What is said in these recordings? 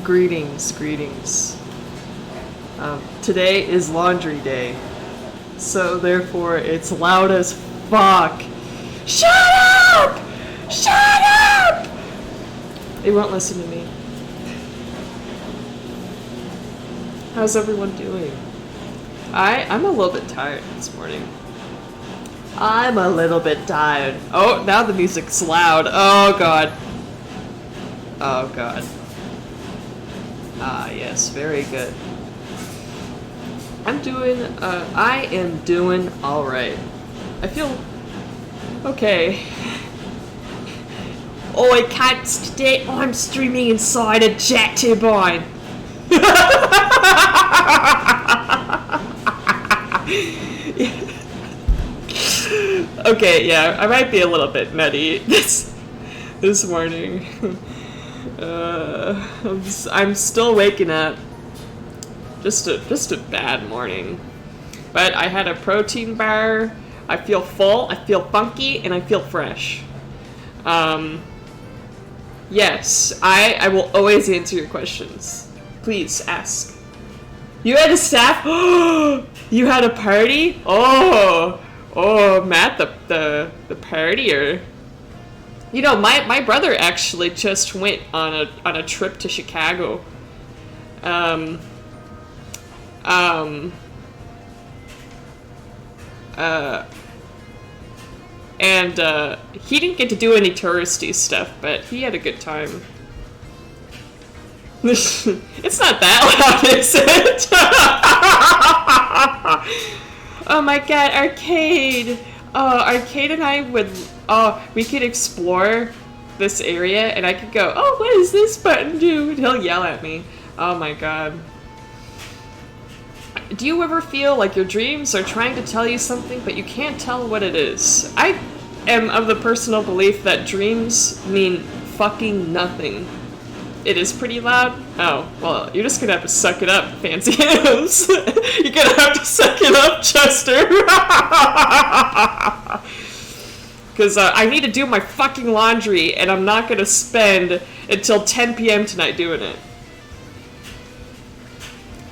Greetings, greetings. Today is laundry day, so therefore it's loud as fuck. Shut up! Shut up! They won't listen to me. How's everyone doing? I'm a little bit tired this morning. I'm a little bit tired. Oh, now the music's loud. Oh god. Oh god. Ah, yes, very good. I am doing alright. I feel okay. Oh, I can't stay. Oh, I'm streaming inside a jet turbine. Okay, yeah, I might be a little bit nutty this morning. I'm still waking up. Just a bad morning. But I had a protein bar. I feel full, I feel funky, and I feel fresh. Yes, I will always answer your questions. Please ask. You had a staff? You had a party? Oh, Matt, the partier. You know, my brother actually just went on a trip to Chicago. And he didn't get to do any touristy stuff, but he had a good time. It's not that loud, is it? Oh my god, Arcade! Oh, Arcade and I would... Oh, we could explore this area, and I could go, oh, what does this button do? And he'll yell at me. Oh my god. Do you ever feel like your dreams are trying to tell you something, but you can't tell what it is? I am of the personal belief that dreams mean fucking nothing. It is pretty loud? Oh, well, you're just gonna have to suck it up, Fancy Hands. You're gonna have to suck it up, Chester. Because I need to do my fucking laundry, and I'm not gonna spend until 10 p.m. tonight doing it.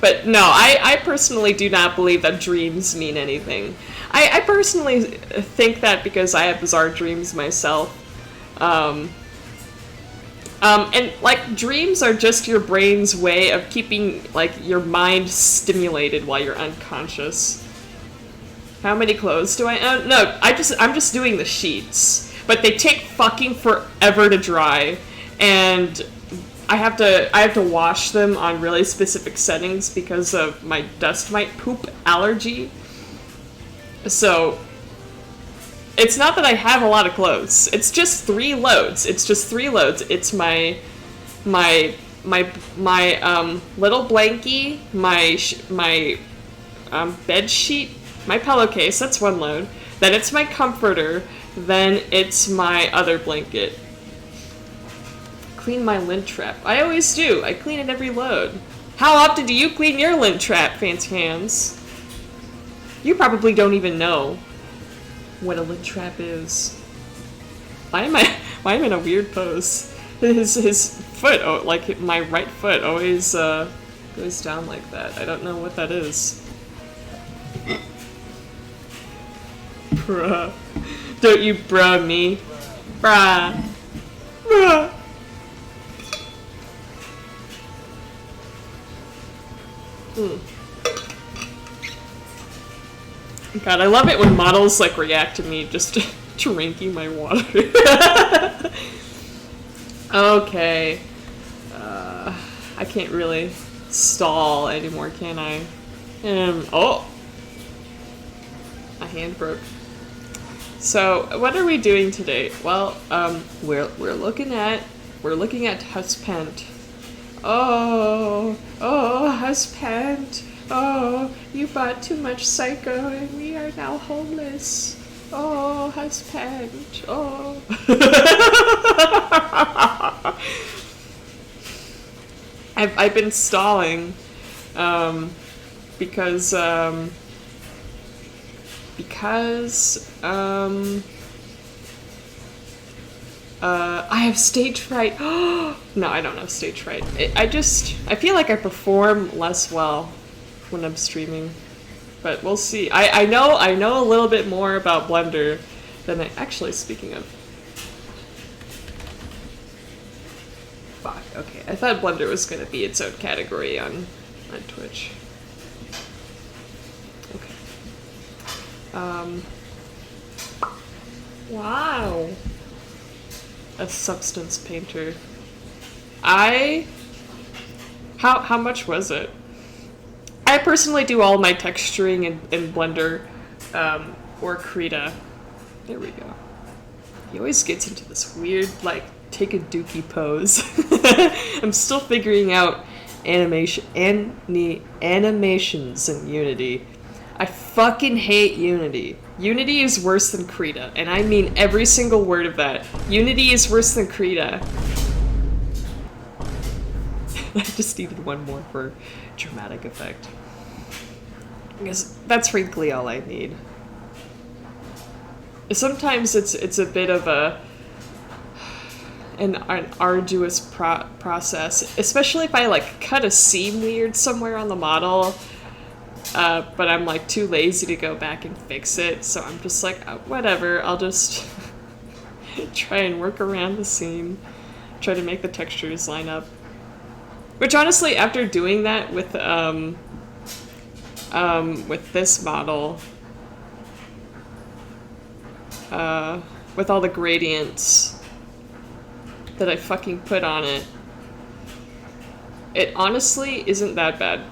But no, I personally do not believe that dreams mean anything. I personally think that because I have bizarre dreams myself. And, like, dreams are just your brain's way of keeping, like, your mind stimulated while you're unconscious. How many clothes do I own? No, I'm just doing the sheets. But they take fucking forever to dry. And I have to wash them on really specific settings because of my dust mite poop allergy. So it's not that I have a lot of clothes. It's just 3 loads. It's my little blankie, my bed sheet, my pillowcase. That's 1 load. Then it's my comforter. Then it's my other blanket. Clean my lint trap. I always do. I clean it every load. How often do you clean your lint trap, Fancy Hands? You probably don't even know what a lint trap is. Why am I in a weird pose? His foot, like my right foot, always goes down like that. I don't know what that is. Bruh. Don't you bruh me. Bruh. Bruh. God, I love it when models like react to me just drinking my water. Okay. I can't really stall anymore, can I? Oh! My hand broke. So, what are we doing today? Well, we're looking at Huspent. Oh, Huspent. Oh, you bought too much Psycho and we are now homeless. Oh, Huspent. Oh. I've been stalling, because I have stage fright. No, I don't have stage fright. I feel like I perform less well when I'm streaming. But we'll see. I know a little bit more about Blender than actually, speaking of. Fuck, okay. I thought Blender was gonna be its own category on Twitch. Okay. Wow. A substance painter. How much was it? I personally do all my texturing in Blender, or Krita. There we go. He always gets into this weird, like, take a dookie pose. I'm still figuring out animations in Unity. I fucking hate Unity. Unity is worse than Krita, and I mean every single word of that. Unity is worse than Krita. I just needed one more for dramatic effect. Because that's frankly all I need. Sometimes it's a bit of an arduous process, especially if I like cut a seam weird somewhere on the model, but I'm like too lazy to go back and fix it, so I'm just like, oh, whatever, I'll just try and work around the seam, try to make the textures line up. Which honestly, after doing that with this model, with all the gradients that I fucking put on it, it honestly isn't that bad.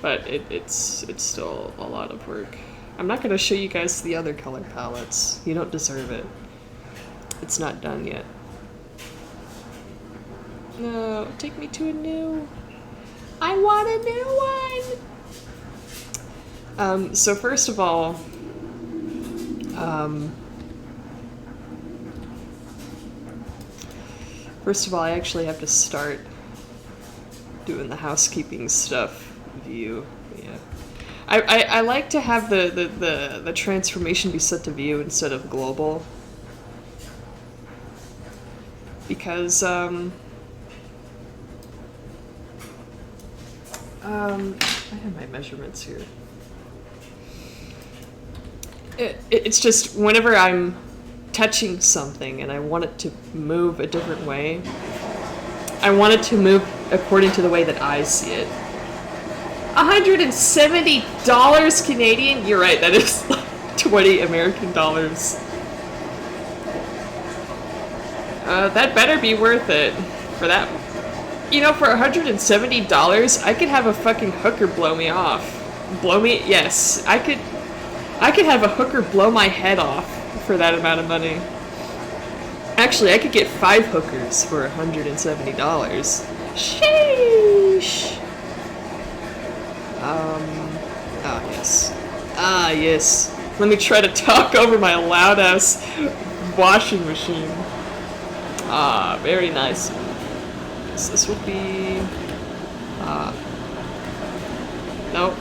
But it's still a lot of work. I'm not gonna show you guys the other color palettes. You don't deserve it. It's not done yet. No, take me to a new... I want a new one! So first of all, I actually have to start doing the housekeeping stuff. View, yeah. I like to have the transformation be set to view instead of global. Because, I have my measurements here. It's just whenever I'm touching something and I want it to move a different way, I want it to move according to the way that I see it. $170 Canadian? You're right, that is like 20 American dollars. That better be worth it for that. You know, for $170, I could have a fucking hooker blow me off. Blow me? Yes. I could have a hooker blow my head off for that amount of money. Actually, I could get 5 hookers for $170. Sheesh! Ah, yes. Ah, yes. Let me try to talk over my loud-ass washing machine. Ah, very nice. Yes, this would be... Nope.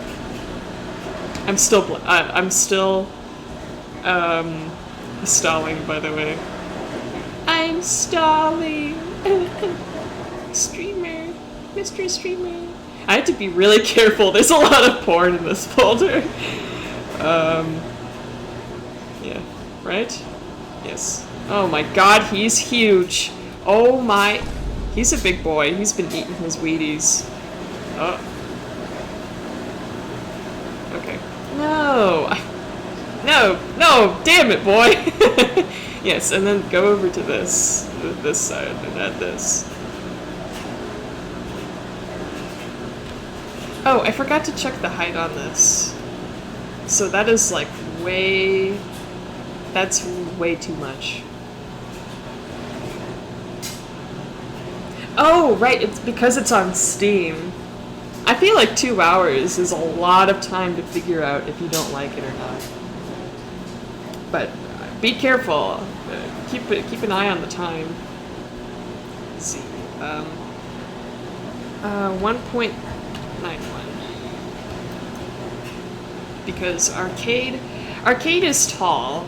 I'm still stalling, by the way. I'm stalling. Streamer. Mr. Streamer. I have to be really careful. There's a lot of porn in this folder. Yeah. Right? Yes. Oh my god, he's huge. Oh my... He's a big boy. He's been eating his Wheaties. Oh. Okay. No! No! Damn it, boy! Yes, and then go over to this side and add this. Oh, I forgot to check the height on this. So that is like way... That's way too much. Oh, right, it's because it's on Steam. I feel like 2 hours is a lot of time to figure out if you don't like it or not. But be careful. Keep an eye on the time. Let's see. 1.91. Because arcade is tall.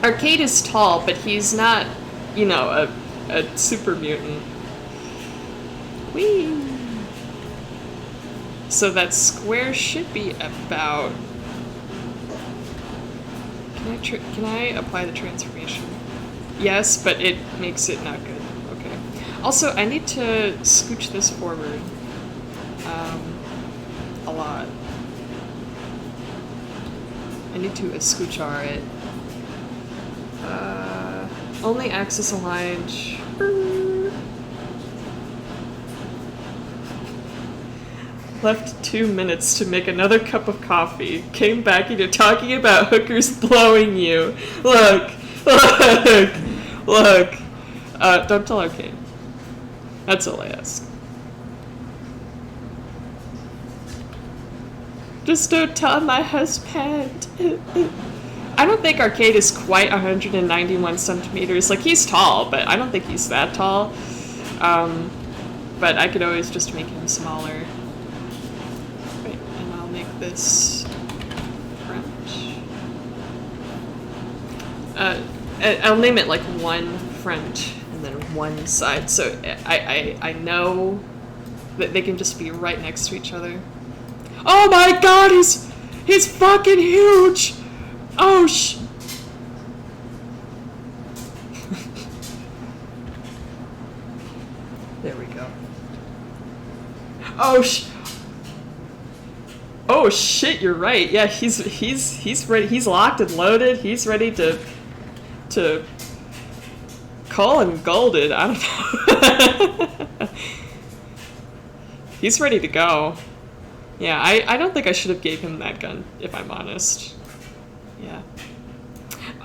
Arcade is tall, but he's not, you know, a super mutant. Whee! So that square should be about... Can I apply the transformation? Yes, but it makes it not good. Okay. Also, I need to scooch this forward. A lot. I need to scoochar it. Only axis aligned. Left 2 minutes to make another cup of coffee. Came back into talking about hookers blowing you. Look. Don't tell Arcade. That's all I ask. Just don't tell my husband. I don't think Arcade is quite 191 centimeters. Like, he's tall, but I don't think he's that tall. But I could always just make him smaller. Right, and I'll make this front. I'll name it like one front and then one side, so I know that they can just be right next to each other. Oh my god, he's fucking huge! Oh There we go. Oh shit, you're right. Yeah, he's ready. He's locked and loaded. He's ready to call and golded. I don't know. He's ready to go. Yeah, I don't think I should have gave him that gun, if I'm honest. Yeah.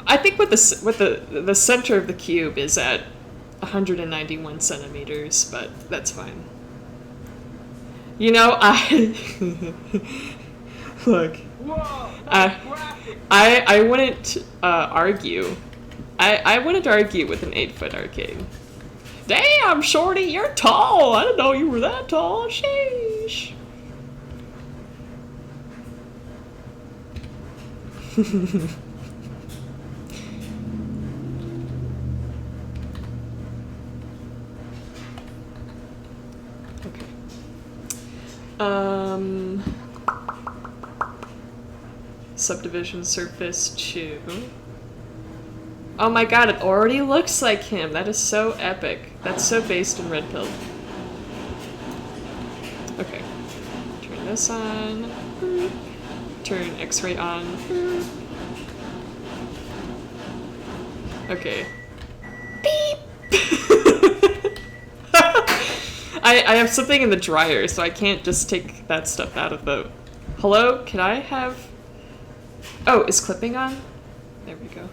I think with the center of the cube is at 191 centimeters, but that's fine. You know, look. I wouldn't argue. I wouldn't argue with an 8-foot Arcade. Damn, Shorty, you're tall. I didn't know you were that tall. Sheesh. Okay. Subdivision surface 2. Oh my god, it already looks like him. That is so epic. That's so based in Red Pill. Okay. Turn this on. Turn X-ray on. Okay. Beep! I have something in the dryer, so I can't just take that stuff out of the... Hello? Can I have... Oh, is clipping on? There we go.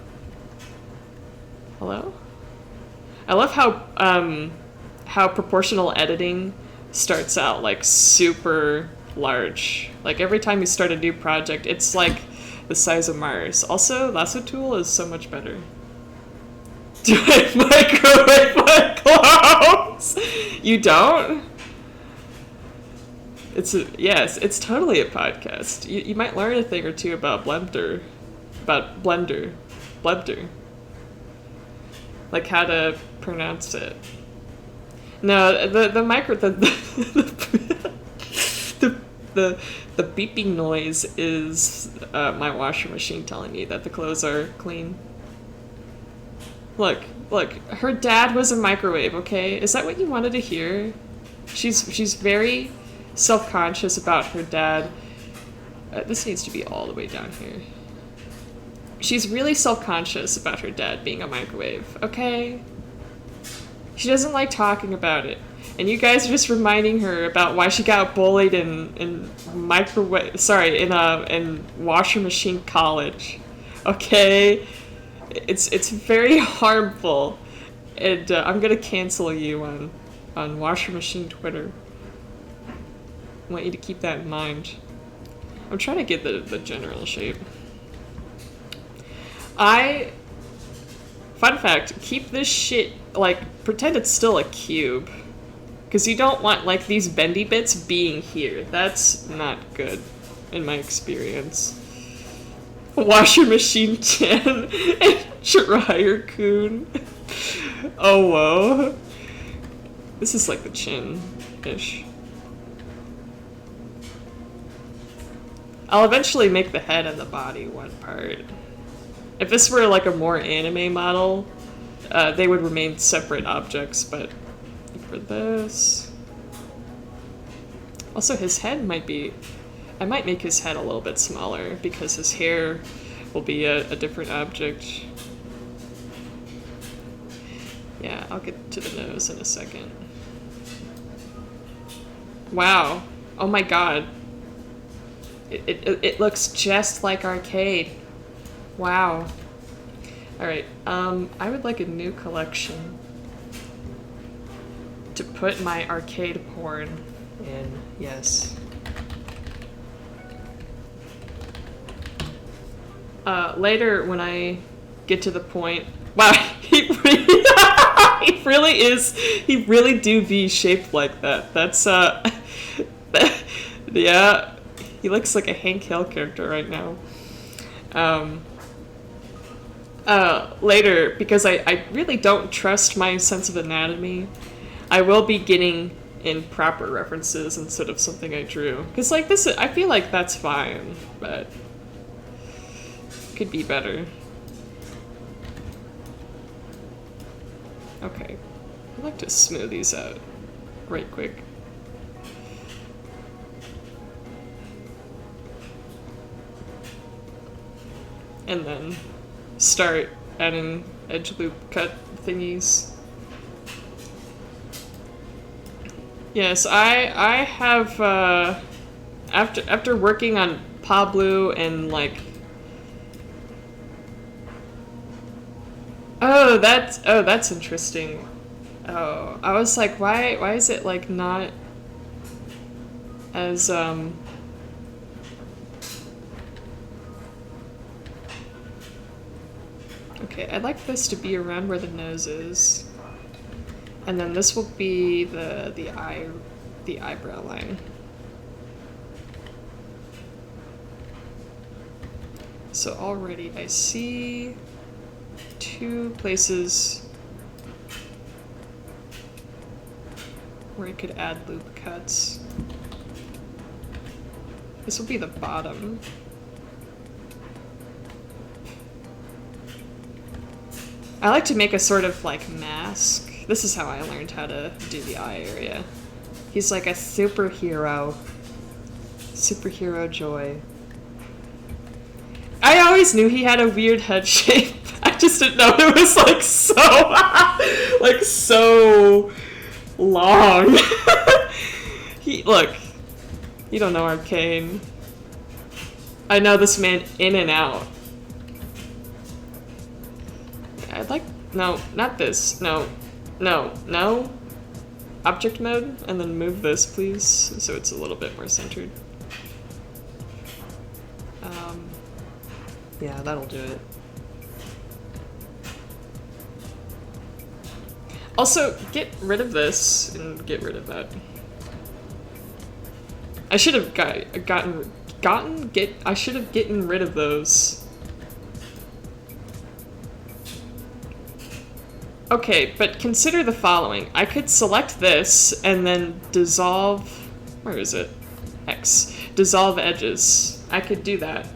Hello? I love how proportional editing starts out, like, super large. Like, every time you start a new project, it's like the size of Mars. Also, Lasso Tool is so much better. Do I microwave my clothes? You don't? Yes, it's totally a podcast. You might learn a thing or two about Blender. Blender. Like how to pronounce it. No, the beeping noise is my washer machine telling me that the clothes are clean. Look, her dad was a microwave, okay? Is that what you wanted to hear? She's very self-conscious about her dad. This needs to be all the way down here. She's really self-conscious about her dad being a microwave, okay? She doesn't like talking about it. And you guys are just reminding her about why she got bullied in washer machine college. Okay? It's very harmful. And I'm gonna cancel you on washer machine Twitter. I want you to keep that in mind. I'm trying to get the general shape. Fun fact, keep this shit, like, pretend it's still a cube. Because you don't want, like, these bendy bits being here. That's not good, in my experience. Washer machine 10. Dryer-kun. Oh, whoa. This is like the chin-ish. I'll eventually make the head and the body one part. If this were like a more anime model, they would remain separate objects, but for this... Also, his head might be... I might make his head a little bit smaller, because his hair will be a different object. Yeah, I'll get to the nose in a second. Wow. Oh my god. It looks just like Arcade. Wow. Alright, I would like a new collection to put my arcade porn in. Yes. Later, when I get to the point... Wow, he really do be shaped like that. That's, yeah. He looks like a Hank Hill character right now. Later, because I really don't trust my sense of anatomy, I will be getting in proper references instead of something I drew. Because, like, this, I feel like that's fine, but could be better. Okay. I'd like to smooth these out right quick. And then start adding edge loop cut thingies. Yes, I have after working on Pablo and like oh that's interesting. Oh, I was like, why is it like not as Okay, I'd like this to be around where the nose is. And then this will be the eyebrow line. So already I see 2 places where I could add loop cuts. This will be the bottom. I like to make a sort of like mask. This is how I learned how to do the eye area. He's like a superhero. Superhero joy. I always knew he had a weird head shape. I just didn't know it was like so long. Look, you don't know Arcane. I know this man in and out. I'd like, no, not this, no. Object mode, and then move this, please, so it's a little bit more centered. Yeah, that'll do it. Also, get rid of this, and get rid of that. I should have I should have gotten rid of those. Okay, but consider the following. I could select this and then dissolve... Where is it? X. Dissolve edges. I could do that.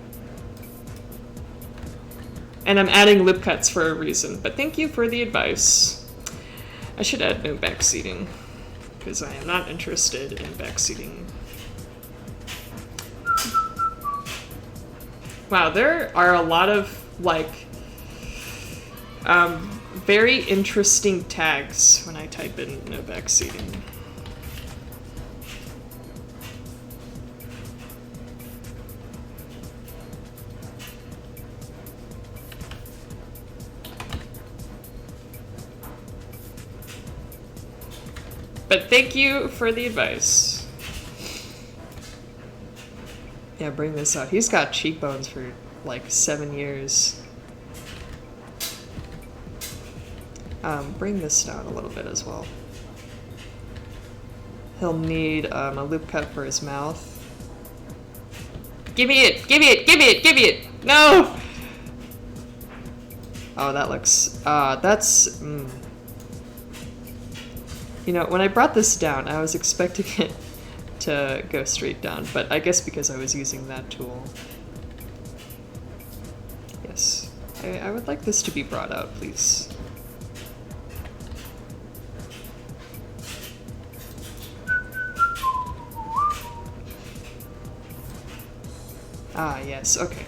And I'm adding lip cuts for a reason, but thank you for the advice. I should add no backseating, because I am not interested in backseating. Wow, there are a lot of, like, very interesting tags when I type in no backseating. But thank you for the advice. Yeah, bring this out. He's got cheekbones for like 7 years. Bring this down a little bit as well. He'll need a loop cut for his mouth. Give me it! Give me it! Give me it! Give me it! No! Oh, that looks, that's, You know, when I brought this down, I was expecting it to go straight down, but I guess because I was using that tool. Yes. I would like this to be brought out, please. Ah, yes, okay.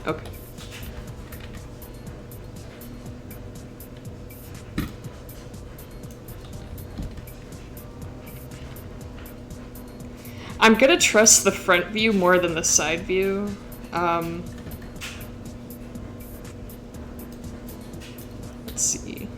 Okay. I'm gonna trust the front view more than the side view. Let's see.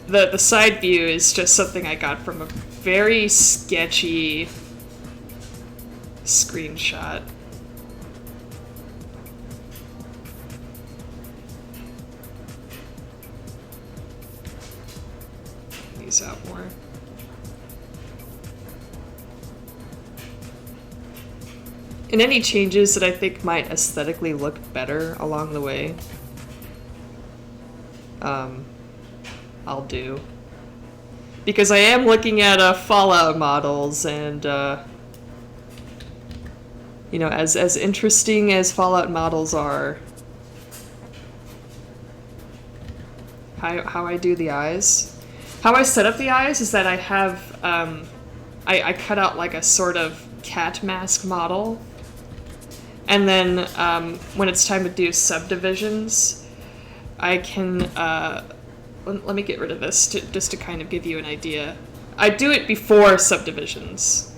The side view is just something I got from a very sketchy screenshot. These out more. And any changes that I think might aesthetically look better along the way, I'll do. Because I am looking at Fallout models, and you know, as interesting as Fallout models are, how I do the eyes, how I set up the eyes is that I have I cut out like a sort of cat mask model, and then when it's time to do subdivisions, I can let me get rid of this just to kind of give you an idea. I do it before subdivisions.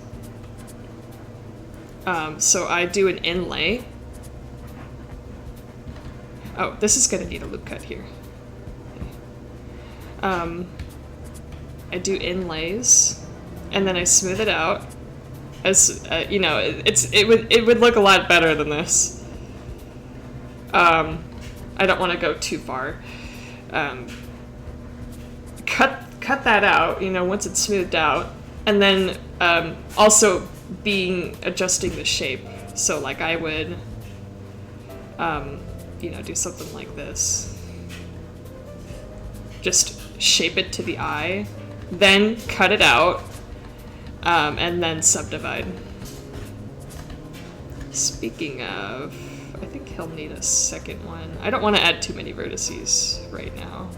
So I do an inlay. Oh, this is gonna need a loop cut here. I do inlays, and then I smooth it out. As you know, it would look a lot better than this. I don't want to go too far. Cut that out, you know, once it's smoothed out, and then also adjusting the shape. So like I would, you know, do something like this. Just shape it to the eye, then cut it out, and then subdivide. Speaking of, I think he'll need a second one. I don't want to add too many vertices right now.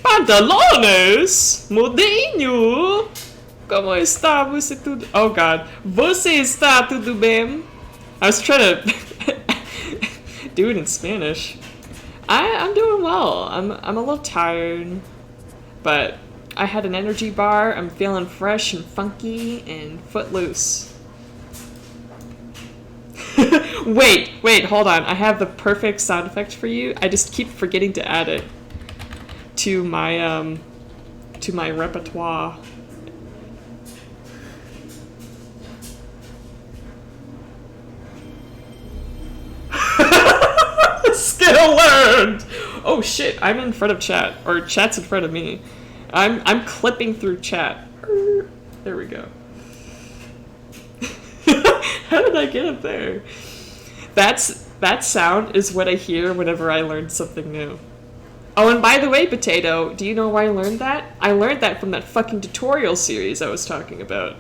Pantalones! Mudinho! Como está? Você tudo... Oh god. Você está tudo bem? I was trying to do it in Spanish. I'm doing well. I'm a little tired, but I had an energy bar. I'm feeling fresh and funky and footloose. Wait, hold on. I have the perfect sound effect for you. I just keep forgetting to add it to my repertoire. Skill learned! Oh shit, I'm in front of chat, or chat's in front of me. I'm clipping through chat. There we go. How did I get up there? That sound is what I hear whenever I learn something new. Oh, and by the way, Potato, do you know why I learned that? I learned that from that fucking tutorial series I was talking about.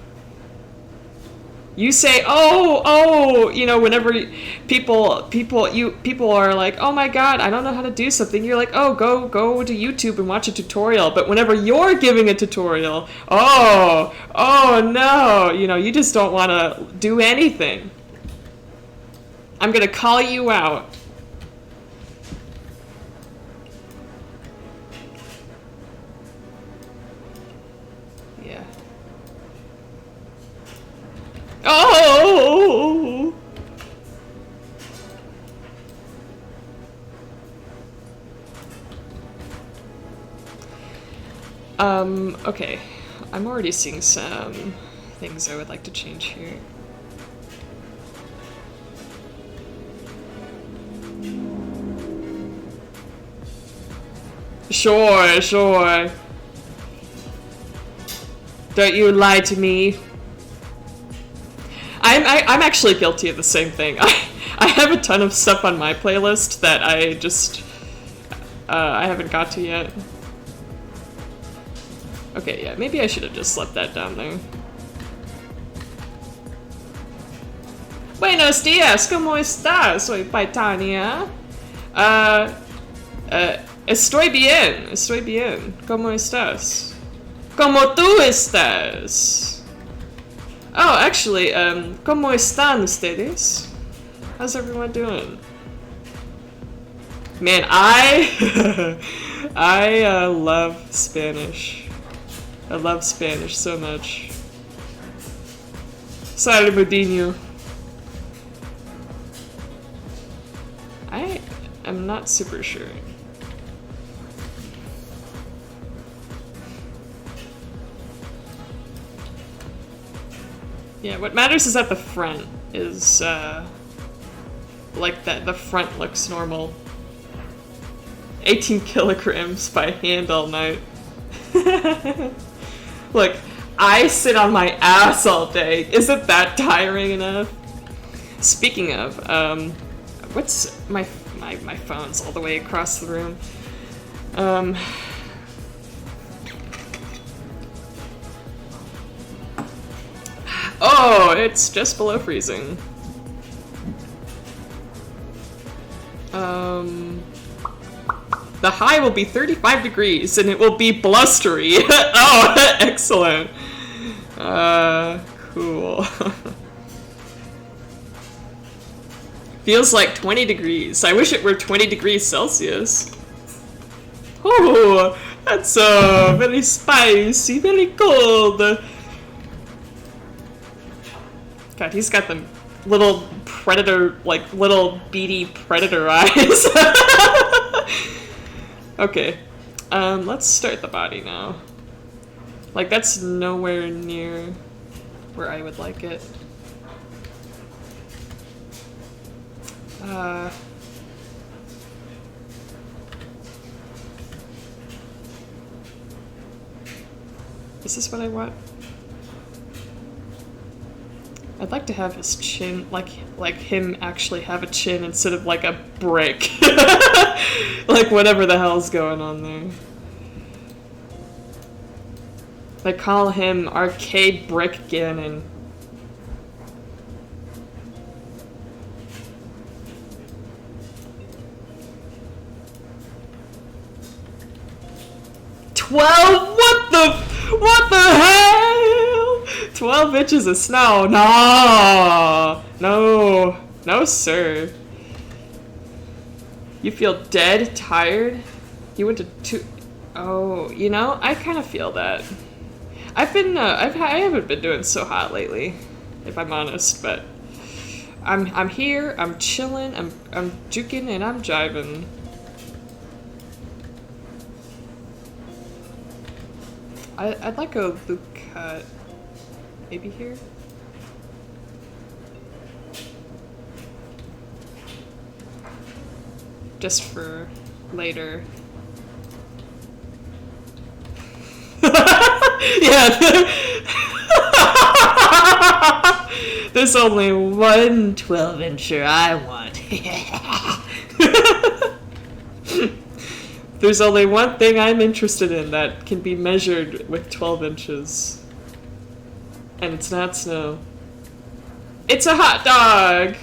You say, oh, you know, whenever people are like, oh my god, I don't know how to do something. You're like, oh, go to YouTube and watch a tutorial. But whenever you're giving a tutorial, oh no, you know, you just don't want to do anything. I'm gonna call you out. Yeah. Oh! Okay. I'm already seeing some things I would like to change here. Sure, sure. Don't you lie to me. I'm actually guilty of the same thing. I have a ton of stuff on my playlist that I just I haven't got to yet. Okay, yeah, maybe I should have just left that down there. Buenos días, ¿cómo estás? Soy Paitania. Estoy bien, estoy bien. ¿Cómo estás? ¿Cómo tú estás? Oh, actually, ¿cómo están ustedes? How's everyone doing? Man, I love Spanish. I love Spanish so much. Saludinho. I am not super sure. Yeah, what matters is that the front is, like that the front looks normal. 18 kilograms by hand all night. Look, I sit on my ass all day. Isn't that tiring enough? Speaking of, what's my phone's all the way across the room. Oh, it's just below freezing. The high will be 35 degrees and it will be blustery. Oh, excellent. Cool. Feels like 20 degrees. I wish it were 20 degrees Celsius. Oh, that's very spicy, very cold. God, he's got the little predator, like little beady predator eyes. Okay, let's start the body now. Like, that's nowhere near where I would like it. Is this what I want? I'd like to have his chin, like him actually have a chin instead of like a brick. Like whatever the hell's going on there. They call him Arcade Brick Ganon. What the hell? 12 inches of snow? No, no, no, sir. You feel dead, tired? You went to Oh, you know, I kind of feel that. I've been, I haven't been doing so hot lately, if I'm honest, but I'm here, I'm chilling, I'm juking, and I'm jiving. I'd like a loop cut, maybe here? Just for later. Yeah. There's only one 12-incher I want. There's only one thing I'm interested in that can be measured with 12 inches. And it's not snow. It's a hot dog!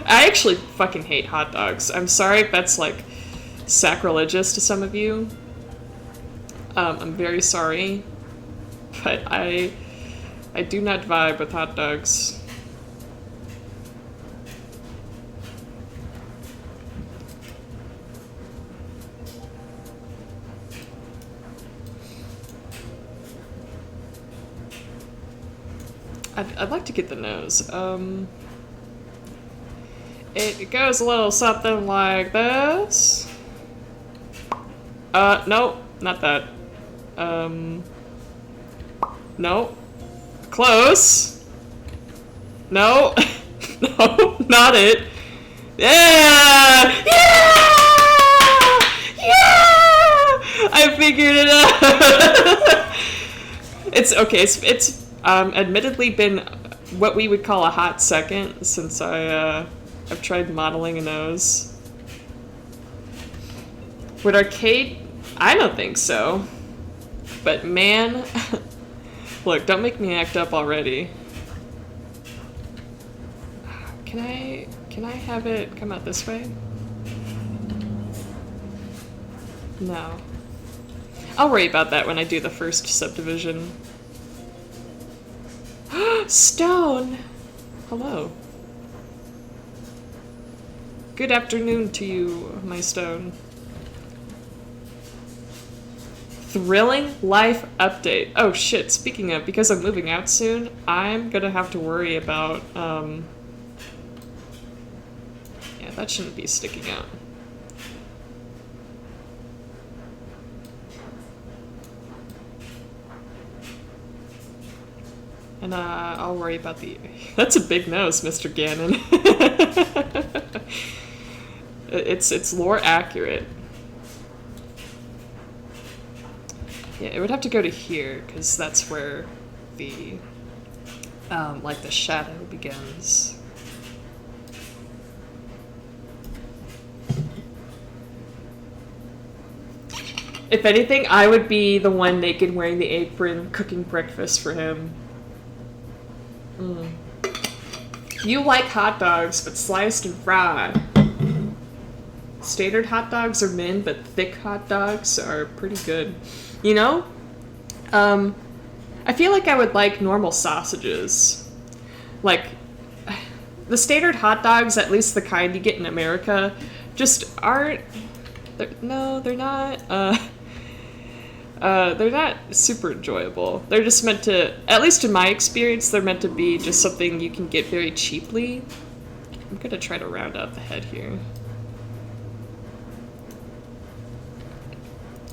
I actually fucking hate hot dogs. I'm sorry if that's like sacrilegious to some of you. I'm very sorry. But I do not vibe with hot dogs. I'd like to get the nose. It goes a little something like this. Nope, not that. No. Close. No. No, not it. Yeah! Yeah! Yeah! I figured it out. It's okay. It's admittedly been what we would call a hot second since I've tried modeling a nose. Would Arcade? I don't think so. But man, look, don't make me act up already. Can I have it come out this way? No. I'll worry about that when I do the first subdivision. Stone! Hello. Good afternoon to you, my stone. Thrilling life update. Oh shit, speaking of, because I'm moving out soon, I'm gonna have to worry about, yeah, that shouldn't be sticking out. And I'll worry about the... That's a big nose, Mr. Gannon. It's lore accurate. Yeah, it would have to go to here, because that's where the, like, the shadow begins. If anything, I would be the one naked wearing the apron, cooking breakfast for him. Mm. You like hot dogs, but sliced and fried. Standard hot dogs are min, but thick hot dogs are pretty good. You know? I feel like I would like normal sausages. Like, the standard hot dogs, at least the kind you get in America, just aren't... They're not... they're not super enjoyable. They're just meant to, at least in my experience, they're meant to be just something you can get very cheaply. I'm gonna try to round out the head here.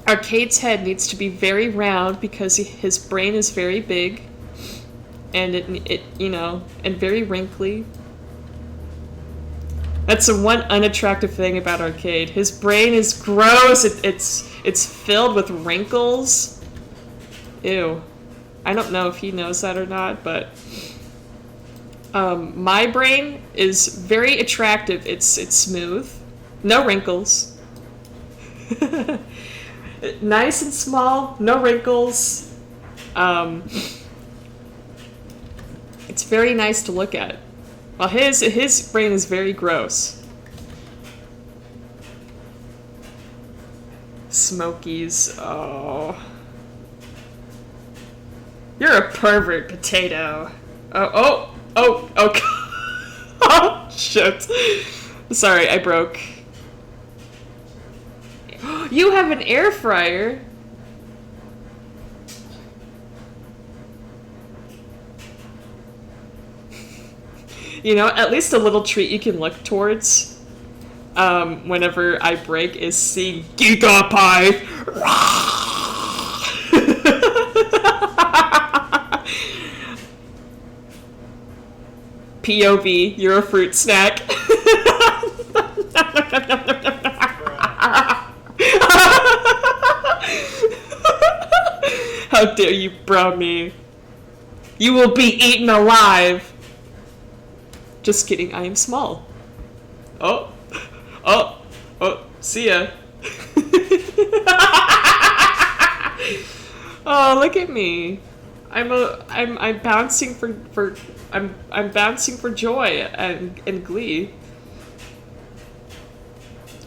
Arcade's head needs to be very round because his brain is very big, and it you know, and very wrinkly. That's the one unattractive thing about Arcade. His brain is gross. It's filled with wrinkles. Ew. I don't know if he knows that or not, but my brain is very attractive. It's smooth, no wrinkles. Nice and small, no wrinkles. It's very nice to look at. Well, his brain is very gross. Smokies, oh. You're a pervert, potato. Oh, oh, shit. Sorry, I broke. You have an air fryer. You know, at least a little treat you can look towards whenever I break is seeing Gigapipe. POV, you're a fruit snack. How dare you brown me? You will be eaten alive. Just kidding, I am small. Oh, see ya. Oh, look at me. I'm bouncing I'm bouncing for joy and glee.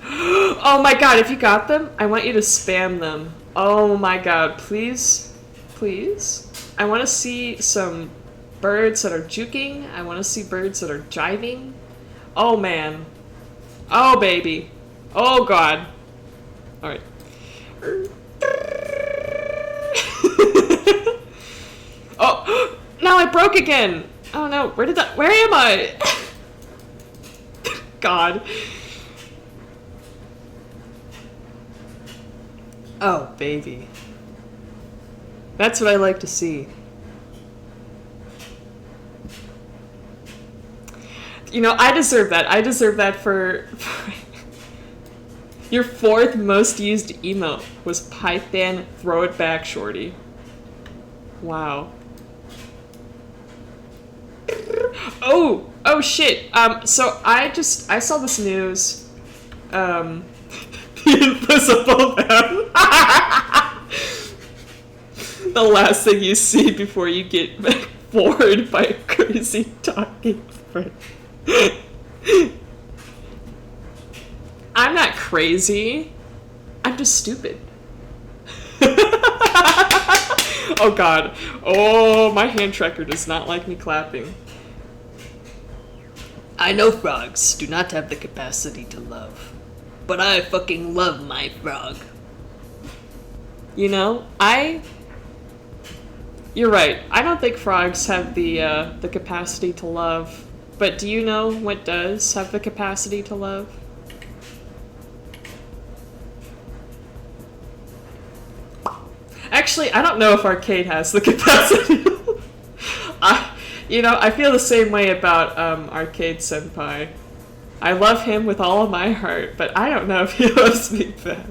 Oh my god, if you got them, I want you to spam them. Oh my god, please. Please. I want to see some birds that are juking. I want to see birds that are jiving. Oh man. Oh baby. Oh god. Alright. Oh, now I broke again. Oh no, where am I? God. Oh baby. That's what I like to see. You know, I deserve that. I deserve that for your 4th most used emote was Python Throw It Back Shorty. Wow. Oh shit. So I saw this news. The Invisible Man. The last thing you see before you get bored by a crazy talking friend. I'm not crazy. I'm just stupid. Oh god. Oh, my hand tracker does not like me clapping. I know frogs do not have the capacity to love, but I fucking love my frog. You know, you're right. I don't think frogs have the capacity to love. But do you know what does have the capacity to love? Actually, I don't know if Arcade has the capacity. I feel the same way about Arcade Senpai. I love him with all of my heart, but I don't know if he loves me back.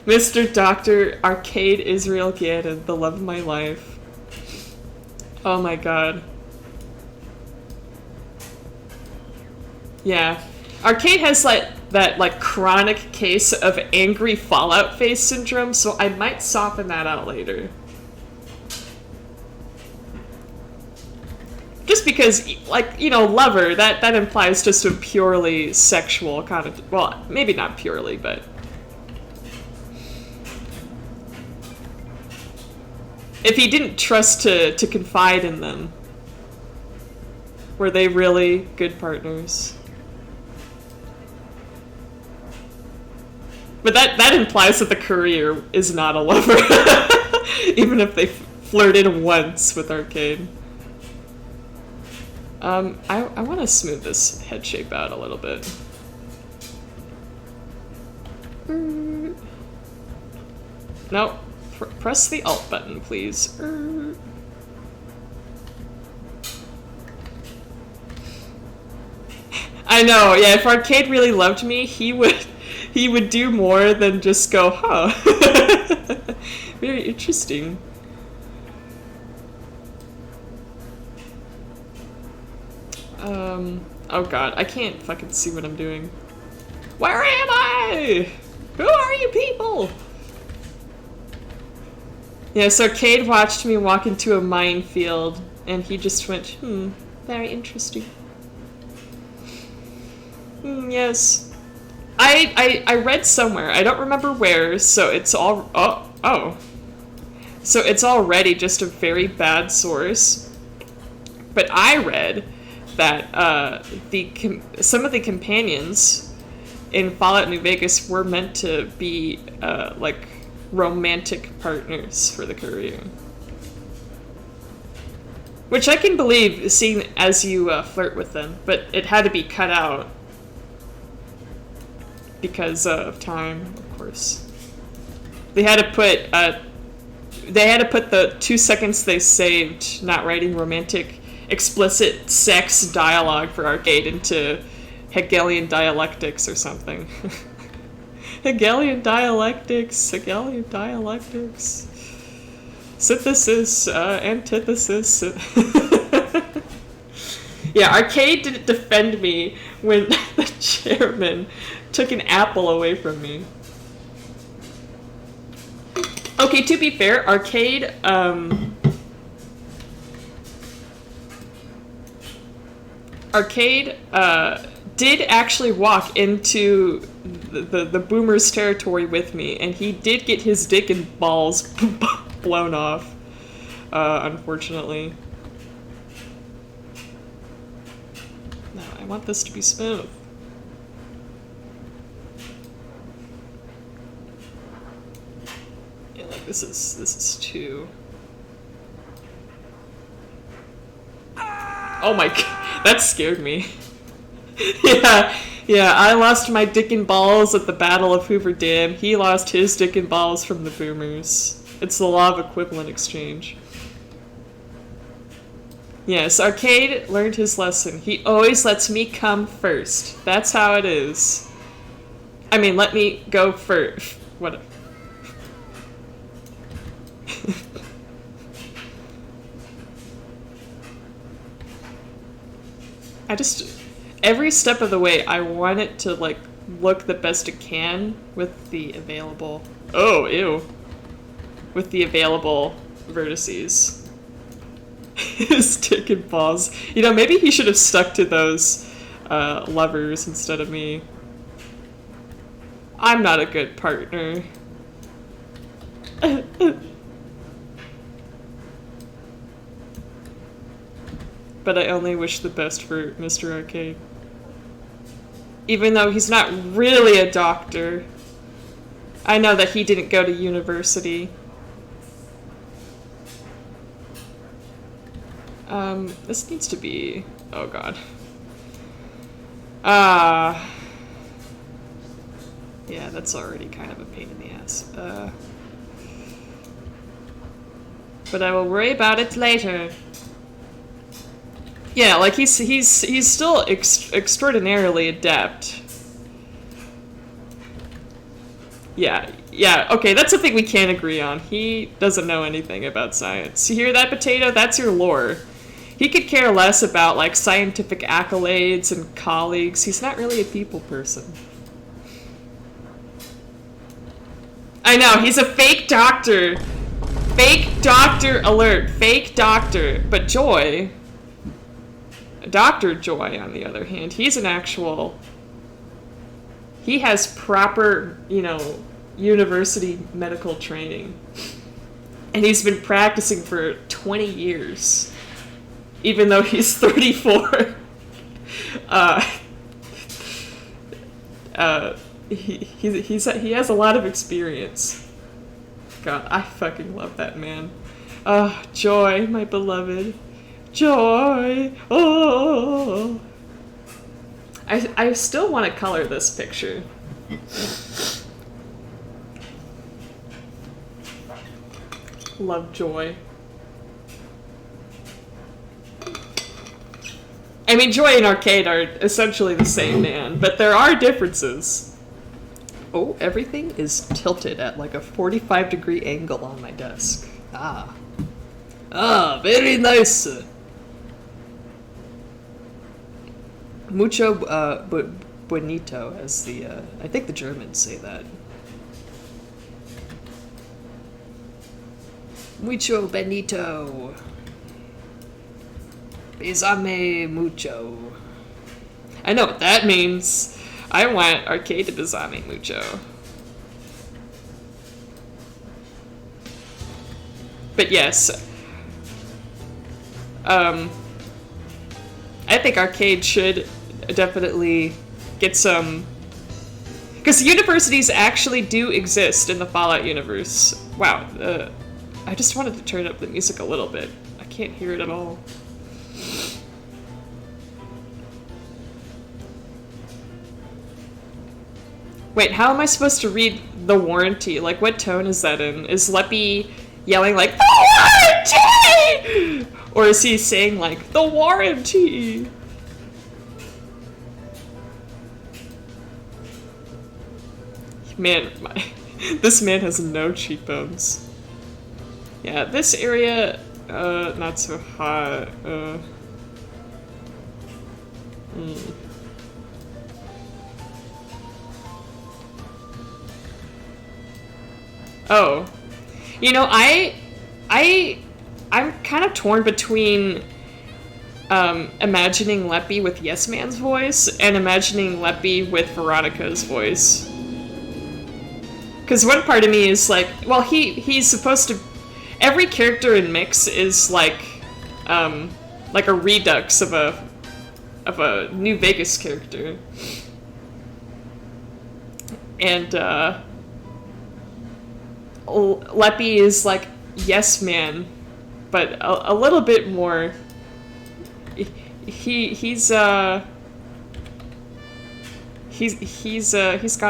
Mr. Dr. Arcade Israel Gannon, the love of my life. Oh my god. Yeah. Arcade has that chronic case of angry Fallout face syndrome, so I might soften that out later. Just because, lover, that implies just a purely sexual kind of, well, maybe not purely, but if he didn't trust to confide in them, were they really good partners? But that implies that the courier is not a lover, even if they flirted once with Arcade. I want to smooth this head shape out a little bit. No, press the Alt button, please. I know, yeah, if Arcade really loved me, he would do more than just go, huh. Very interesting. Oh god, I can't fucking see what I'm doing. Where am I? Who are you people? Yeah, so Arcade watched me walk into a minefield, and he just went, very interesting. Yes. I read somewhere, I don't remember where, so it's all, oh. So it's already just a very bad source. But I read that some of the companions in Fallout New Vegas were meant to be romantic partners for the courier, which I can believe, seeing as you flirt with them, but it had to be cut out because of time, of course. They had to put the 2 seconds they saved not writing romantic explicit sex dialogue for Arcade into Hegelian dialectics or something. Hegelian dialectics. Synthesis, antithesis. Yeah, Arcade didn't defend me when the chairman took an apple away from me. Okay, to be fair, Arcade, did actually walk into the boomers' territory with me, and he did get his dick and balls blown off, unfortunately. No, I want this to be smooth. Yeah, like this is too. Oh my god, that scared me. Yeah, I lost my dick and balls at the Battle of Hoover Dam. He lost his dick and balls from the boomers. It's the law of equivalent exchange. Yes, Arcade learned his lesson. He always lets me come first. That's how it is. I mean, let me go first. What? Every step of the way, I want it to, like, look the best it can with the available... Oh, ew. With the available vertices. His dick and balls. You know, maybe he should have stuck to those levers instead of me. I'm not a good partner. But I only wish the best for Mr. Arcade. Even though he's not really a doctor. I know that he didn't go to university. This needs to be... Oh god. Yeah, that's already kind of a pain in the ass. But I will worry about it later. Yeah, like he's still extraordinarily adept. Yeah, okay, that's something we can't agree on. He doesn't know anything about science. You hear that, Potato? That's your lore. He could care less about, like, scientific accolades and colleagues. He's not really a people person. I know, he's a fake doctor. Fake doctor alert. Fake doctor. But Joy... Dr. Joy, on the other hand, he's an actual... He has proper, you know, university medical training. And he's been practicing for 20 years. Even though he's 34. He has a lot of experience. God, I fucking love that man. Joy, my beloved. Joy! Oh! I still want to color this picture. Love Joy. I mean, Joy and Arcade are essentially the same man, but there are differences. Oh, everything is tilted at like a 45-degree angle on my desk. Ah, very nice. Mucho bonito, as the, I think the Germans say that. Mucho bonito. Besame mucho. I know what that means. I want Arcade to besame mucho. But yes. I think Arcade should definitely get some... Because universities actually do exist in the Fallout universe. Wow, I just wanted to turn up the music a little bit. I can't hear it at all. Wait, how am I supposed to read the warranty? Like, what tone is that in? Is Leppy yelling like, the warranty? Or is he saying like, the warranty? Man, this man has no cheekbones. Yeah, this area, not so hot. Oh, you know, I'm kind of torn between imagining Leppy with Yes Man's voice and imagining Leppy with Veronica's voice. Because one part of me is like, well, he's supposed to. Every character in Mix is like a redux of a New Vegas character, and Leppy is like Yes Man, but a little bit more. He's got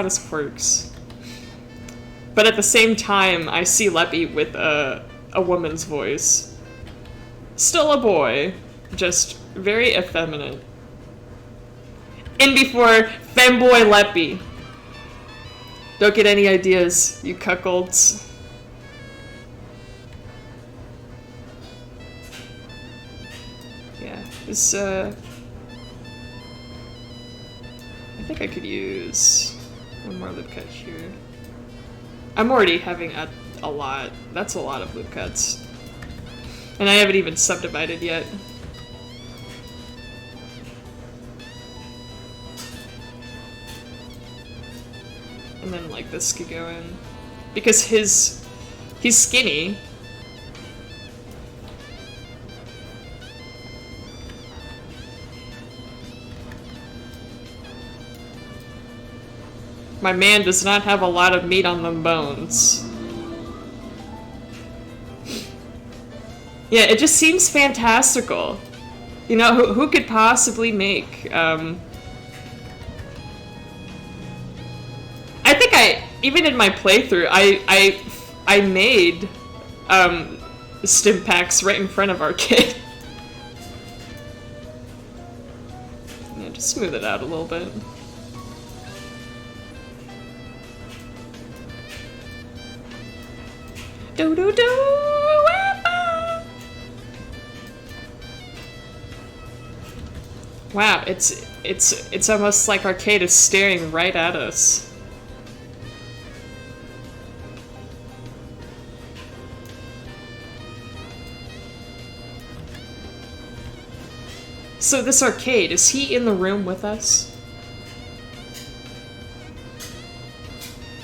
his quirks. But at the same time, I see Leppy with a woman's voice. Still a boy, just very effeminate. In before femboy Leppy. Don't get any ideas, you cuckolds. Yeah, this, I think I could use one more loop cut here. I'm already having a lot. That's a lot of loop cuts. And I haven't even subdivided yet. And then like this could go in. Because he's skinny. My man does not have a lot of meat on them bones. Yeah, it just seems fantastical. You know, who could possibly make, I think even in my playthrough, I made, stim packs right in front of Arcade. Yeah, just smooth it out a little bit. Do do do. Wow, it's almost like Arcade is staring right at us. So this Arcade, is he in the room with us?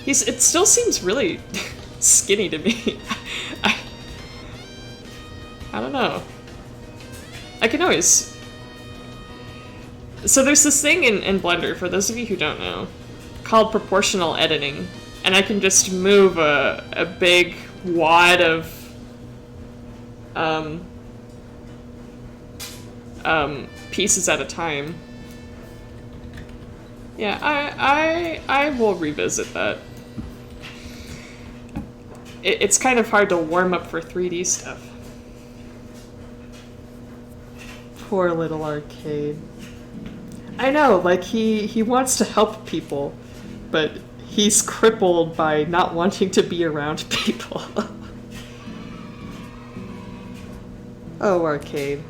It still seems really skinny to me. I don't know. I can always... So there's this thing in Blender, for those of you who don't know, called proportional editing. And I can just move a big wad of pieces at a time. Yeah, I will revisit that. It's kind of hard to warm up for 3D stuff. Poor little Arcade. I know, like, he wants to help people, but he's crippled by not wanting to be around people. Oh, Arcade.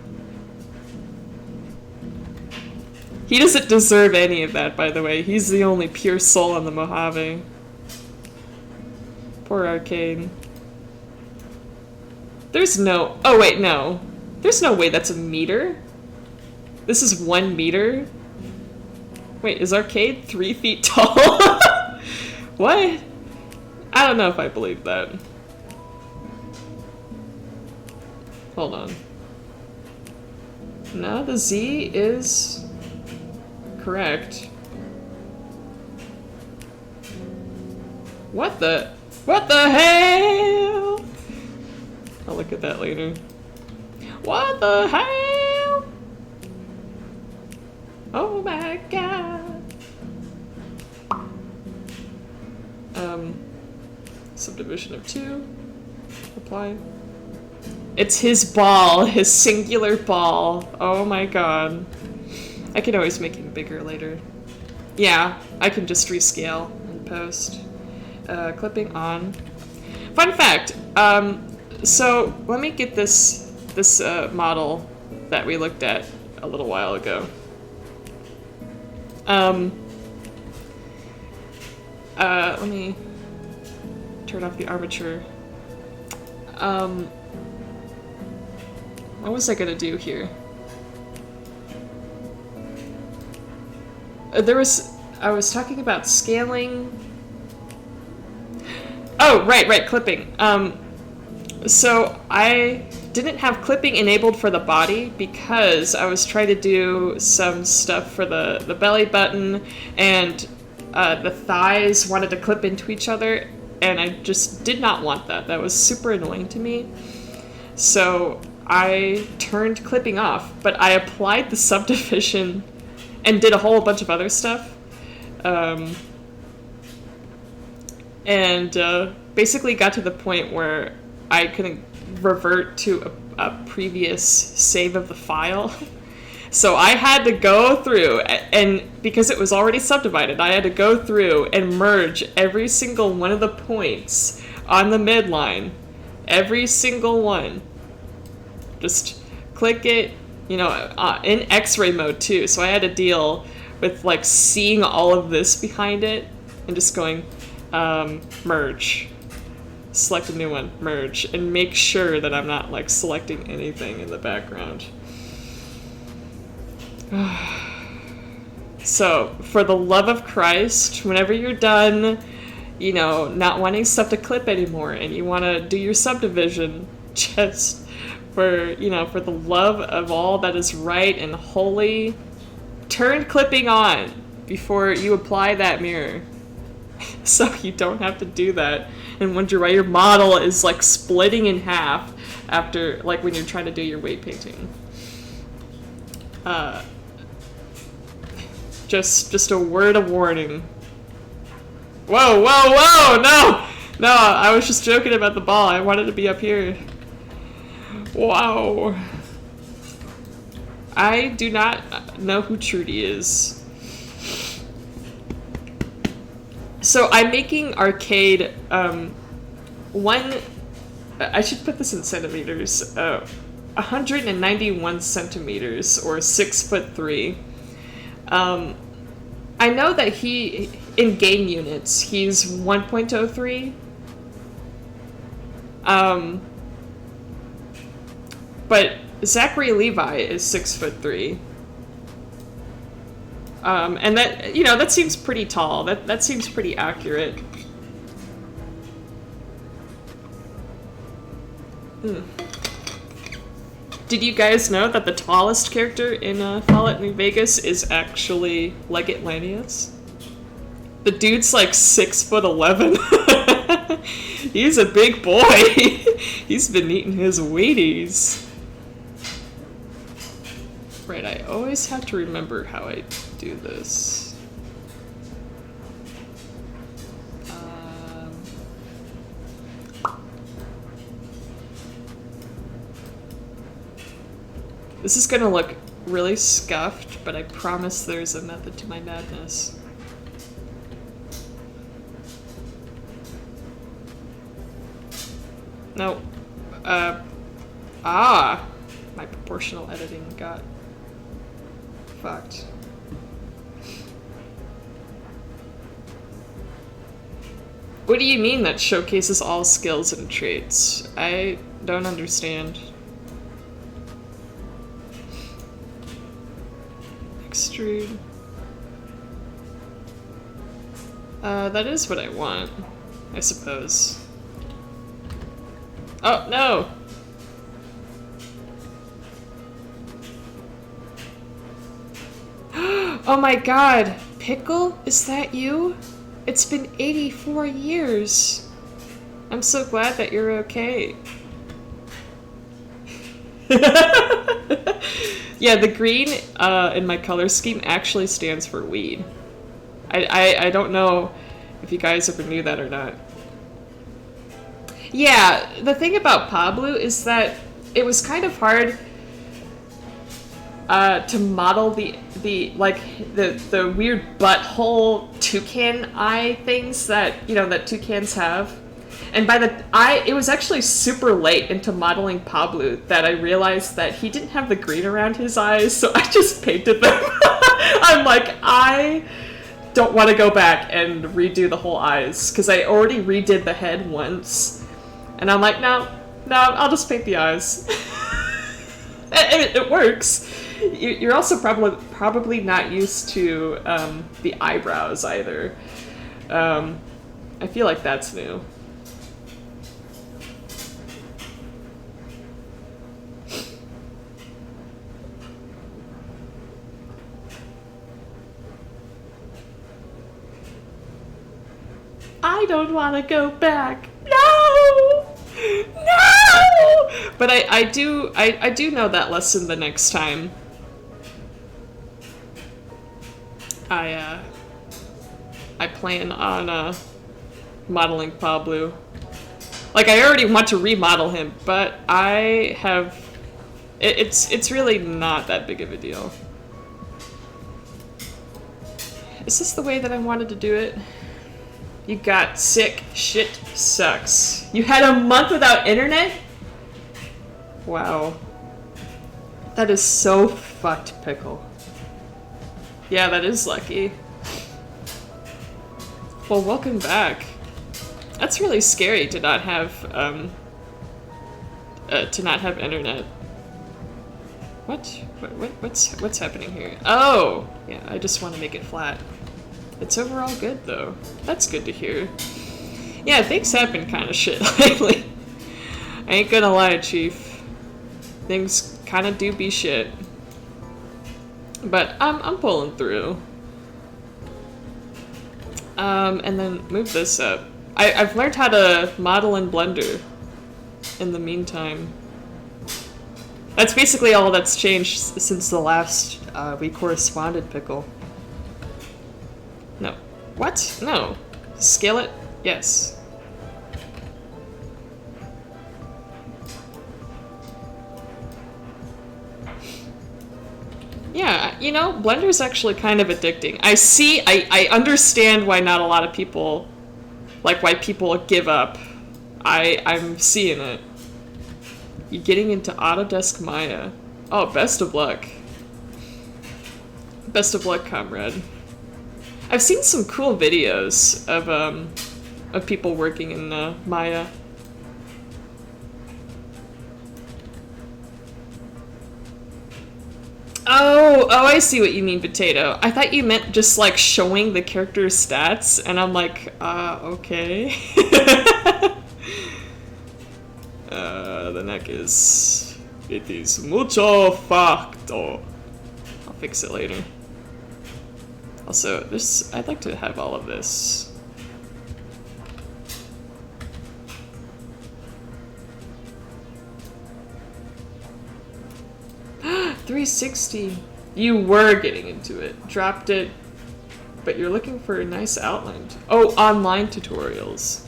He doesn't deserve any of that, by the way. He's the only pure soul on the Mojave. Poor Arcade. There's no... Oh, wait, no. There's no way that's a meter. This is 1 meter? Wait, is Arcade 3 feet tall? What? I don't know if I believe that. Hold on. No, the Z is correct. What the hell? I'll look at that later. What the hell? Oh my god. Subdivision of 2. Apply. It's his ball, his singular ball. Oh my god. I can always make him bigger later. Yeah, I can just rescale and post. Clipping on. Fun fact, so let me get this model that we looked at a little while ago. Let me turn off the armature. What was I gonna do here? I was talking about scaling. Oh, right, clipping. So I didn't have clipping enabled for the body because I was trying to do some stuff for the belly button, and the thighs wanted to clip into each other, and I just did not want that. That was super annoying to me. So I turned clipping off, but I applied the subdivision and did a whole bunch of other stuff. and basically got to the point where I couldn't revert to a previous save of the file. So I had to go through, and because it was already subdivided, I had to go through and merge every single one of the points on the midline. Every single one. Just click it, you know, in X-ray mode too. So I had to deal with like seeing all of this behind it and just going, merge. Select a new one, merge, and make sure that I'm not like selecting anything in the background. So, for the love of Christ, whenever you're done, you know, not wanting stuff to clip anymore and you want to do your subdivision, just for, you know, for the love of all that is right and holy, turn clipping on before you apply that mirror. So you don't have to do that and wonder why your model is like splitting in half after, like when you're trying to do your weight painting. Just a word of warning. Whoa, whoa, whoa! No! No, I was just joking about the ball. I wanted to be up here. Wow. I do not know who Trudy is. So I'm making arcade, I should put this in centimeters, 191 centimeters, or 6'3". I know that he, in game units, he's 1.03. But Zachary Levi is 6'3". And that, you know, that seems pretty tall. That seems pretty accurate. Did you guys know that the tallest character in Fallout New Vegas is actually Leggett Lanius? The dude's like 6'11". He's a big boy. He's been eating his Wheaties. Right, I always have to remember how I do this. This is gonna look really scuffed, but I promise there's a method to my madness. No. My proportional editing got fucked. What do you mean that showcases all skills and traits? I don't understand. Extrude. That is what I want, I suppose. Oh, no! Oh my god! Pickle? Is that you? It's been 84 years. I'm so glad that you're okay. Yeah, the green in my color scheme actually stands for weed. I don't know if you guys ever knew that or not. Yeah, the thing about Pablo is that it was kind of hard to model the weird butthole toucan eye things that, you know, that toucans have. And it was actually super late into modeling Pablo that I realized that he didn't have the green around his eyes, so I just painted them. I'm like, I don't want to go back and redo the whole eyes, because I already redid the head once. And I'm like, no, I'll just paint the eyes. It works. You're also probably not used to the eyebrows either. I feel like that's new. I don't want to go back. No! But I do know that lesson the next time I plan on modeling Pablo. Like, I already want to remodel him, but I have... It's really not that big of a deal. Is this the way that I wanted to do it? You got sick. Shit sucks. You had a month without internet? Wow. That is so fucked, Pickle. Yeah, that is lucky. Well, welcome back. That's really scary to not have internet. What's happening here? Oh, yeah, I just want to make it flat. It's overall good though. That's good to hear. Yeah, things have been kind of shit lately. I ain't gonna lie, Chief. Things kind of do be shit. But I'm pulling through. And then move this up. I've learned how to model in Blender in the meantime. That's basically all that's changed since the last we corresponded, Pickle. No. What? No. Scale it? Yes. Yeah, you know, Blender's actually kind of addicting. I understand why not a lot of people, like why people give up. I'm seeing it. You getting into Autodesk Maya. Oh, best of luck. Best of luck, comrade. I've seen some cool videos of people working in Maya. Oh, I see what you mean, Potato. I thought you meant just like showing the character's stats, and I'm like, okay. The neck is... It is mucho facto. I'll fix it later. Also, this... I'd like to have all of this. $360. You were getting into it. Dropped it. But you're looking for a nice outline. Oh, online tutorials.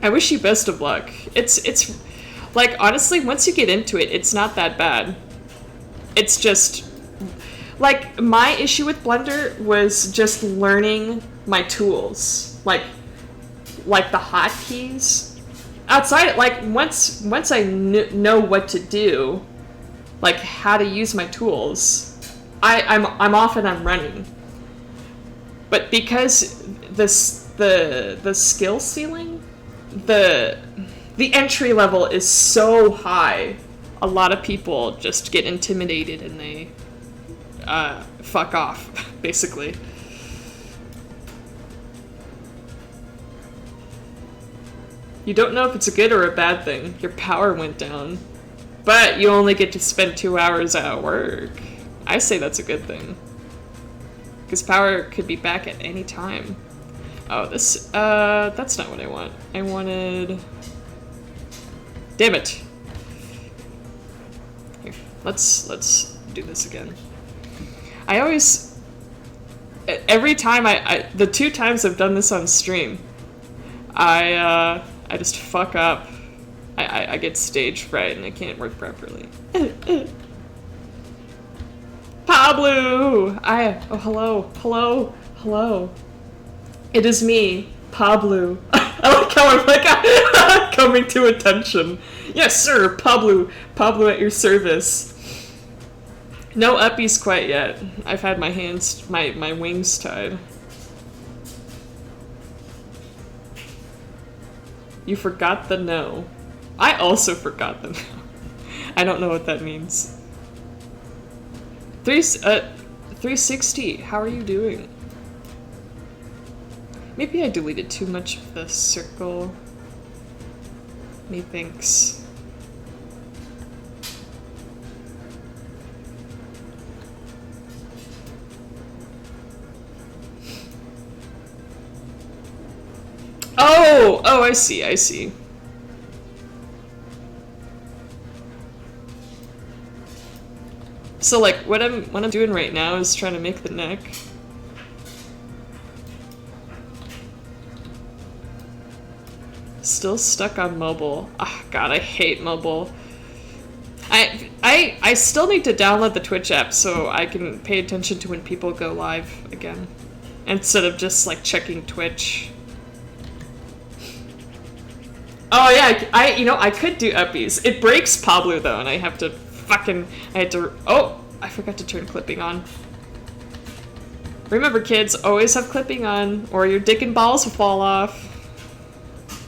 I wish you best of luck. It's like, honestly, once you get into it, it's not that bad. It's just like, my issue with Blender was just learning my tools, like the hotkeys. Outside, like once I know what to do, like how to use my tools, I'm off and I'm running. But because the skill ceiling, the entry level is so high, a lot of people just get intimidated and they fuck off, basically. You don't know if it's a good or a bad thing. Your power went down, but you only get to spend 2 hours at work. I say that's a good thing, because power could be back at any time. Oh, this, that's not what I want. I wanted... Damn it. Here, let's do this again. I always... Every time the 2 times I've done this on stream, I just fuck up. I get stage fright and I can't work properly. Pablo! Oh, hello. It is me, Pablo. I like how I'm like coming to attention. Yes, sir, Pablo at your service. No uppies quite yet. I've had my hands, my wings tied. You forgot the no. I also forgot the no. I don't know what that means. 360, how are you doing? Maybe I deleted too much of the circle. Methinks. Oh, I see. So like what I'm doing right now is trying to make the neck. still stuck on mobile. Ah, God, I hate mobile. I still need to download the Twitch app so I can pay attention to when people go live again, instead of just like checking Twitch. Oh yeah, I could do uppies. It breaks Pablo though, and I had to. Oh, I forgot to turn clipping on. Remember, kids, always have clipping on, or your dick and balls will fall off.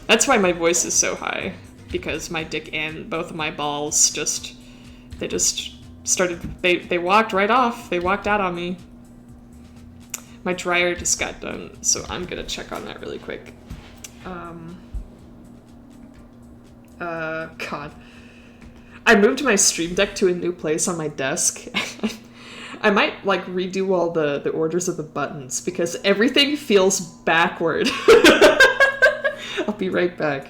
That's why my voice is so high, because my dick and both of my balls they walked right off. They walked out on me. My dryer just got done, so I'm gonna check on that really quick. God. I moved my Stream Deck to a new place on my desk. I might, like, redo all the orders of the buttons, because everything feels backward. I'll be right back.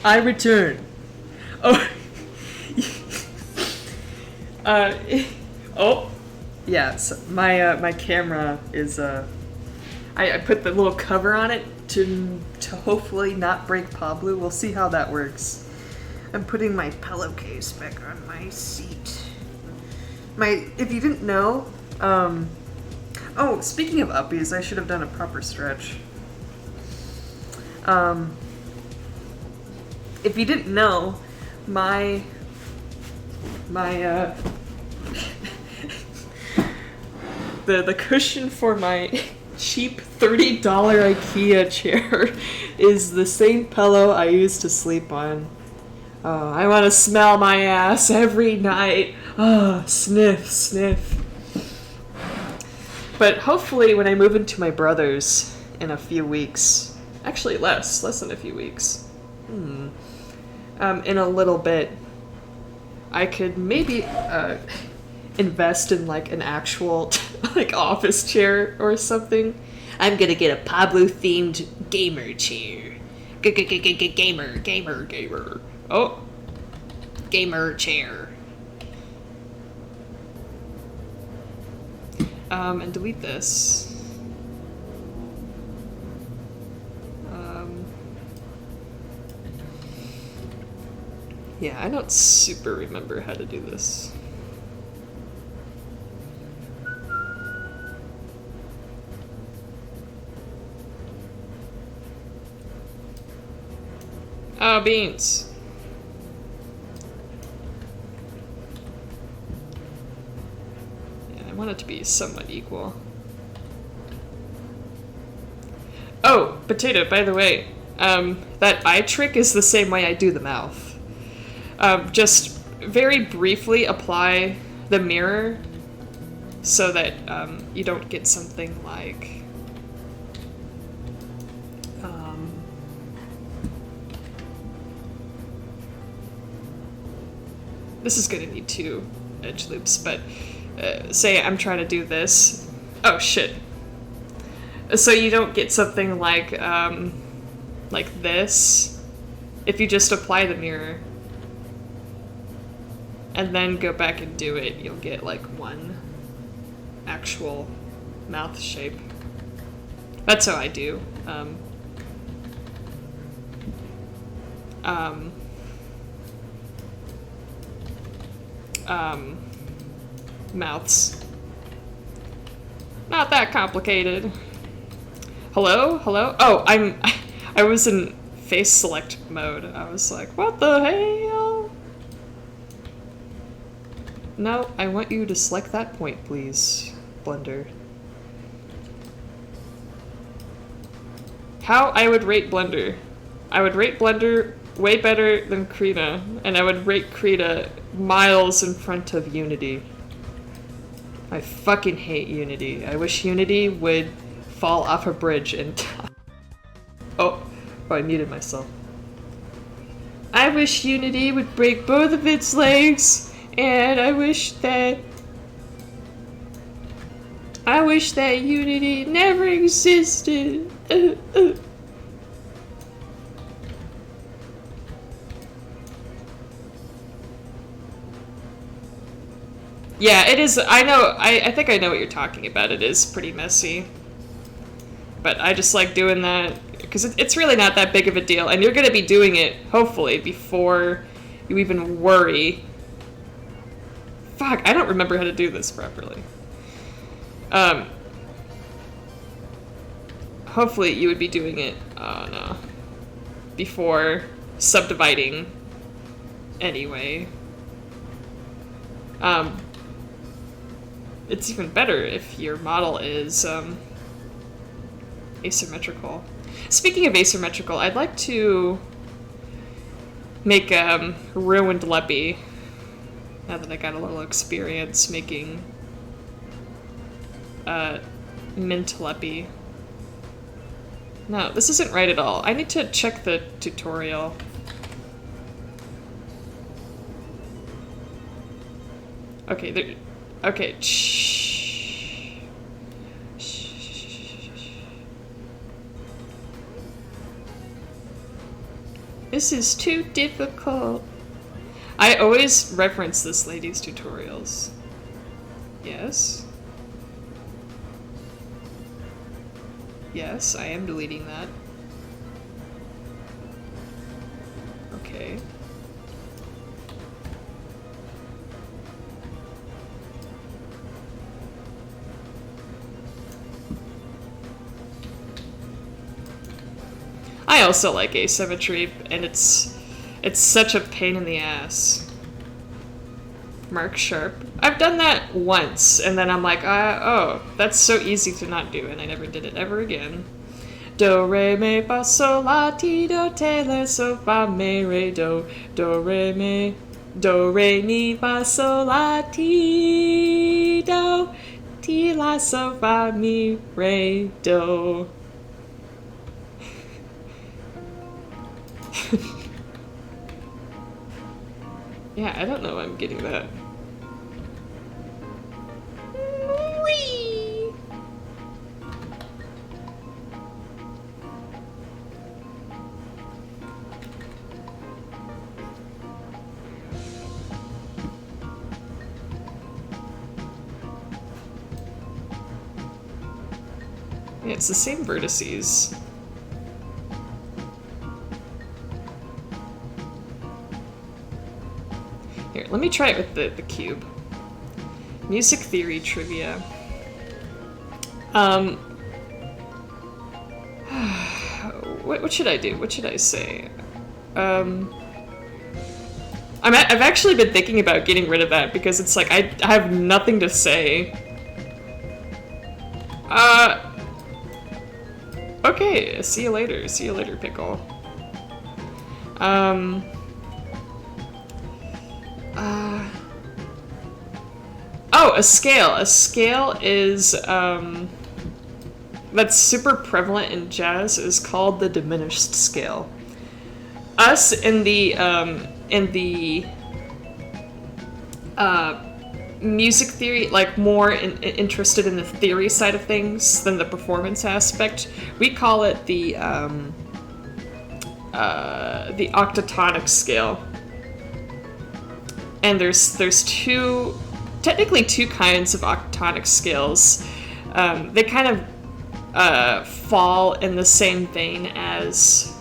I return. Oh. Oh. Yeah, so my camera is, I put the little cover on it to hopefully not break Pablo. We'll see how that works. I'm putting my pillowcase back on my seat. If you didn't know, oh, speaking of uppies, I should have done a proper stretch. If you didn't know, the cushion for my cheap $30 IKEA chair is the same pillow I used to sleep on. I want to smell my ass every night. Sniff, sniff. But hopefully when I move into my brother's in a few weeks, actually less than a few weeks, in a little bit, I could maybe invest in like an actual like office chair or something. I'm gonna get a Pablo themed gamer chair. Gamer. Oh. Gamer chair. And delete this. Yeah, I don't super remember how to do this. Oh, beans. Yeah, I want it to be somewhat equal. Oh, potato, by the way, that eye trick is the same way I do the mouth. Just very briefly apply the mirror so that you don't get something like this is gonna need 2 edge loops, but say I'm trying to do this. Oh shit. So you don't get something like this if you just apply the mirror and then go back and do it, you'll get like one actual mouth shape. That's how I do. Mouths. Not that complicated. Hello? Hello? Oh, I was in face select mode. I was like, what the hell? No, I want you to select that point, please, Blender. How I would rate Blender? I would rate Blender way better than Krita, and I would rate Krita miles in front of Unity. I fucking hate Unity. I wish Unity would fall off a bridge and die. Oh, I muted myself. I wish Unity would break both of its legs, and I wish that Unity never existed. Yeah, it is. I know. I think I know what you're talking about. It is pretty messy. But I just like doing that because it's really not that big of a deal. And you're going to be doing it, hopefully, before you even worry. Fuck, I don't remember how to do this properly. Hopefully you would be doing it, oh no, before subdividing anyway. It's even better if your model is asymmetrical. Speaking of asymmetrical, I'd like to make Ruined Leppy, now that I got a little experience making Mint Leppy. No, this isn't right at all. I need to check the tutorial. Okay, there. Okay. Shh. This is too difficult. I always reference this lady's tutorials. Yes. Yes, I am deleting that. Okay. I also like asymmetry, and it's such a pain in the ass. Mark Sharp. I've done that once, and then I'm like, oh, that's so easy to not do, and I never did it ever again. Do, re, mi, fa, sol, la, ti, do, te, le, so, fa, mi, re, do. Do, re, mi, fa, sol, la, ti, do. Ti, la, so, fa, mi, re, do. Yeah, I don't know why I'm getting that. Whee! Yeah, it's the same vertices. Here, let me try it with the cube. Music theory trivia. What should I do? What should I say? I've actually been thinking about getting rid of that because it's like I have nothing to say. Okay, see you later. See you later, pickle. Oh, a scale. A scale is, that's super prevalent in jazz, is called the diminished scale. Us in the music theory, like more interested in the theory side of things than the performance aspect, we call it the octatonic scale. And there's technically two kinds of octatonic scales. They kind of fall in the same vein as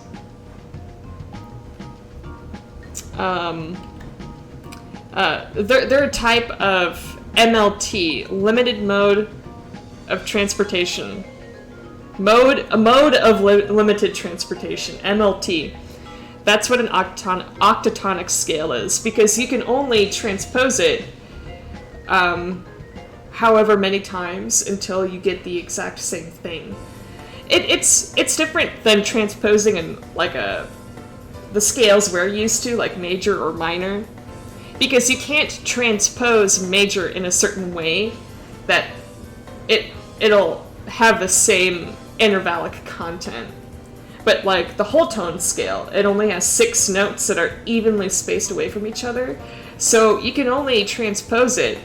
they're a type of MLT, limited mode of transportation. A mode of limited transportation, MLT. That's what an octatonic scale is, because you can only transpose it however many times until you get the exact same thing. It's different than transposing in the scales we're used to, like major or minor, because you can't transpose major in a certain way that it'll have the same intervallic content. But like the whole tone scale, it only has 6 notes that are evenly spaced away from each other, so you can only transpose it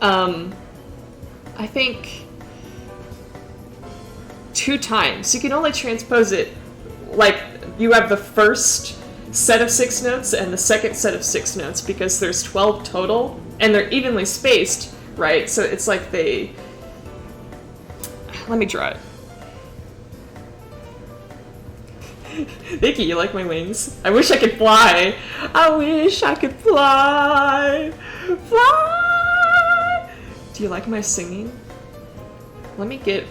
I think 2 times. You can only transpose it, like, you have the first set of 6 notes and the second set of 6 notes, because there's 12 total, and they're evenly spaced, right? So it's like they... Let me draw it. Nikki, you like my wings? I wish I could fly. I wish I could fly. Fly! Do you like my singing? Let me get,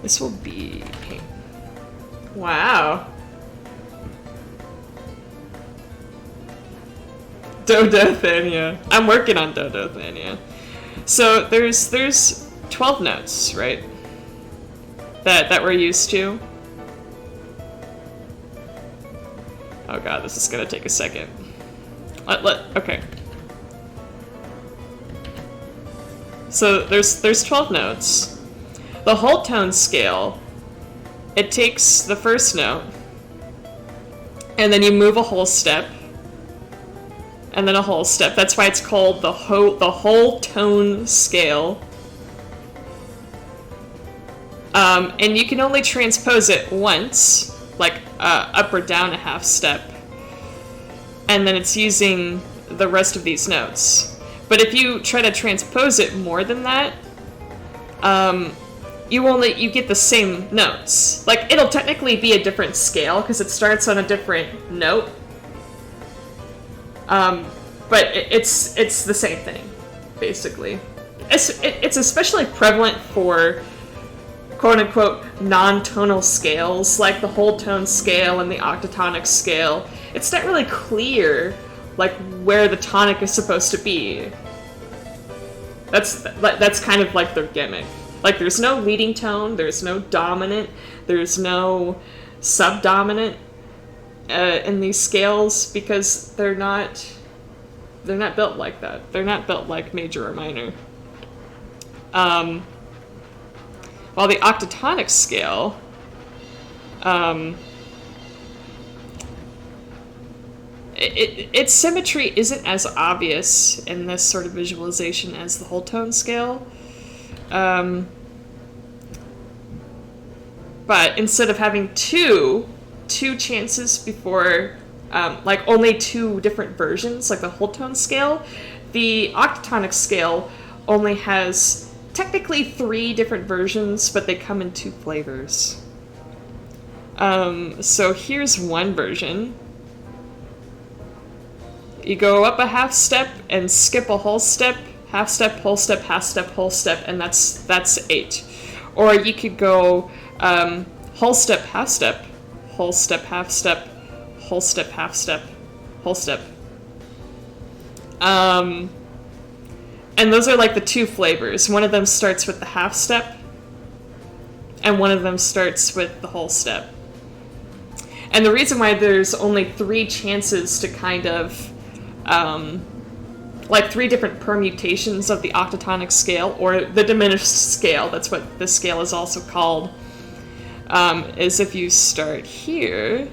this will be pink. Wow. Dodothania. I'm working on Dodothania. So there's 12 notes, right? That we're used to. Oh god, this is gonna take a second. Okay. So there's 12 notes. The whole tone scale, it takes the first note, and then you move a whole step, and then a whole step. That's why it's called the whole tone scale. And you can only transpose it once, like up or down a half step, and then it's using the rest of these notes. But if you try to transpose it more than that, you get the same notes. Like, it'll technically be a different scale because it starts on a different note, but it's the same thing, basically. It's especially prevalent for quote-unquote non-tonal scales, like the whole tone scale and the octatonic scale. It's not really clear, like, where the tonic is supposed to be. That's kind of like their gimmick. Like, there's no leading tone, there's no dominant, there's no subdominant in these scales, because they're not built like that. They're not built like major or minor. While the octatonic scale, its symmetry isn't as obvious in this sort of visualization as the whole tone scale. But instead of having two chances before, like only 2 different versions, like the whole tone scale, the octatonic scale only has technically 3 different versions, but they come in 2 flavors. So here's one version. You go up a half step and skip a whole step, half step, whole step, half step, whole step, and that's 8. Or you could go whole step, half step, whole step, half step, whole step, half step, whole step. And those are like the two flavors. One of them starts with the half step, and one of them starts with the whole step. And the reason why there's only 3 chances to kind of, like 3 different permutations of the octatonic scale, or the diminished scale, that's what this scale is also called, is if you start here,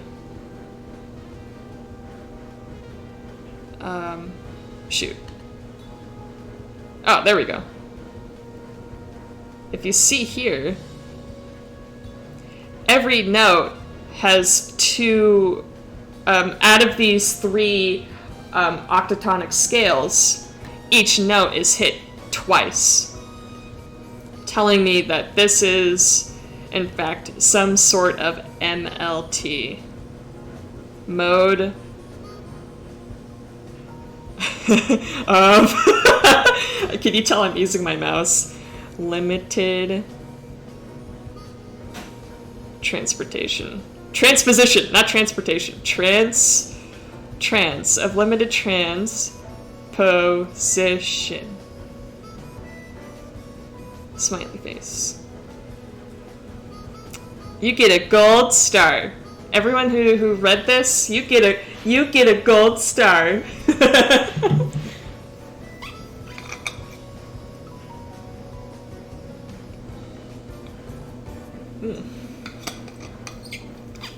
shoot. Oh, there we go. If you see here, every note has 2, out of these 3 octatonic scales, each note is hit twice, telling me that this is, in fact, some sort of MLT. Mode of... Can you tell I'm using my mouse? Limited transportation. Transposition, not transportation. Trans of limited transposition. Smiley face. You get a gold star. Everyone who read this, you get a gold star.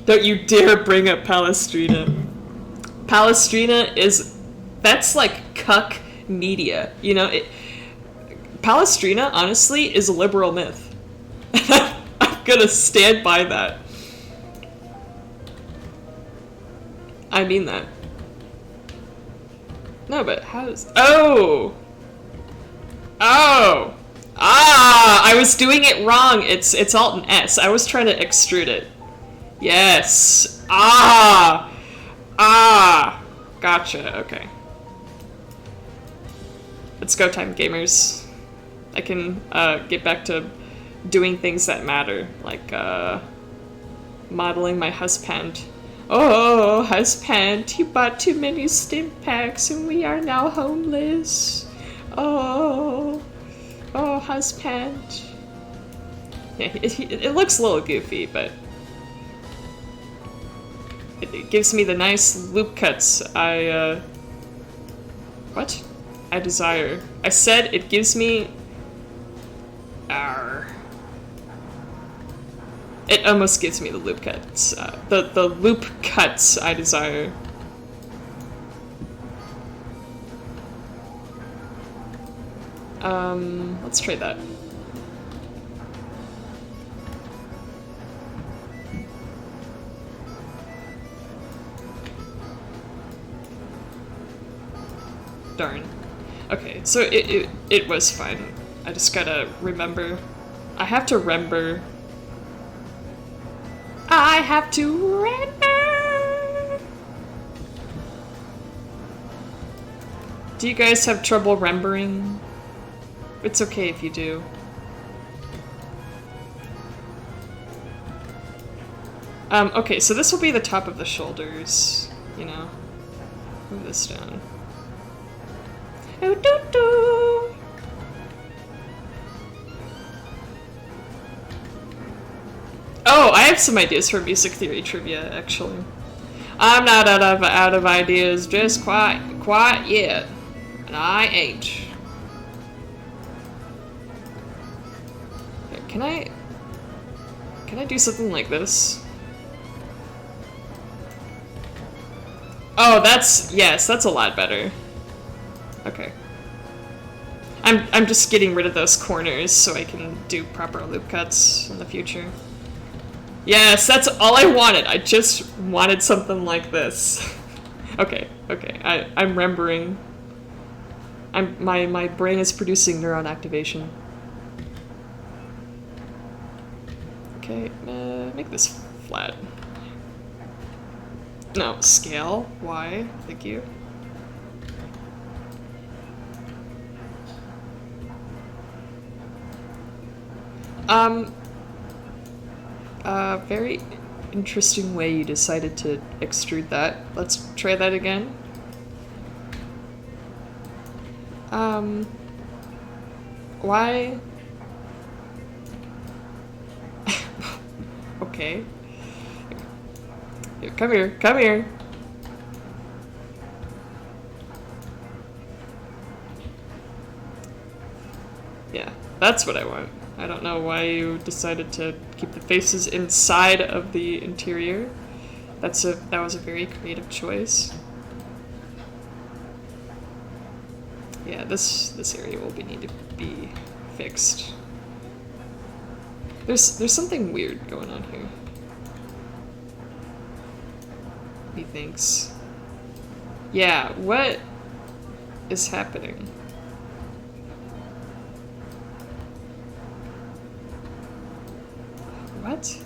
Don't you dare bring up Palestrina. Palestrina that's like cuck media. You know, Palestrina, honestly, is a liberal myth. I'm gonna stand by that. I mean that. No, but how's... Oh! Oh! Ah! I was doing it wrong. It's Alt and S. I was trying to extrude it. Yes. Ah. Ah. Gotcha. Okay. It's go time, gamers. I can get back to doing things that matter, like modeling my husband. Oh, husband, you bought too many stim packs and we are now homeless. Oh, husband. Yeah, it looks a little goofy, but it gives me the nice loop cuts I desire. I said it gives me... It almost gives me the loop cuts. The loop cuts I desire. Let's try that. Darn. Okay, so it was fine. I just gotta remember. I have to remember. I have to remember. Do you guys have trouble remembering? It's okay if you do. Okay, so this will be the top of the shoulders, you know. Move this down. Oh, doo-doo. Oh, I have some ideas for music theory trivia, actually. I'm not out of ideas just quite yet. And I ain't. Can I do something like this? Oh, yes, that's a lot better. Okay. I'm just getting rid of those corners so I can do proper loop cuts in the future. Yes, that's all I wanted. I just wanted something like this. Okay. I'm remembering. My brain is producing neuron activation. Okay, make this flat. No, scale. Y. Thank you. Very interesting way you decided to extrude that. Let's try that again. Why? Okay. Here, come here, come here. Yeah, that's what I want. I don't know why you decided to keep the faces inside of the interior. That was a very creative choice. Yeah, this area will need to be fixed. There's something weird going on here. He thinks. Yeah, what is happening? What?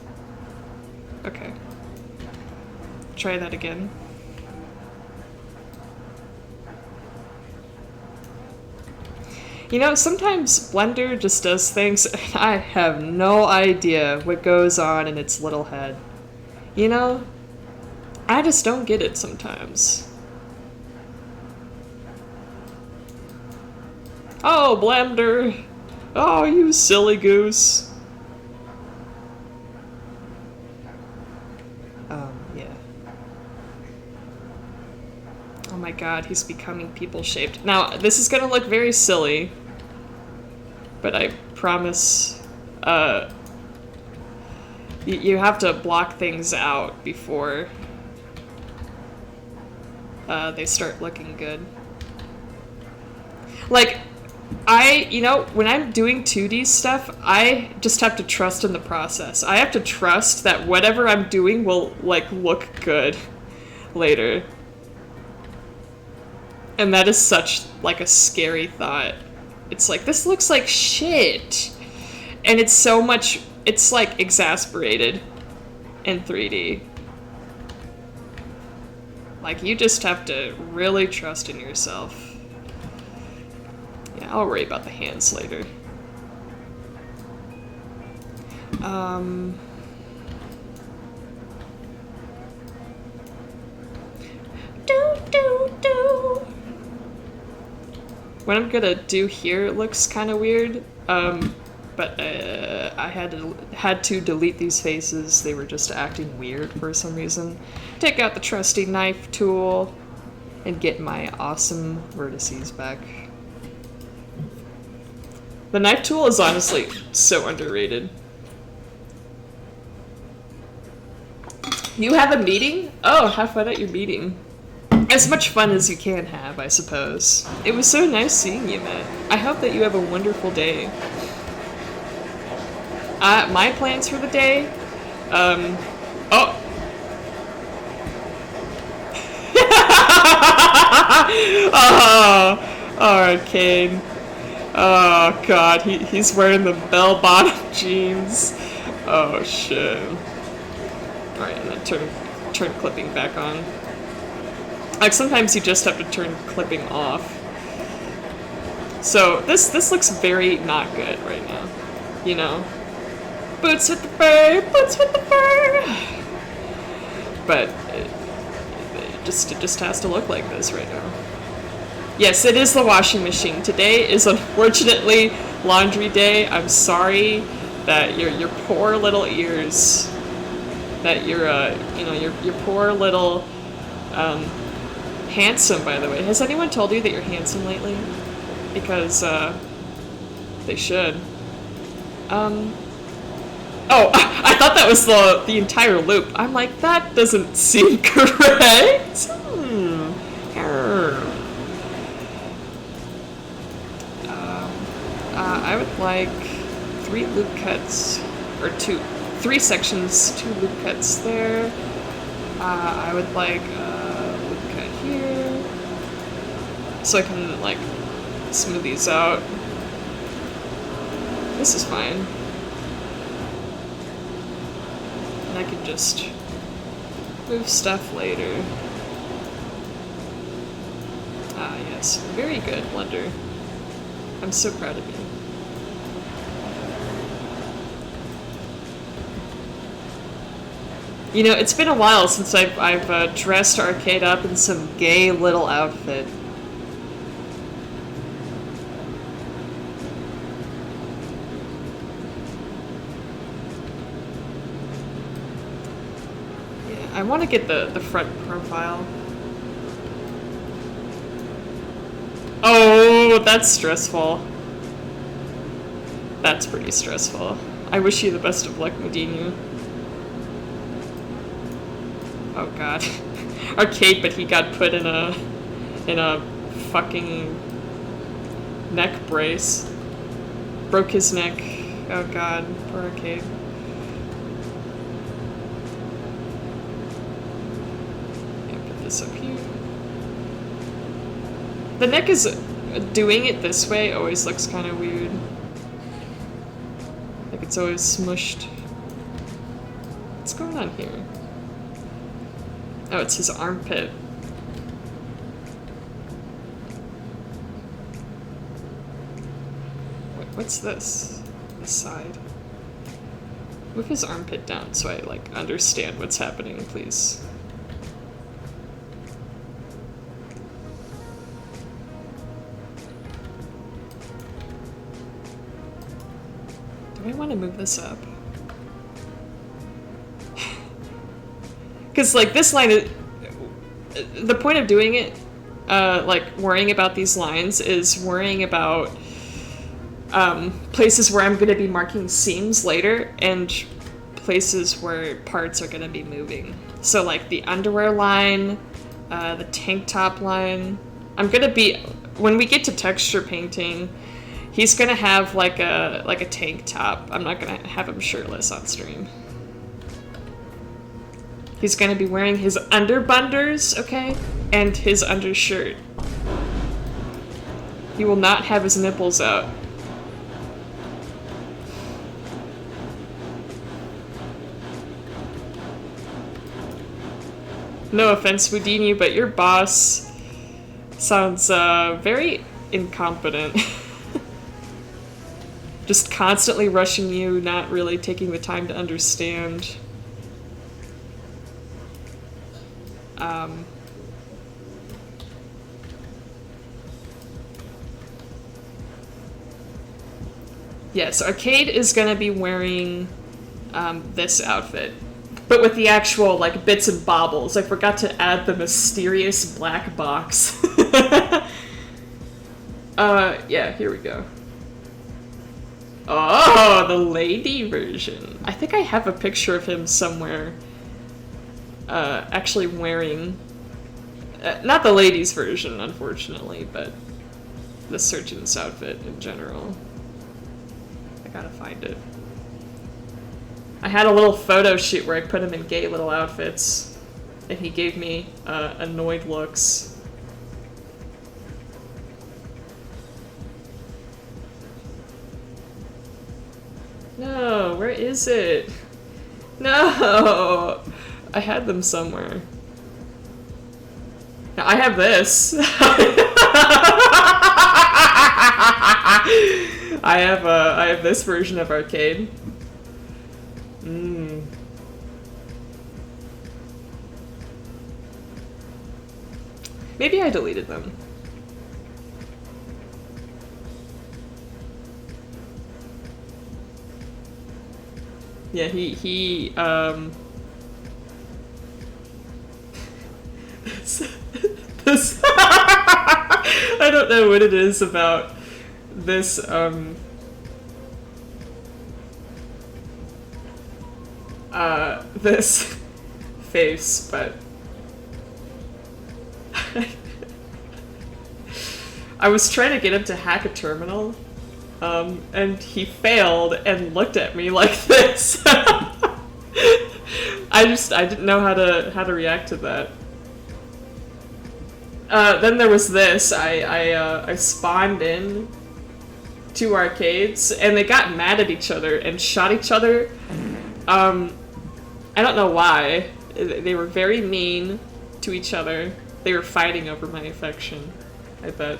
Okay. Try that again. You know, sometimes Blender just does things and I have no idea what goes on in its little head. You know? I just don't get it sometimes. Oh, Blender! Oh, you silly goose. Yeah. Oh my god, he's becoming people-shaped. Now, this is gonna look very silly, but I promise, you have to block things out before they start looking good. Like, you know, when I'm doing 2D stuff, I just have to trust in the process. I have to trust that whatever I'm doing will, like, look good later. And that is such, like, a scary thought. It's like, this looks like shit. And it's so much, it's, like, exasperated in 3D. Like, you just have to really trust in yourself. Yeah, I'll worry about the hands later. What I'm gonna do here looks kind of weird, but I had to delete these faces. They were just acting weird for some reason. Take out the trusty knife tool and get my awesome vertices back. The knife tool is honestly so underrated. You have a meeting? Oh, have fun at your meeting. As much fun as you can have, I suppose. It was so nice seeing you, Matt. I hope that you have a wonderful day. My plans for the day? Oh! Oh, Arcane. Oh god, he's wearing the bell-bottom jeans. Oh shit. Alright, and then turn clipping back on. Like, sometimes you just have to turn clipping off. So, this looks very not good right now. You know? Boots with the fur! Boots with the fur! But, it just has to look like this right now. Yes, it is the washing machine. Today is unfortunately laundry day. I'm sorry that your poor little ears, that your you know, your poor little, handsome, by the way. Has anyone told you that you're handsome lately? Because, they should. Oh, I thought that was the entire loop. I'm like, that doesn't seem correct. I would like 3 loop cuts, or 3 sections, 2 loop cuts there. I would like a loop cut here, so I can, like, smooth these out. This is fine. And I can just move stuff later. Ah, yes. Very good, Blender. I'm so proud of you. You know, it's been a while since I've dressed Arcade up in some gay little outfit. Yeah, I want to get the front profile. Oh, that's stressful. That's pretty stressful. I wish you the best of luck, Medinu. Oh god. Arcade, but he got put in a fucking neck brace. Broke his neck. Oh god, poor Arcade. Yeah, put this up here. The neck is doing it this way always looks kind of weird. Like it's always smushed. What's going on here? Oh, it's his armpit. Wait, what's this? This side. Move his armpit down so I, like, understand what's happening, please. Do I want to move this up? Because, like, this line is... The point of doing it, like, worrying about these lines is worrying about places where I'm going to be marking seams later and places where parts are going to be moving. So, like, the underwear line, the tank top line. I'm going to be... When we get to texture painting, he's going to have, like a tank top. I'm not going to have him shirtless on stream. He's gonna be wearing his underbunders, okay? And his undershirt. He will not have his nipples out. No offense, Houdini, but your boss sounds very incompetent. Just constantly rushing you, not really taking the time to understand. Yes, Arcade is gonna be wearing this outfit, but with the actual like bits and baubles. I forgot to add the mysterious black box. Yeah, here we go. Oh, the lady version. I think I have a picture of him somewhere. Actually wearing, not the ladies version, unfortunately, but the surgeon's outfit in general. I gotta find it. I had a little photo shoot where I put him in gay little outfits, and he gave me annoyed looks. No, where is it? No! I had them somewhere. Now, I have this. I have this version of Arcade. Maybe I deleted them. Yeah, he this I don't know what it is about this this face, but I was trying to get him to hack a terminal, and he failed and looked at me like this. I didn't know how to react to that. Then there was this. I spawned in 2 arcades, and they got mad at each other and shot each other. I don't know why. They were very mean to each other. They were fighting over my affection, I bet.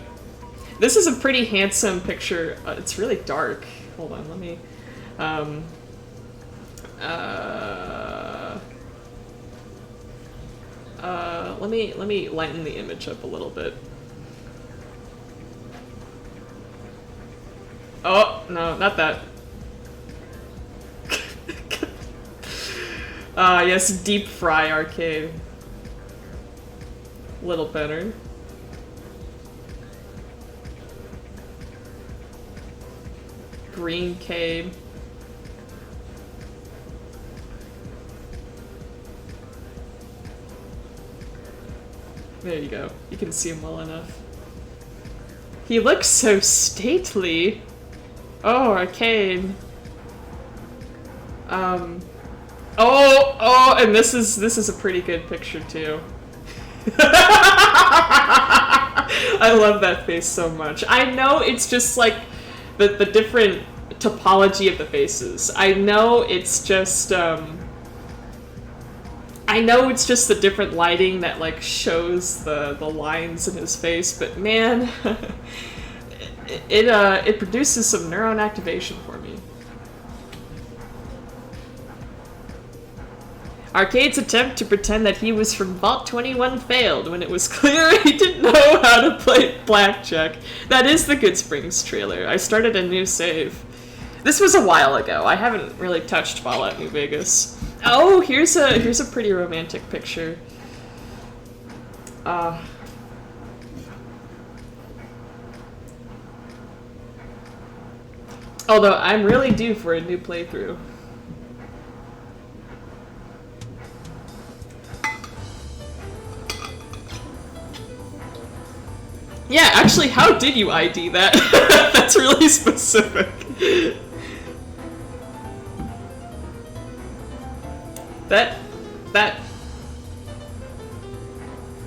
This is a pretty handsome picture. It's really dark. Hold on, let me... Let me lighten the image up a little bit. Oh, no, not that. Yes, Deep Fry Arcade. Little better. Green Cave. There you go. You can see him well enough. He looks so stately. Oh, Arcade. Oh, and this is a pretty good picture too. I love that face so much. I know it's just like the different topology of the faces. I know it's just the different lighting that like shows the lines in his face, but man, it produces some neuron activation for me. Arcade's attempt to pretend that he was from Vault 21 failed when it was clear he didn't know how to play blackjack. That is the Goodsprings trailer. I started a new save. This was a while ago. I haven't really touched Fallout New Vegas. Oh, here's a pretty romantic picture. Although I'm really due for a new playthrough. Yeah, actually, how did you ID that? That's really specific. That...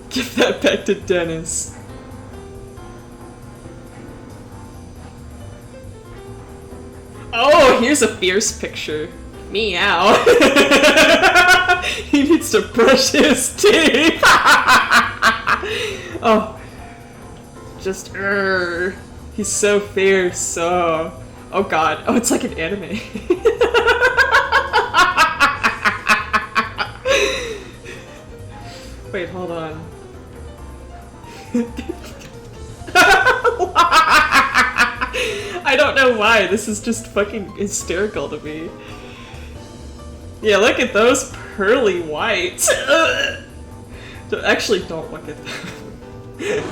Give that back to Dennis. Oh, here's a fierce picture. Meow. He needs to brush his teeth. Oh. Just, he's so fierce. Oh god. Oh, it's like an anime. Wait, hold on. I don't know why. This is just fucking hysterical to me. Yeah, look at those pearly whites. Actually, don't look at them.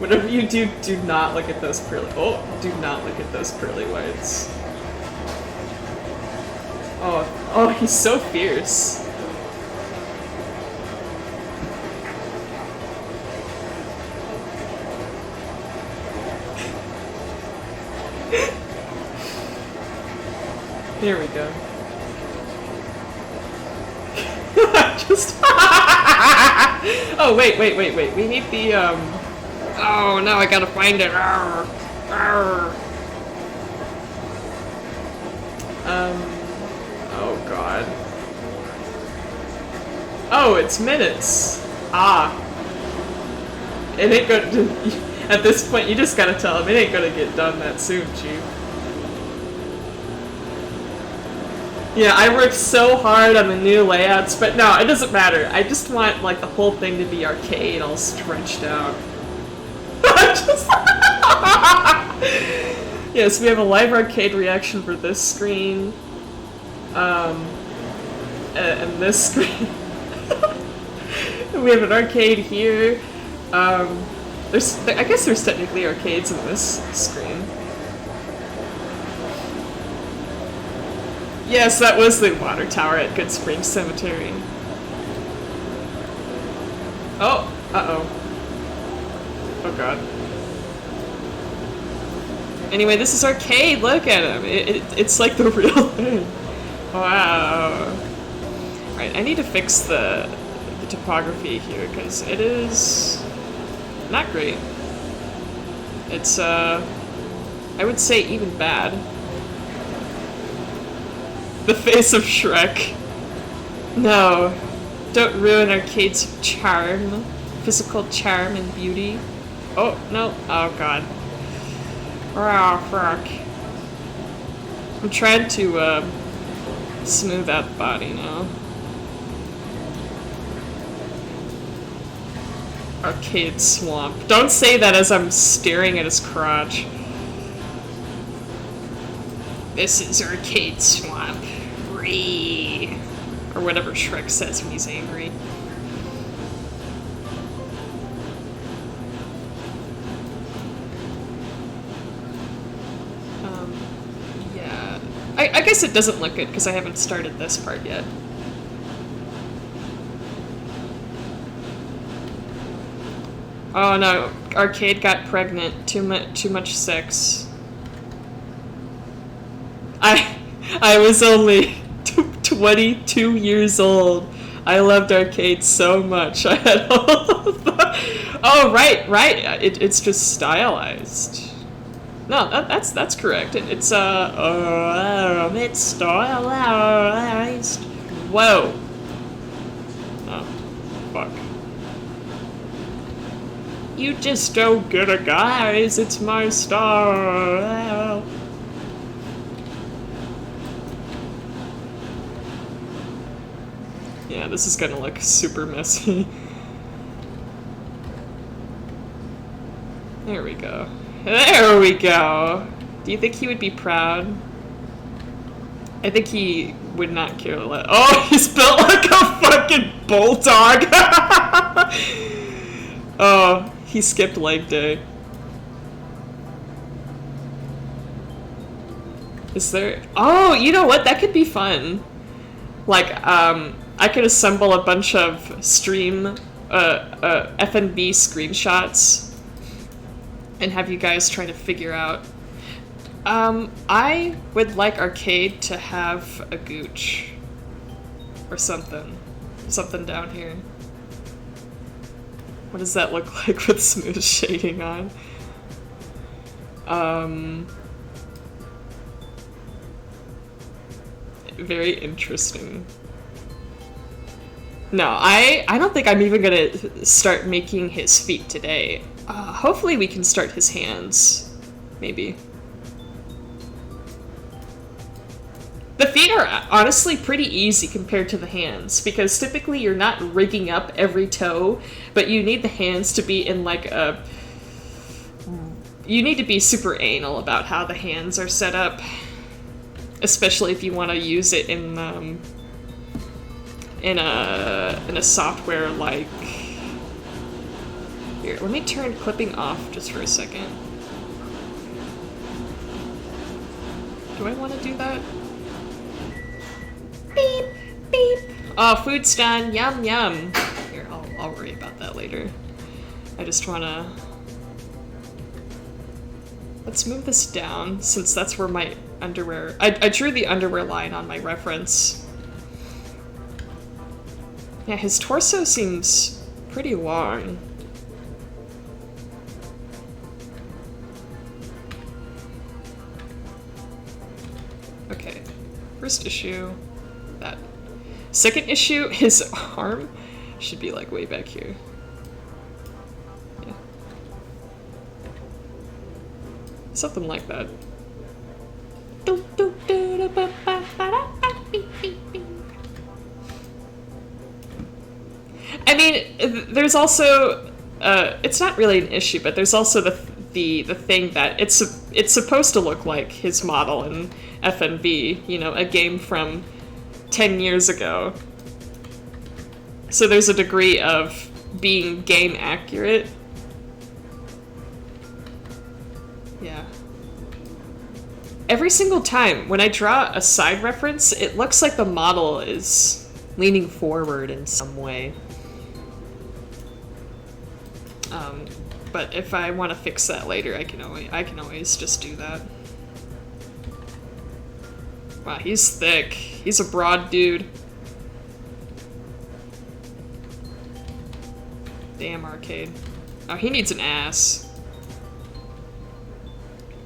Whatever you do, do not look at those pearly... Oh, do not look at those pearly whites. Oh, he's so fierce. There we go. Just... Oh, wait. We need the, Oh, now I gotta find it. Arr. Arr. Oh god. Oh, it's minutes. Ah. It ain't gonna... At this point, you just gotta tell him it ain't gonna get done that soon, Chief. Yeah, I worked so hard on the new layouts, but no, it doesn't matter. I just want, like, the whole thing to be arcade all stretched out. Yes, we have a live arcade reaction for this screen. And this screen. We have an arcade here. I guess there's technically arcades in this screen. Yes, that was the water tower at Goodsprings Cemetery. Oh, uh-oh. Oh god. Anyway, this is arcade, look at him. It's like the real thing. Wow. Alright, I need to fix the topography here, because it is not great. It's, I would say even bad. The face of Shrek. No. Don't ruin arcade's charm. Physical charm and beauty. Oh, no. Oh, God. Oh, fuck. I'm trying to, smooth out the body now. Arcade Swamp. Don't say that as I'm staring at his crotch. This is Arcade Swamp. Free. Or whatever Shrek says when he's angry. Yeah. I guess it doesn't look good because I haven't started this part yet. Oh no, Arcade got pregnant. Too much sex. I was only 22 years old. I loved Arcade so much. I had all of the... Oh right. It's just stylized. No, that's correct. It's stylized. Whoa. Oh, fuck. You just don't get it, guys. It's my style. Yeah, this is gonna look super messy. There we go. There we go! Do you think he would be proud? I think he would not care less. Oh, he's built like a fucking bulldog! Oh, he skipped leg day. Is there... Oh, you know what? That could be fun. Like, I could assemble a bunch of stream, FNB screenshots and have you guys try to figure out. I would like Arcade to have a gooch. Or something. Something down here. What does that look like with smooth shading on? Very interesting. No, I don't think I'm even gonna start making his feet today. Hopefully we can start his hands. Maybe. The feet are honestly pretty easy compared to the hands, because typically you're not rigging up every toe, but you need the hands to be in like a... You need to be super anal about how the hands are set up. Especially if you want to use it in a software like... Here, let me turn clipping off just for a second. Do I want to do that? Beep, beep. Oh, food's done. Yum, yum. Here, I'll worry about that later. I just want to... Let's move this down, since that's where my underwear... I drew the underwear line on my reference. Yeah, his torso seems pretty long. Okay, first issue, that. Second issue, his arm should be like way back here. Yeah. Something like that. I mean, there's also, it's not really an issue, but there's also the thing that it's supposed to look like his model in FNB, you know, a game from 10 years ago. So there's a degree of being game accurate. Yeah. Every single time when I draw a side reference, it looks like the model is leaning forward in some way. But if I want to fix that later, I can always just do that. Wow, he's thick. He's a broad dude. Damn, Arcade. Oh, he needs an ass.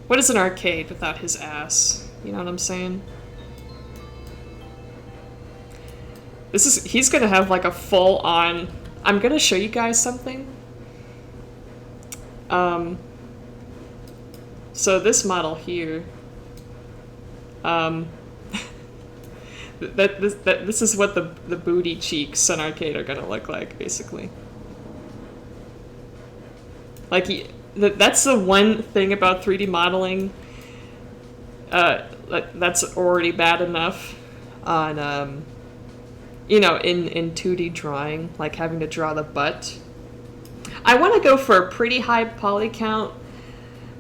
What is an Arcade without his ass? You know what I'm saying? He's gonna have like a full-on... I'm gonna show you guys something. So this model here, this is what the booty cheeks on Arcade are gonna look like, basically. Like, that's the one thing about 3D modeling that's already bad enough on, you know, in 2D drawing, like having to draw the butt. I want to go for a pretty high poly count.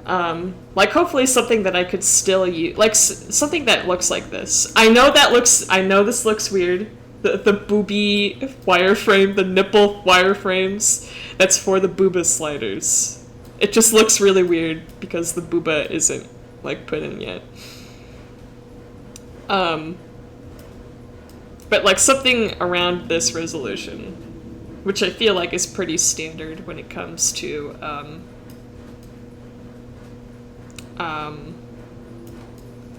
Like hopefully something that I could still use, like something that looks like this. I know this looks weird. The booby wireframe, the nipple wireframes, that's for the booba sliders. It just looks really weird because the booba isn't like put in yet. But like something around this resolution, which I feel like is pretty standard when it comes to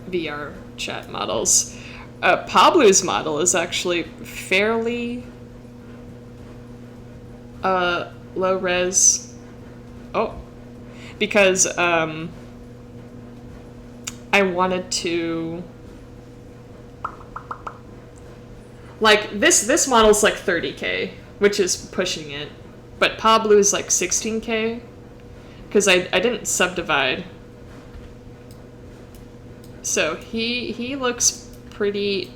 VR chat models. Pablo's model is actually fairly low res. Oh, because I wanted to, like, this model's like 30K, which is pushing it, but Pablo's like 16K because I didn't subdivide. So he looks pretty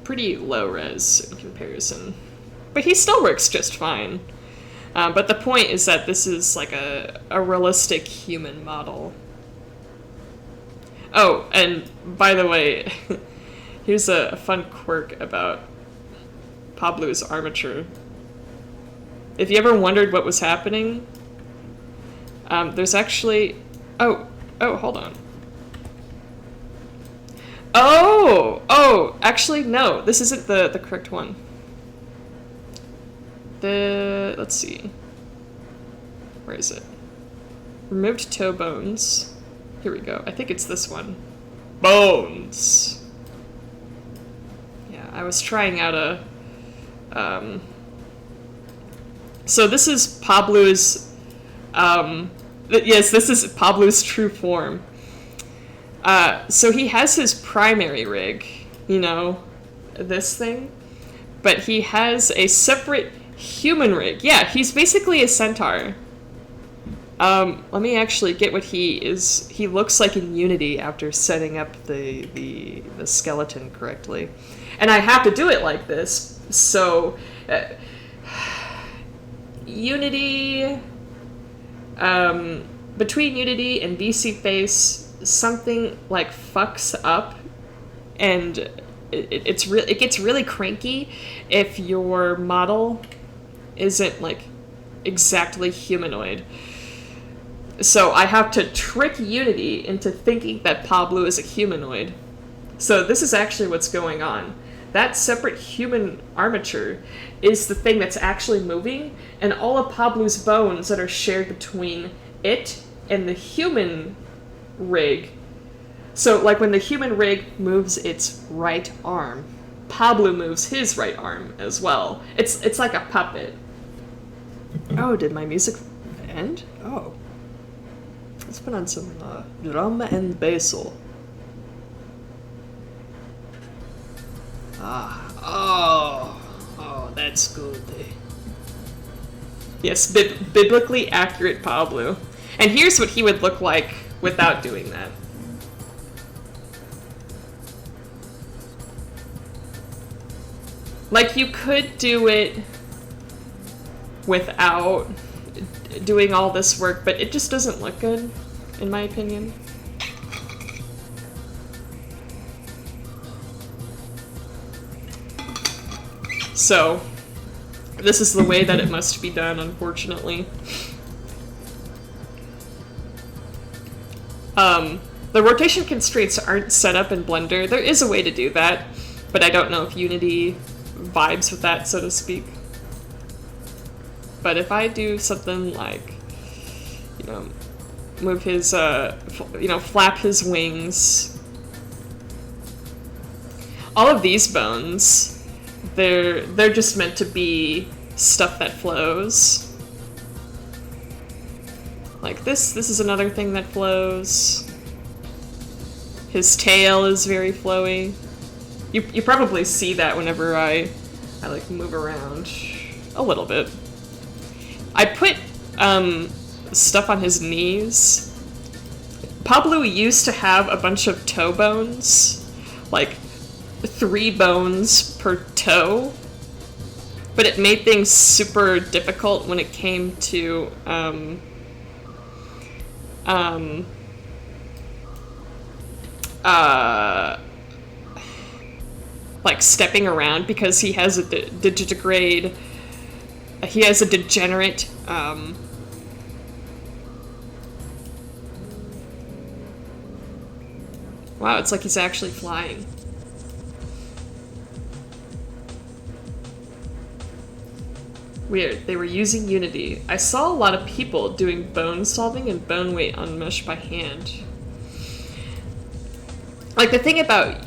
pretty low res in comparison, but he still works just fine. But the point is that this is like a realistic human model. Oh, and by the way, here's a fun quirk about Pablo's armature. If you ever wondered what was happening, there's actually... Oh, hold on. Oh, actually, no, this isn't the correct one. Let's see. Where is it? Removed toe bones. Here we go. I think it's this one. Bones! Yeah, I was trying out a... So this is Pablo's... yes, this is Pablo's true form. So he has his primary rig, you know, this thing, but he has a separate human rig. Yeah, he's basically a centaur. Let me actually get what he is. He looks like in Unity after setting up the skeleton correctly. And I have to do it like this, so... Unity... between Unity and VC Face, something like fucks up, and it gets really cranky if your model isn't like exactly humanoid. So I have to trick Unity into thinking that Pablo is a humanoid. So this is actually what's going on. That separate human armature is the thing that's actually moving, and all of Pablo's bones that are shared between it and the human rig. So, like, when the human rig moves its right arm, Pablo moves his right arm as well. It's like a puppet. Oh, did my music end? Oh. Let's put on some drum and basso. Oh, that's good. Yes, biblically accurate Pablo. And here's what he would look like without doing that. Like, you could do it without doing all this work, but it just doesn't look good, in my opinion. So, this is the way that it must be done, unfortunately. The rotation constraints aren't set up in Blender. There is a way to do that, but I don't know if Unity vibes with that, so to speak. But if I do something like, you know, move his, flap his wings. All of these bones, they're just meant to be stuff that flows. Like this is another thing that flows. His tail is very flowy. You probably see that whenever I I like move around a little bit. I put stuff on his knees. Pablo used to have a bunch of toe bones, like 3 bones per toe, but it made things super difficult when it came to like stepping around, because he has a digitigrade. He has a degenerate wow, it's like he's actually flying. Weird. They were using Unity. I saw a lot of people doing bone solving and bone weight on mesh by hand. Like, the thing about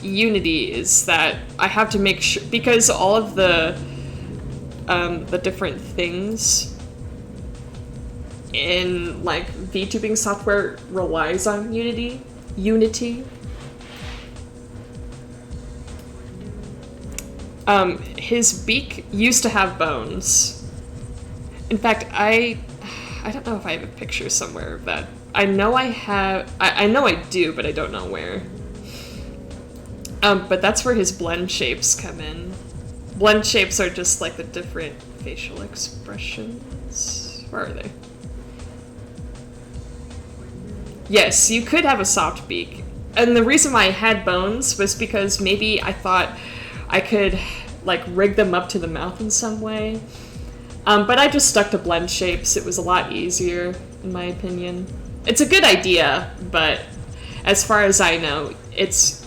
Unity is that I have to make sure, because all of the different things in like VTubing software relies on Unity. His beak used to have bones. In fact, I don't know if I have a picture somewhere of that. I know I have. I know I do, but I don't know where. But that's where his blend shapes come in. Blend shapes are just like the different facial expressions. Where are they? Yes, you could have a soft beak. And the reason why I had bones was because maybe I thought I could like rig them up to the mouth in some way. But I just stuck to blend shapes. It was a lot easier, in my opinion. It's a good idea, but as far as I know, as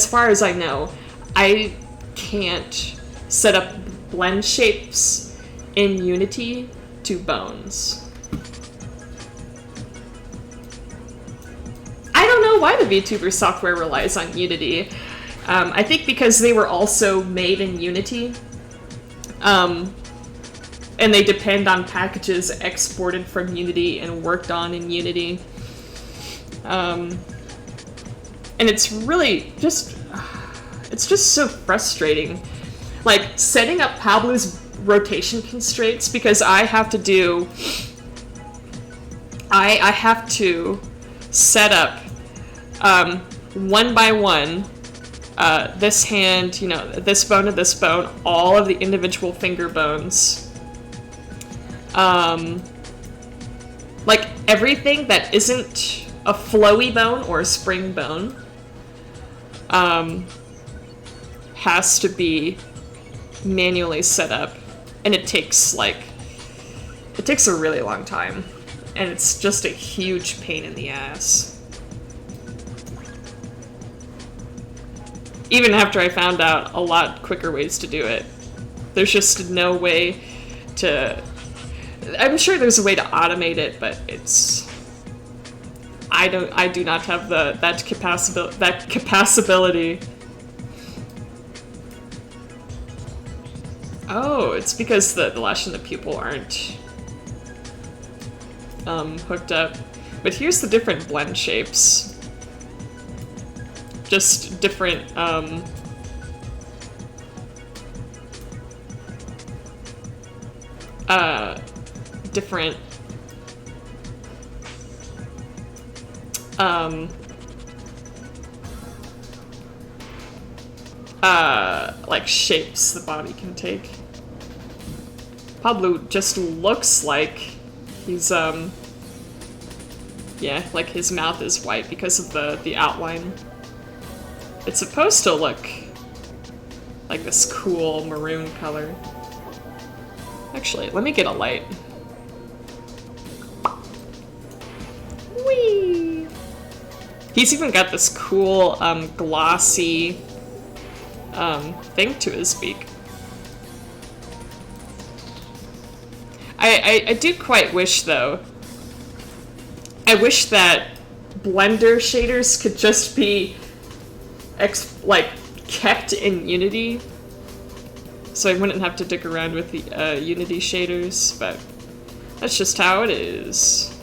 far as I know, I can't set up blend shapes in Unity to bones. I don't know why the VTuber software relies on Unity. I think because they were also made in Unity. And they depend on packages exported from Unity and worked on in Unity. And it's really just, it's just so frustrating. Like, setting up Pablo's rotation constraints, because I have to do, I have to set up one by one, this hand, you know, this bone to this bone, all of the individual finger bones. Like, everything that isn't a flowy bone or a spring bone has to be manually set up, and it takes a really long time, and it's just a huge pain in the ass. Even after I found out a lot quicker ways to do it, there's just no way to. I'm sure there's a way to automate it, but it's. I do not have that capacity. Oh, it's because the lash and the pupil aren't hooked up. But here's the different blend shapes. Just different different like shapes the body can take. Pablo just looks like he's yeah, like his mouth is white because of the outline. It's supposed to look like this cool maroon color. Actually, let me get a light. Whee! He's even got this cool glossy thing to his beak. I do quite wish, though, I wish that Blender shaders could just be kept in Unity, so I wouldn't have to dick around with the Unity shaders, but that's just how it is.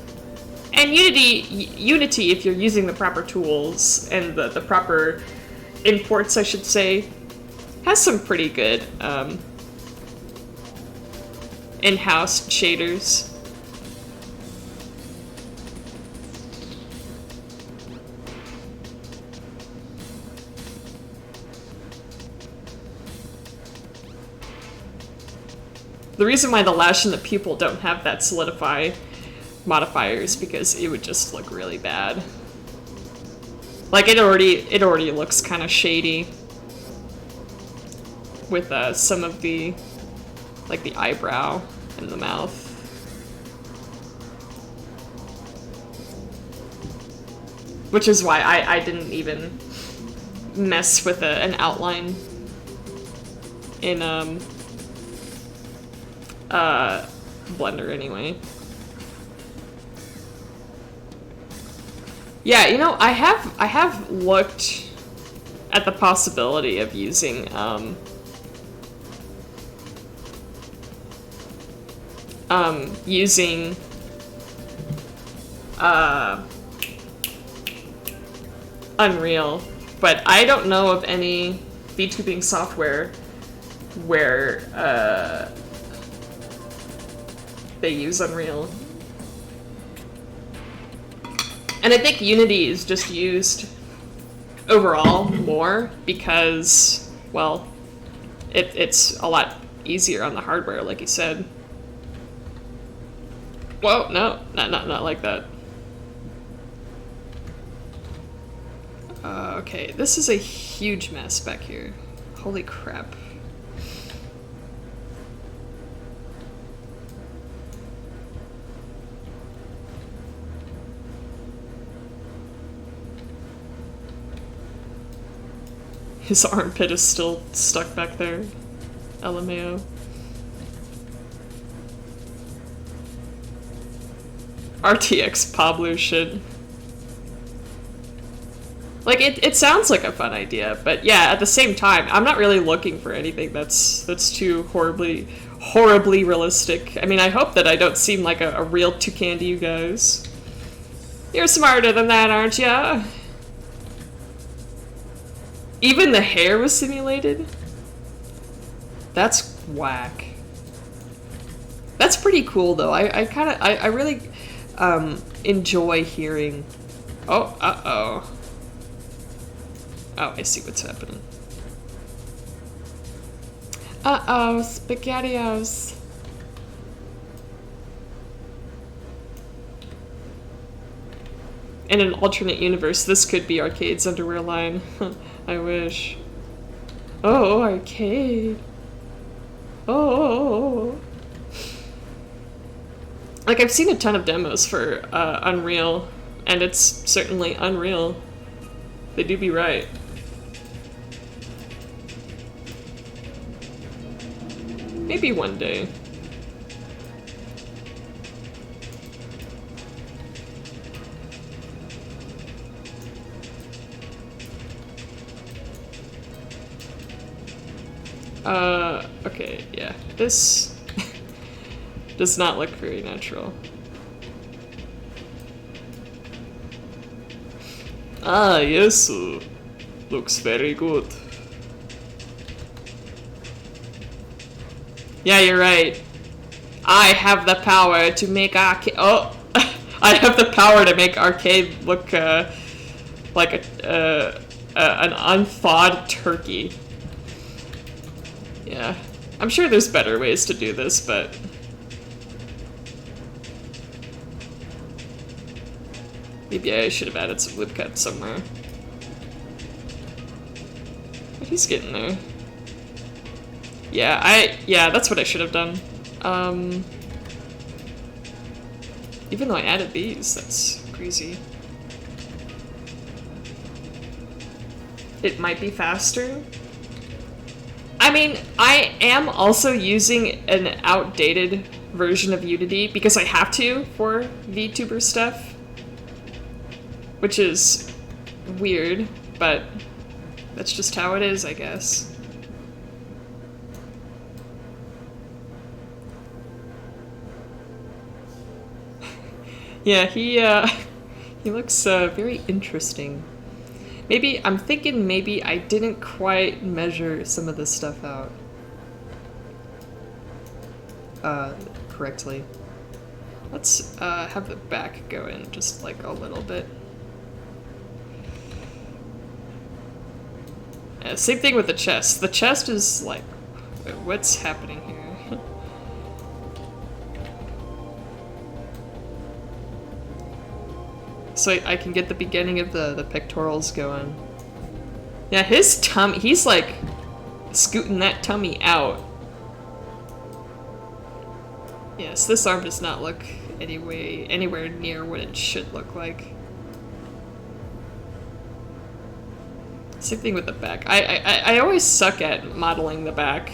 And Unity, if you're using the proper tools and the proper imports, I should say, has some pretty good in-house shaders. The reason why the lash and the pupil don't have that solidify modifier is because it would just look really bad. Like it already looks kind of shady with some of the, like the eyebrow and the mouth. Which is why I didn't even mess with an outline in Blender anyway. Yeah, you know, I have looked at the possibility of using using Unreal, but I don't know of any VTubing software where they use Unreal. And I think Unity is just used overall more because, well, it's a lot easier on the hardware, like you said. Whoa, no, not like that. Okay, this is a huge mess back here. Holy crap. His armpit is still stuck back there. LMAO. RTX Pablo shit. Like, it sounds like a fun idea, but yeah, at the same time, I'm not really looking for anything that's too horribly realistic. I mean, I hope that I don't seem like a real toucan to you guys. You're smarter than that, aren't ya? Even the hair was simulated? That's whack. That's pretty cool, though. I really enjoy hearing... Oh, uh-oh. Oh, I see what's happening. Uh-oh, SpaghettiOs. In an alternate universe, this could be Arcade's underwear line. I wish. Oh, Arcade. Oh. Like, I've seen a ton of demos for Unreal, and it's certainly unreal. They do be right. Maybe one day. Okay, yeah. This does not look very natural. Ah, yes. Looks very good. Yeah, you're right. I have the power to make Arcade... Oh! I have the power to make Arcade look like an unthawed turkey. Yeah. I'm sure there's better ways to do this, but... Maybe I should have added some loop cuts somewhere. But he's getting there. Yeah, that's what I should have done. Even though I added these, that's crazy. It might be faster. I mean, I am also using an outdated version of Unity because I have to for VTuber stuff. Which is weird, but that's just how it is, I guess. Yeah, he looks very interesting. Maybe, I'm thinking maybe I didn't quite measure some of this stuff out. Correctly. Let's, have the back go in just like a little bit. Same thing with the chest. The chest is like, what's happening here? So I can get the beginning of the pectorals going. Yeah, his tummy, he's like scooting that tummy out. Yes, this arm does not look anywhere near what it should look like. Same thing with the back. I always suck at modeling the back.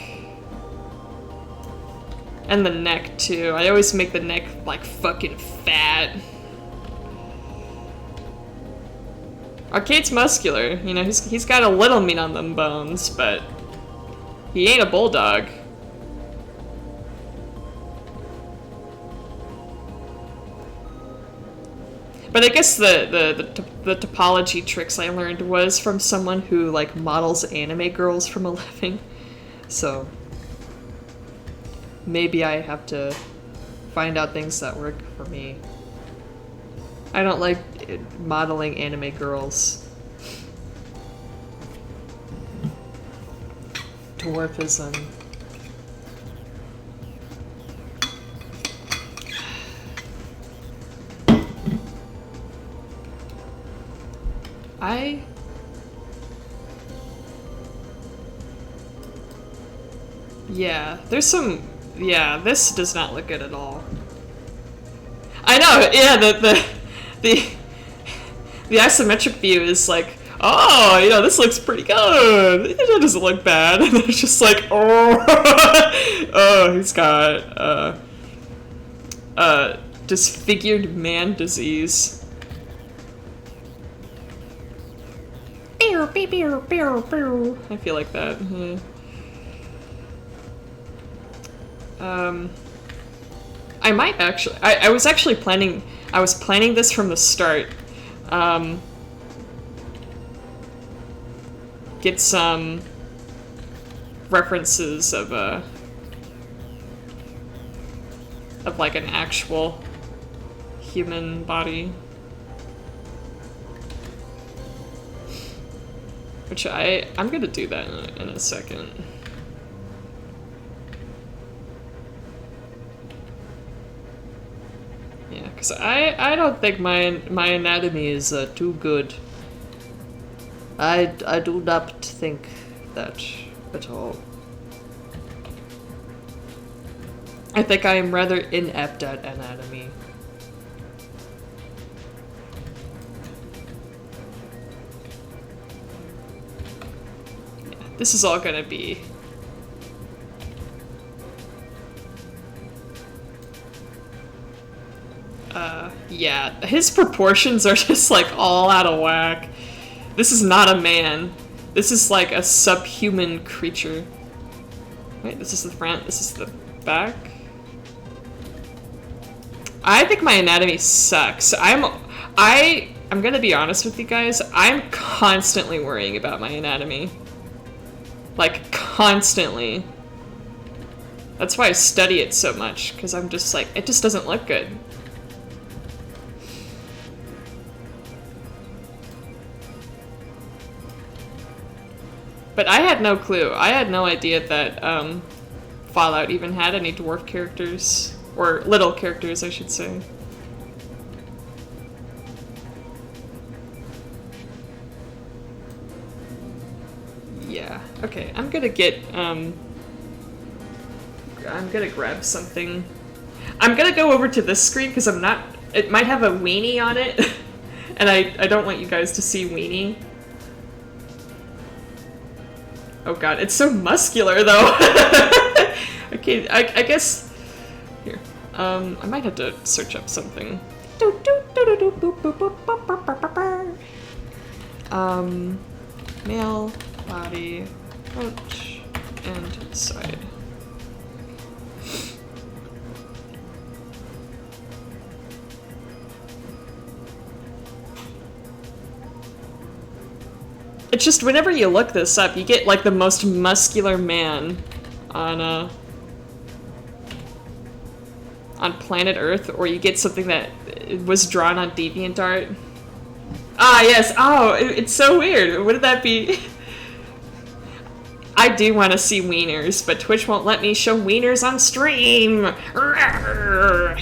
And the neck too. I always make the neck like fucking fat. Arcade's muscular, you know, he's got a little meat on them bones, but he ain't a bulldog. But I guess the topology tricks I learned was from someone who like models anime girls from a living. So maybe I have to find out things that work for me. I don't like modeling anime girls. Dwarfism. Yeah, there's some... Yeah, this does not look good at all. I know, yeah, the isometric view is like, oh, you know, this looks pretty good. It doesn't look bad. And it's just like, oh, oh, he's got, disfigured man disease. I feel like that. Yeah. I might actually, I was actually planning, I was planning this from the start. Get some references of like an actual human body. Which I'm gonna do that in a second. Yeah, because I don't think my anatomy is too good. I do not think that at all. I think I am rather inept at anatomy. Yeah, this is all gonna be... yeah, his proportions are just like all out of whack. This is not a man. This is like a subhuman creature. Wait, this is the front, this is the back? I think my anatomy sucks. I'm gonna be honest with you guys, I'm constantly worrying about my anatomy. Like, constantly. That's why I study it so much, because I'm just like, it just doesn't look good. But I had no clue. I had no idea that Fallout even had any dwarf characters. Or little characters, I should say. Yeah, okay, I'm gonna get, I'm gonna grab something. I'm gonna go over to this screen because I'm not, it might have a weenie on it. And I don't want you guys to see weenie. Oh god, it's so muscular though. Okay, I guess... Here. I might have to search up something. Male, body, front, and side. It's just whenever you look this up, you get like the most muscular man on planet Earth, or you get something that was drawn on DeviantArt. Ah, yes. Oh, it's so weird. Wouldn't that be? I do want to see wieners, but Twitch won't let me show wieners on stream. I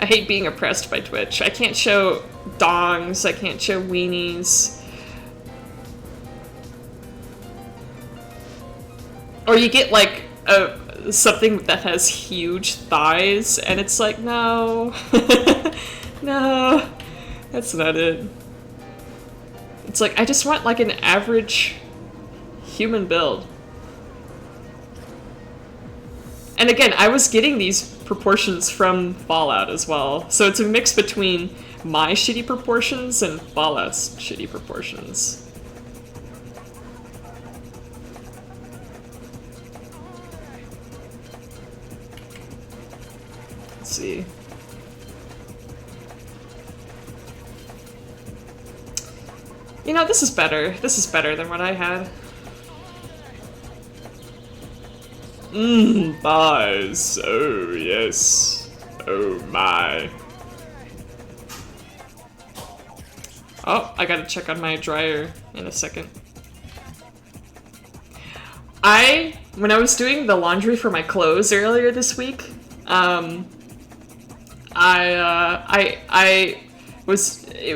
hate being oppressed by Twitch. I can't show dongs. I can't show weenies. Or you get like something that has huge thighs, and it's like, no. No. That's not it. It's like, I just want like an average human build. And again, I was getting these proportions from Fallout as well. So it's a mix between my shitty proportions and Fallout's shitty proportions. Let's see. You know, this is better. This is better than what I had. Thighs. Oh, yes. Oh, my. Oh, I gotta check on my dryer in a second. When I was doing the laundry for my clothes earlier this week,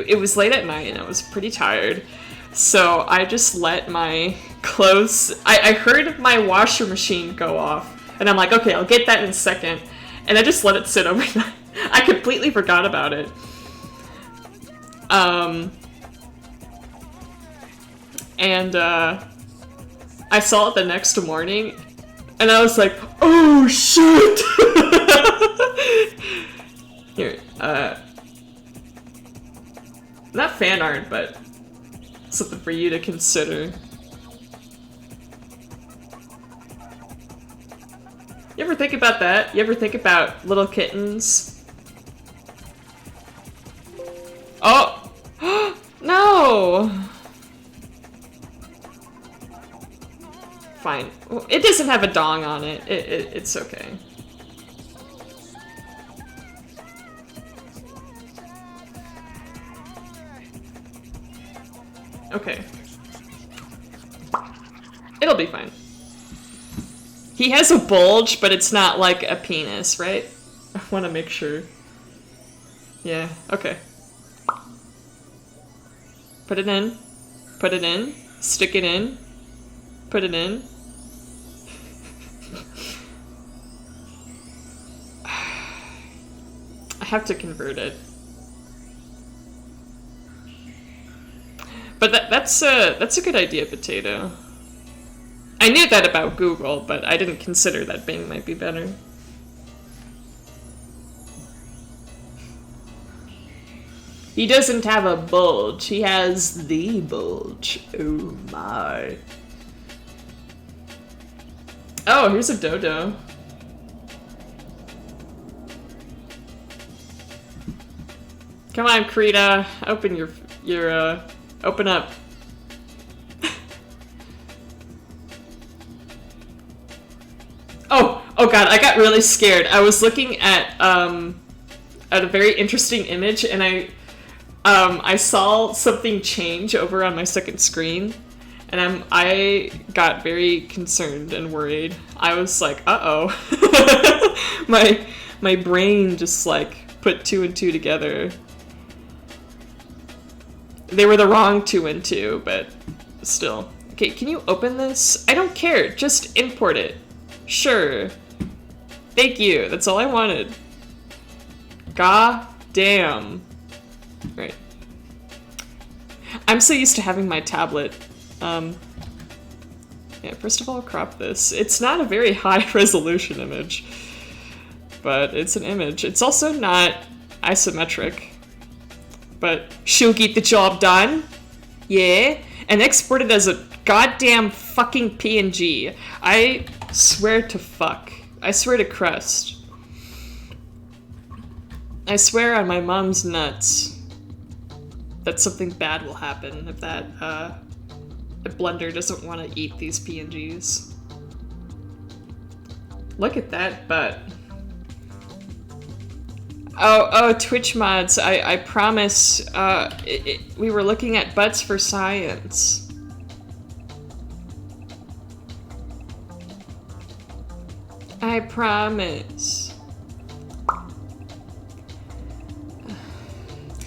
it was late at night and I was pretty tired, so I just let my clothes, I heard my washer machine go off, and I'm like, okay, I'll get that in a second, and I just let it sit overnight. I completely forgot about it. I saw it the next morning, and I was like, oh shit! Here, not fan art, but something for you to consider. You ever think about that? You ever think about little kittens? Oh! No! Fine. It doesn't have a dong on it. It's okay. Okay. It'll be fine. He has a bulge, but it's not like a penis, right? I want to make sure. Yeah, okay. Put it in. Put it in. Stick it in. Put it in. I have to convert it. But that's a good idea, Potato. I knew that about Google, but I didn't consider that Bing might be better. He doesn't have a bulge. He has the bulge. Oh my. Oh, here's a dodo. Come on, Krita. Open your open up. Oh god, I got really scared. I was looking at a very interesting image, and I saw something change over on my second screen, and I got very concerned and worried. I was like, uh-oh. my brain just like put 2 and 2 together. They were the wrong 2 and 2, but still. Okay, can you open this? I don't care, just import it. Sure. Thank you, that's all I wanted. God damn. Right. I'm so used to having my tablet. Yeah, first of all, crop this. It's not a very high resolution image, but it's an image. It's also not isometric, but she'll get the job done. Yeah, and export it as a goddamn fucking PNG. I swear to fuck. I swear to crust. I swear on my mom's nuts. that something bad will happen if that if Blender doesn't want to eat these PNGs. Look at that butt. Oh, Twitch mods, I promise, we were looking at butts for science. I promise.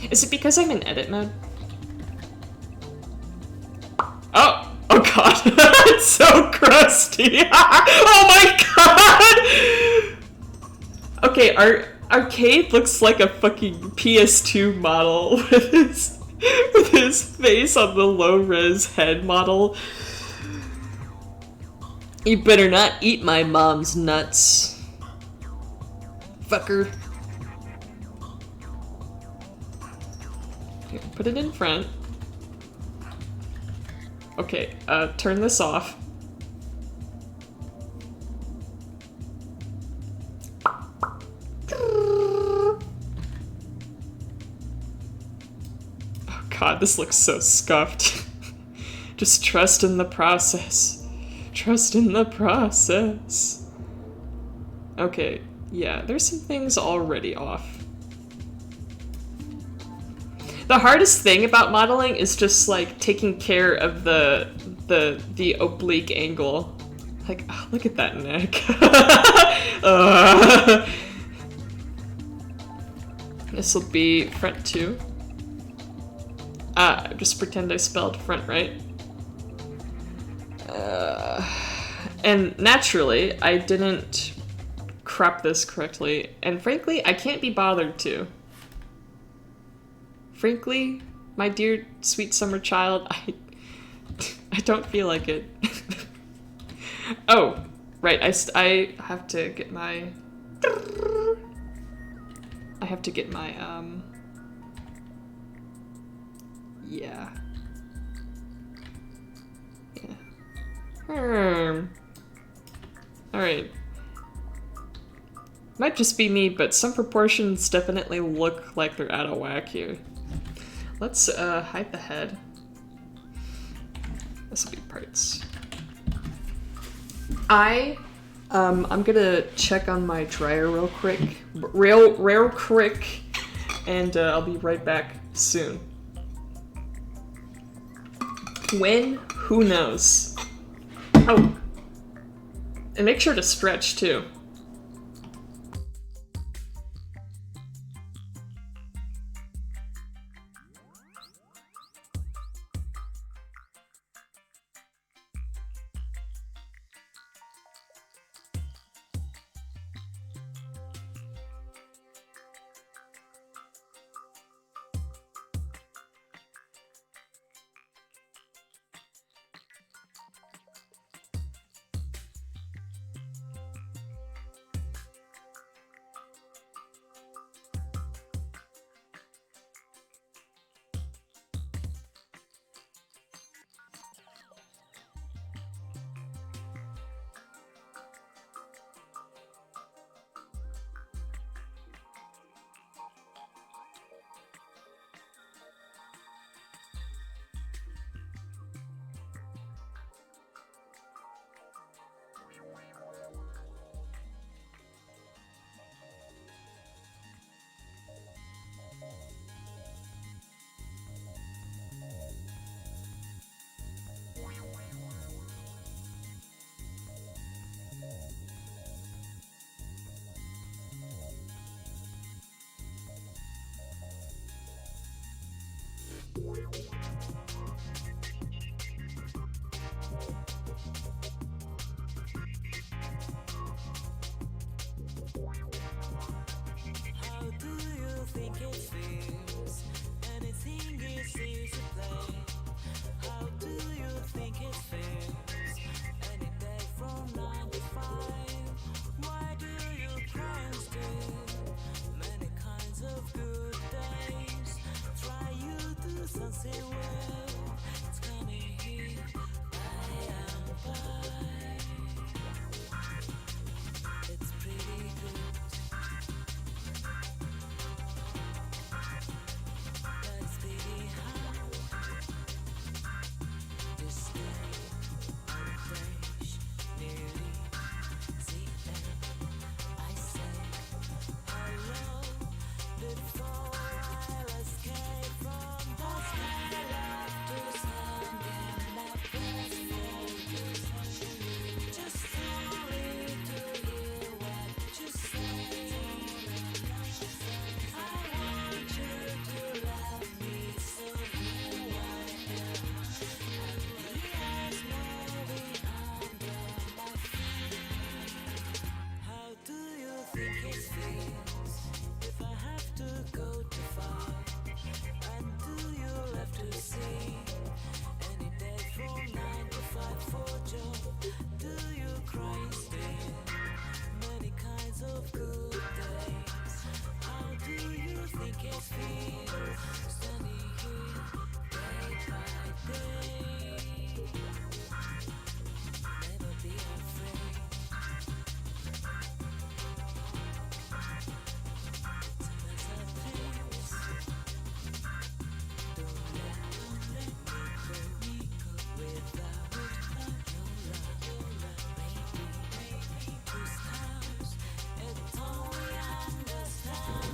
Is it because I'm in edit mode? Oh god, it's so crusty. Oh my god! Okay, Arcade looks like a fucking PS2 model with his face on the low-res head model. You better not eat my mom's nuts, fucker. Here, put it in front. Okay, turn this off. Oh god, this looks so scuffed. Just trust in the process. Trust in the process. Okay, yeah, there's some things already off. The hardest thing about modeling is just like taking care of the oblique angle. Like, oh, look at that neck. This will be front 2. Just pretend I spelled front right. And naturally, I didn't crop this correctly, and frankly, I can't be bothered to. Frankly, my dear sweet summer child, I don't feel like it. Oh, right, I have to get my... Yeah. Alright. Might just be me, but some proportions definitely look like they're out of whack here. Let's hide the head. This will be parts. I'm gonna check on my dryer real quick, and I'll be right back soon. When? Who knows? Oh, and make sure to stretch too.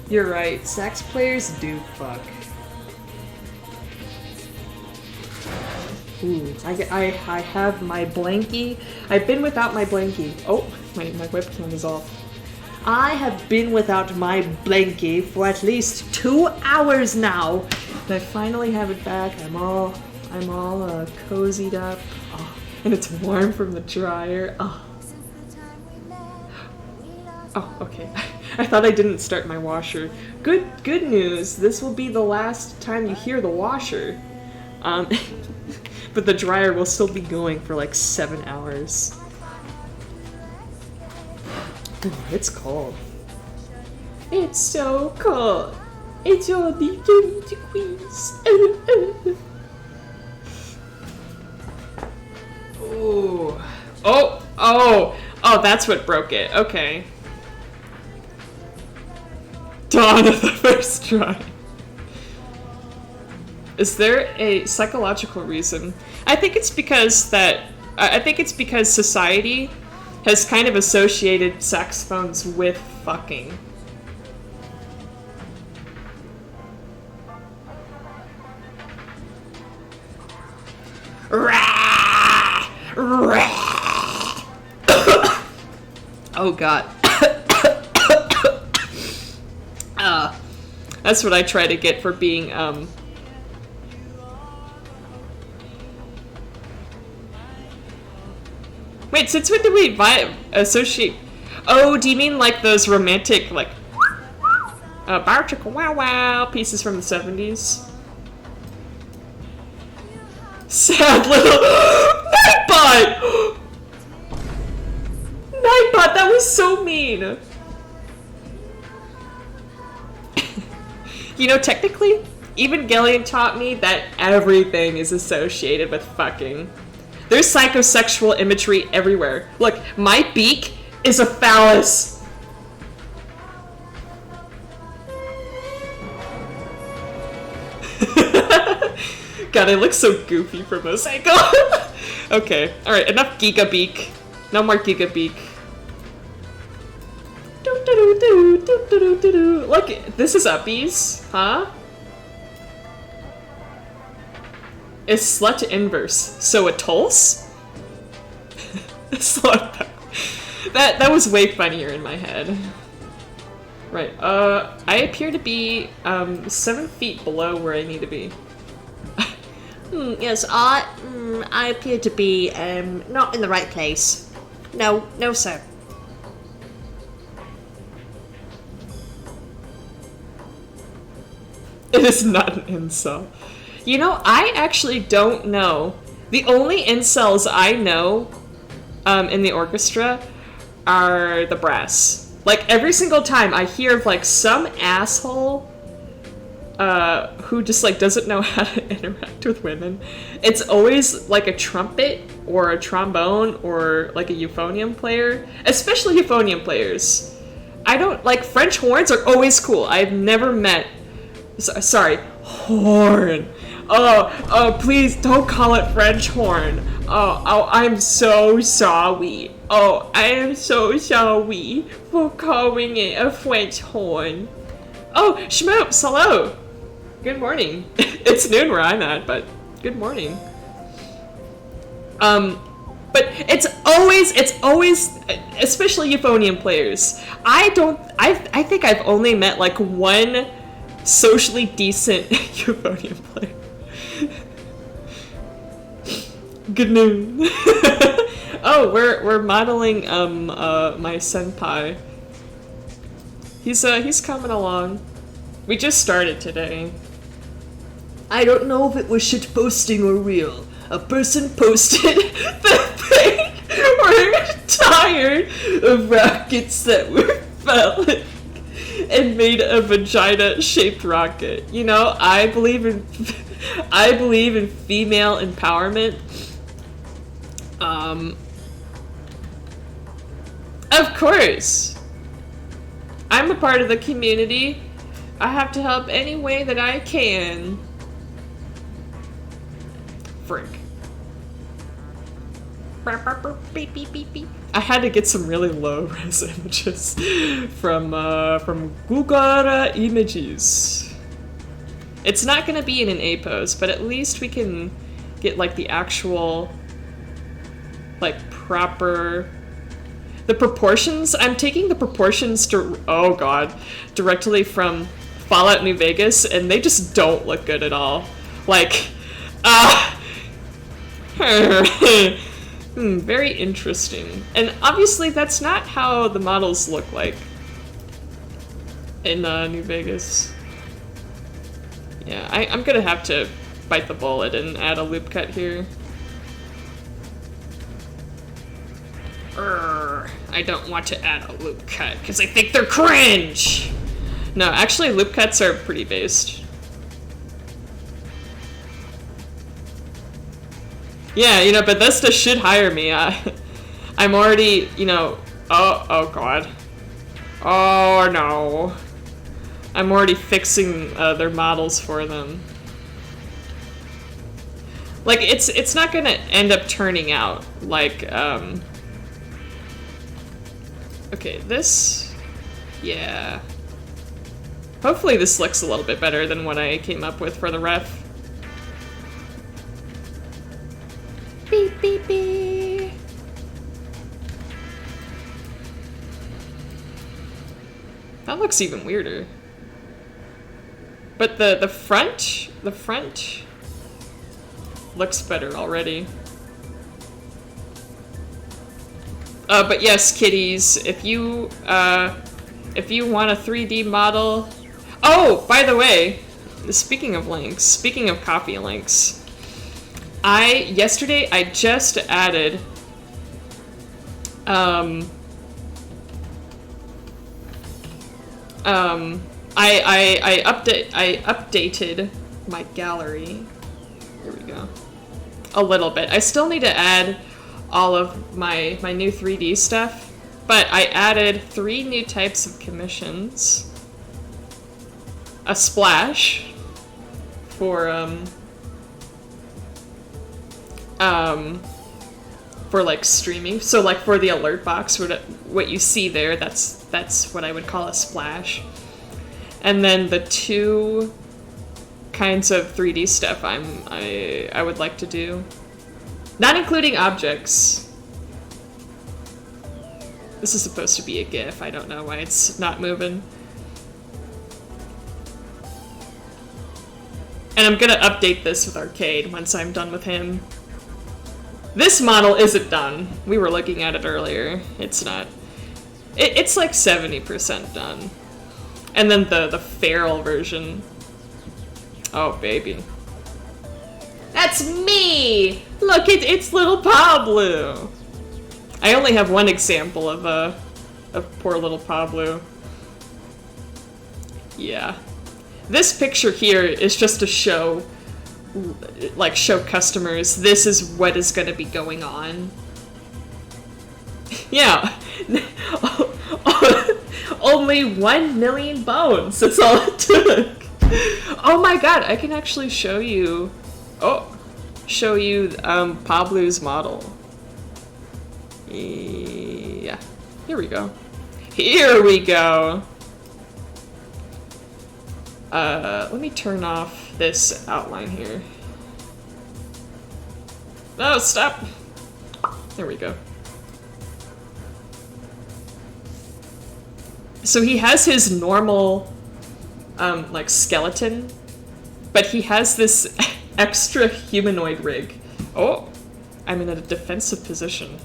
You're right, sax players do fuck. Ooh, I have my blankie. I've been without my blankie. Oh, my webcam is off. I have been without my blankie for at least 2 hours now. And I finally have it back. I'm all cozied up. Oh, and it's warm from the dryer. Oh. Oh, okay. I thought I didn't start my washer. Good news. This will be the last time you hear the washer. But the dryer will still be going for like 7 hours. Ooh, it's cold. It's so cold. It's all the dirty queens. Ooh. Oh, that's what broke it. Okay. Dawn of the first try. Is there a psychological reason? I think it's because society has kind of associated saxophones with fucking. Oh god. That's what I try to get for being, Wait, since when did we associate... Oh, do you mean like those romantic, like... Bar chicka wow wow pieces from the 70s? Sad little... Nightbot! Nightbot, that was so mean! You know, technically, Evangelion taught me that everything is associated with fucking. There's psychosexual imagery everywhere. Look, my beak is a phallus. God, I look so goofy from this angle. Okay, alright, enough Giga Beak. No more Giga Beak. Look, this is Uppies, huh? It's slut inverse, so a Tulse? Slut. That was way funnier in my head. Right, I appear to be 7 feet below where I need to be. Yes, I appear to be not in the right place. No, sir. It is not an incel. You know, I actually don't know. The only incels I know in the orchestra are the brass. Like, every single time I hear of, like, some asshole who just, like, doesn't know how to interact with women, it's always, like, a trumpet or a trombone or, like, a euphonium player. Especially euphonium players. I don't... Like, French horns are always cool. I've never met... Sorry, horn. Oh, please don't call it French horn. Oh, I'm so sorry. Oh, I am so sorry for calling it a French horn. Oh, Schmoops, hello. Good morning. It's noon where I'm at, but good morning. But it's always, especially euphonium players. I think I've only met like one socially decent euphonium player. Good noon. Oh, we're modeling my senpai. He's coming along. We just started today. I don't know if it was shit posting or real. A person posted that they were tired of rockets that were phallic and made a vagina-shaped rocket. You know, I believe in female empowerment. Of course. I'm a part of the community. I have to help any way that I can. Frick. I had to get some really low res images from Google Images. It's not gonna be in an A pose, but at least we can get like the actual, like proper, the proportions. I'm taking the proportions oh god, directly from Fallout New Vegas, and they just don't look good at all. Like, very interesting. And obviously that's not how the models look like in New Vegas. Yeah, I'm gonna have to bite the bullet and add a loop cut here. I don't want to add a loop cut because I think they're cringe! No, actually loop cuts are pretty based. Yeah, you know, Bethesda should hire me. I'm already, you know, oh god. Oh no. I'm already fixing their models for them. Like, it's not gonna end up turning out like, okay, this, yeah. Hopefully this looks a little bit better than what I came up with for the ref. Beep, beep, beep. That looks even weirder. But the front looks better already. But yes, kitties, if you want a 3D model. Oh, by the way, speaking of links, speaking of copy links, yesterday I just added I updated my gallery. Here we go. A little bit. I still need to add all of my new 3D stuff, but I added 3 new types of commissions. A splash for like streaming. So like for the alert box, what you see there, that's what I would call a splash. And then the 2 kinds of 3D stuff I would like to do. Not including objects. This is supposed to be a GIF. I don't know why it's not moving. And I'm gonna update this with Arcade once I'm done with him. This model isn't done. We were looking at it earlier. It's not. It's like 70% done. And then the feral version. Oh, baby. That's me! Look, it's little Pablo! I only have one example of poor little Pablo. Yeah. This picture here is just to show, like, show customers this is what is gonna be going on. Yeah. Only 1 million bones, that's all it took. Oh my god, I can actually show you, Pablo's model. Yeah, here we go. Here we go. Let me turn off this outline here. No, stop. There we go. So he has his normal, like, skeleton, but he has this extra humanoid rig. Oh, I'm in a defensive position.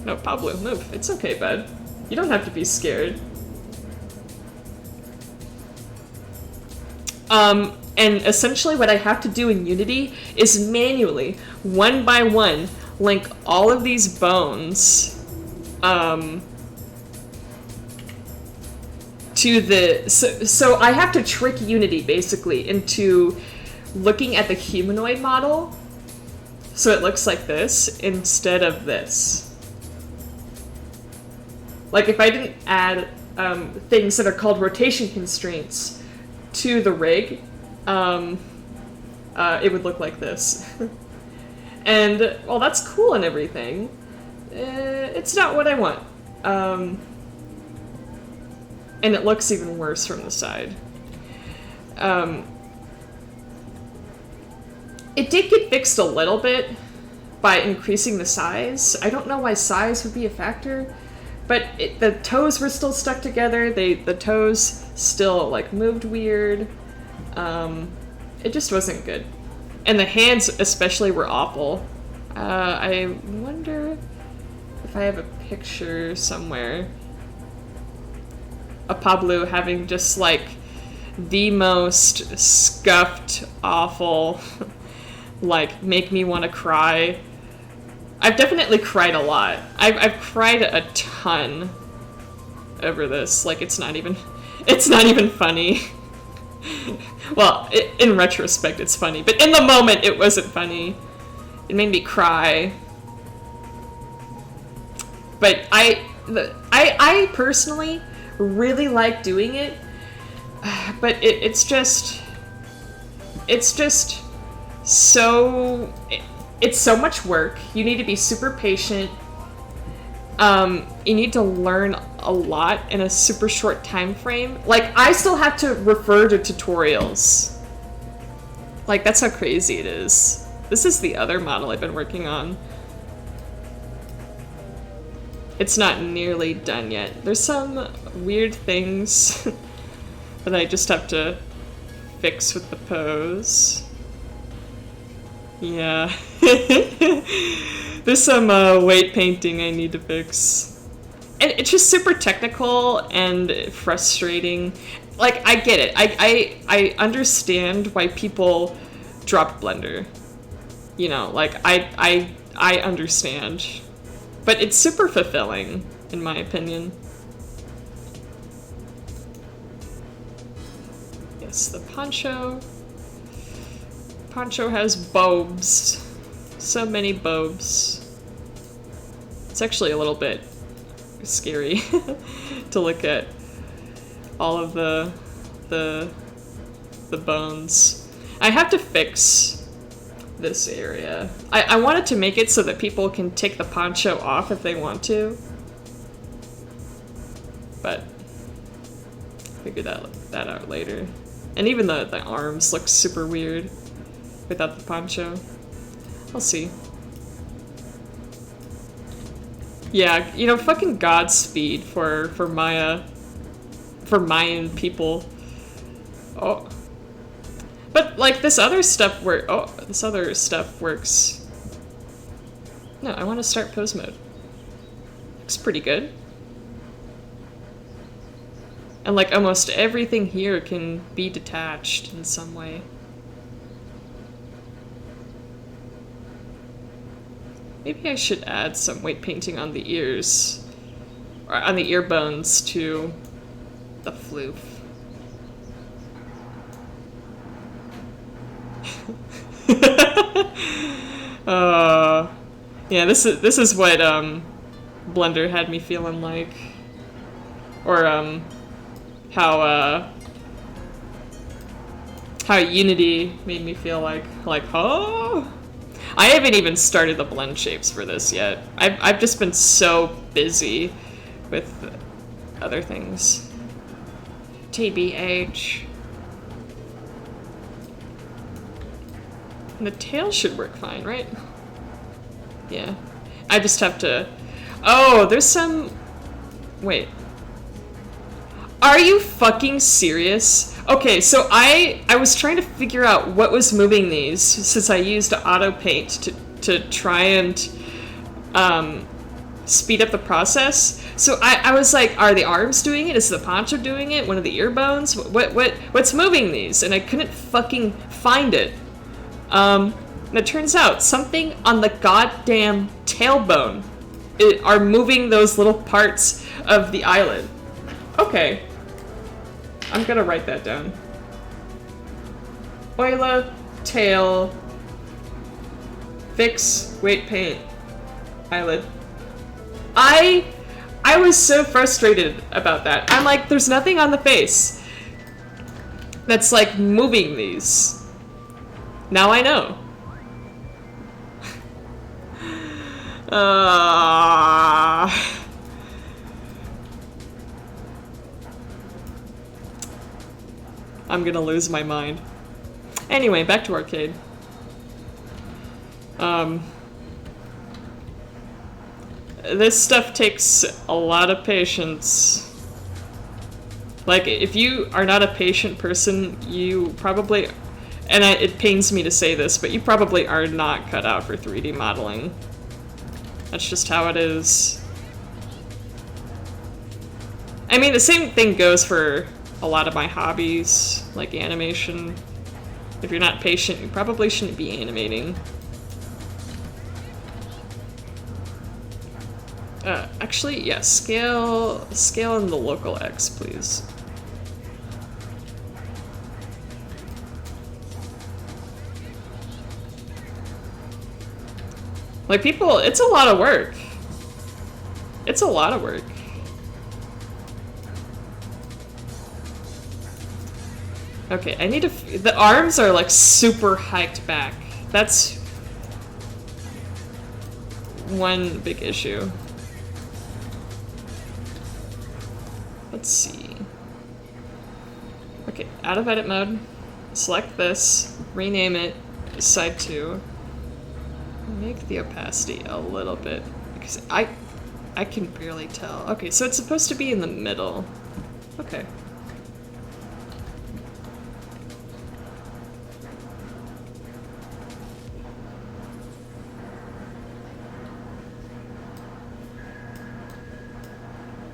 No, Pablo, move. It's okay, bud. You don't have to be scared. And essentially what I have to do in Unity is manually, one by one, link all of these bones, to the, so I have to trick Unity basically into looking at the humanoid model so it looks like this instead of this. Like if I didn't add things that are called rotation constraints to the rig, it would look like this. And while that's cool and everything, it's not what I want. And it looks even worse from the side. It did get fixed a little bit by increasing the size. I don't know why size would be a factor, but the toes were still stuck together. The toes still like moved weird. It just wasn't good. And the hands especially were awful. I wonder if I have a picture somewhere of Pablo having just like the most scuffed, awful, like make me want to cry. I've definitely cried a lot. I've cried a ton over this. Like it's not even funny. Well, in retrospect, it's funny, but in the moment, it wasn't funny. It made me cry. But I personally really like doing it, but it's just so it's so much work. You need to be super patient. You need to learn a lot in a super short time frame. Like, I still have to refer to tutorials. Like, that's how crazy it is. This is the other model I've been working on. It's not nearly done yet. There's some weird things that I just have to fix with the pose. Yeah. There's some weight painting I need to fix. And it's just super technical and frustrating. Like, I get it. I understand why people drop Blender. You know, like, I understand. But it's super fulfilling, in my opinion. Yes, the poncho. Poncho has bobes. So many bobes. It's actually a little bit scary to look at all of the bones. I have to fix this area. I wanted to make it so that people can take the poncho off if they want to, but figure that out later. And even the arms look super weird without the poncho. I'll see. Yeah, you know, fucking Godspeed for Maya, for Mayan people. Oh. But, like, this other stuff works. No, I want to start pose mode. Looks pretty good. And, like, almost everything here can be detached in some way. Maybe I should add some weight painting on the ears. Or on the ear bones to the floof. Yeah, this is what Blender had me feeling like, or how Unity made me feel like oh. I haven't even started the blend shapes for this yet. I've just been so busy with other things. TBH. And the tail should work fine, right? Yeah. I just have to... Oh, there's some... Wait. Are you fucking serious? Okay, so I was trying to figure out what was moving these since I used auto paint to try and speed up the process. So I was like, are the arms doing it? Is the poncho doing it? One of the ear bones? What's moving these? And I couldn't fucking find it. And it turns out something on the goddamn tailbone are moving those little parts of the eyelid. Okay. I'm gonna write that down. Oila, tail, fix, weight paint, eyelid. I was so frustrated about that. I'm like, there's nothing on the face that's like moving these. Now I know. Uh, I'm gonna lose my mind. Anyway, back to arcade. This stuff takes a lot of patience. Like, if you are not a patient person, you probably, and it pains me to say this, but you probably are not cut out for 3D modeling. That's just how it is. I mean, the same thing goes for a lot of my hobbies, like animation. If you're not patient, you probably shouldn't be animating. Actually, yeah, scale in the local X, please. Like, people, it's a lot of work. It's a lot of work. Okay, I need to, the arms are like super hiked back. That's one big issue. Let's see. Okay, out of edit mode. Select this, rename it, side 2. Make the opacity a little bit, because I can barely tell. Okay, so it's supposed to be in the middle. Okay.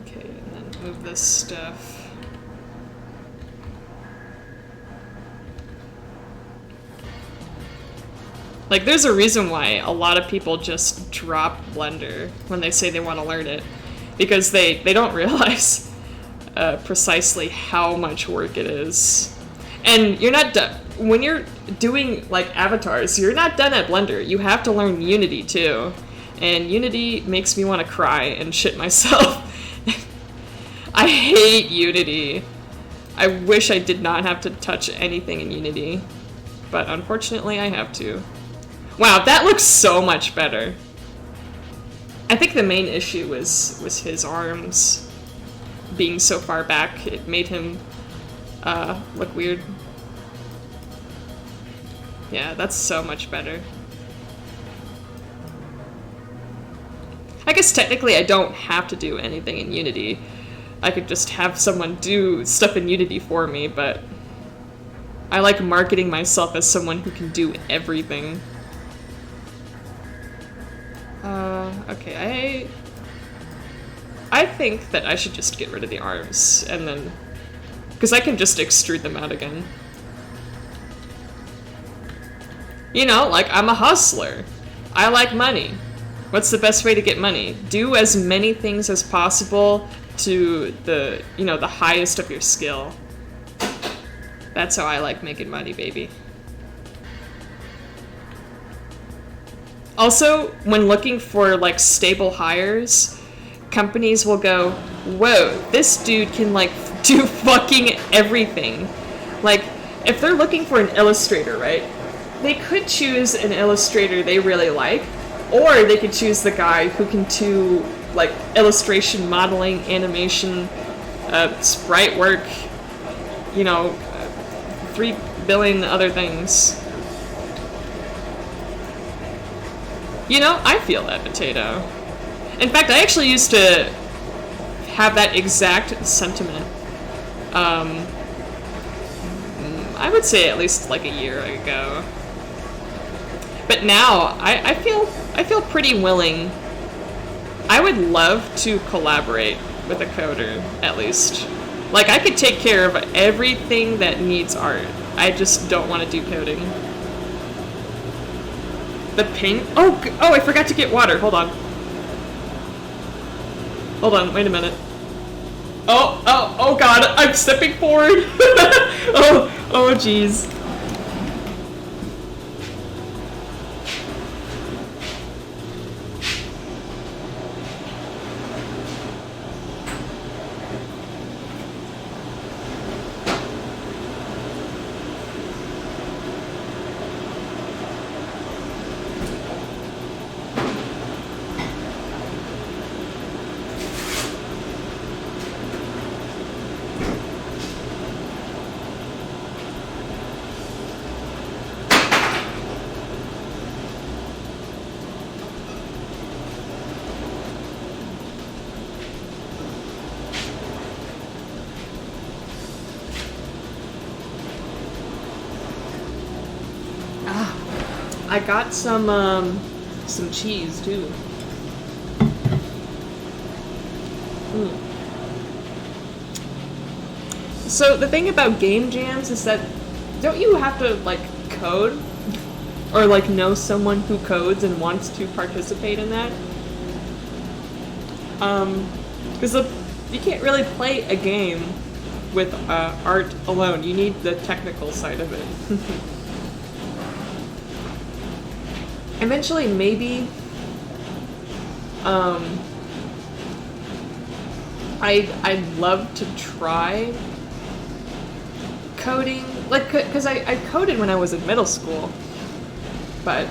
Okay, and then move this stuff. Like, there's a reason why a lot of people just drop Blender when they say they want to learn it. Because they don't realize precisely how much work it is. And you're not done. When you're doing, like, avatars, you're not done at Blender. You have to learn Unity, too. And Unity makes me want to cry and shit myself. I hate Unity. I wish I did not have to touch anything in Unity. But unfortunately, I have to. Wow, that looks so much better. I think the main issue was his arms being so far back. It made him look weird. Yeah, that's so much better. I guess technically I don't have to do anything in Unity. I could just have someone do stuff in Unity for me, but I like marketing myself as someone who can do everything. Okay, I think that I should just get rid of the arms, and then, because I can just extrude them out again. You know, like, I'm a hustler. I like money. What's the best way to get money? Do as many things as possible to the, you know, the highest of your skill. That's how I like making money, baby. Also, when looking for, like, stable hires, companies will go, whoa, this dude can, like, do fucking everything. Like, if they're looking for an illustrator, right, they could choose an illustrator they really like, or they could choose the guy who can do, like, illustration, modeling, animation, sprite work, you know, 3 billion other things. You know, I feel that, Potato. In fact, I actually used to have that exact sentiment. I would say at least like a year ago. But now, I feel pretty willing. I would love to collaborate with a coder, at least. Like, I could take care of everything that needs art. I just don't want to do coding. The paint? Oh, I forgot to get water. Hold on. Hold on, wait a minute. Oh god, I'm stepping forward. oh jeez. I got some cheese too. Mm. So the thing about game jams is that don't you have to like code or like know someone who codes and wants to participate in that? Because you can't really play a game with art alone. You need the technical side of it. Eventually, maybe I'd love to try coding, like, because I coded when I was in middle school, but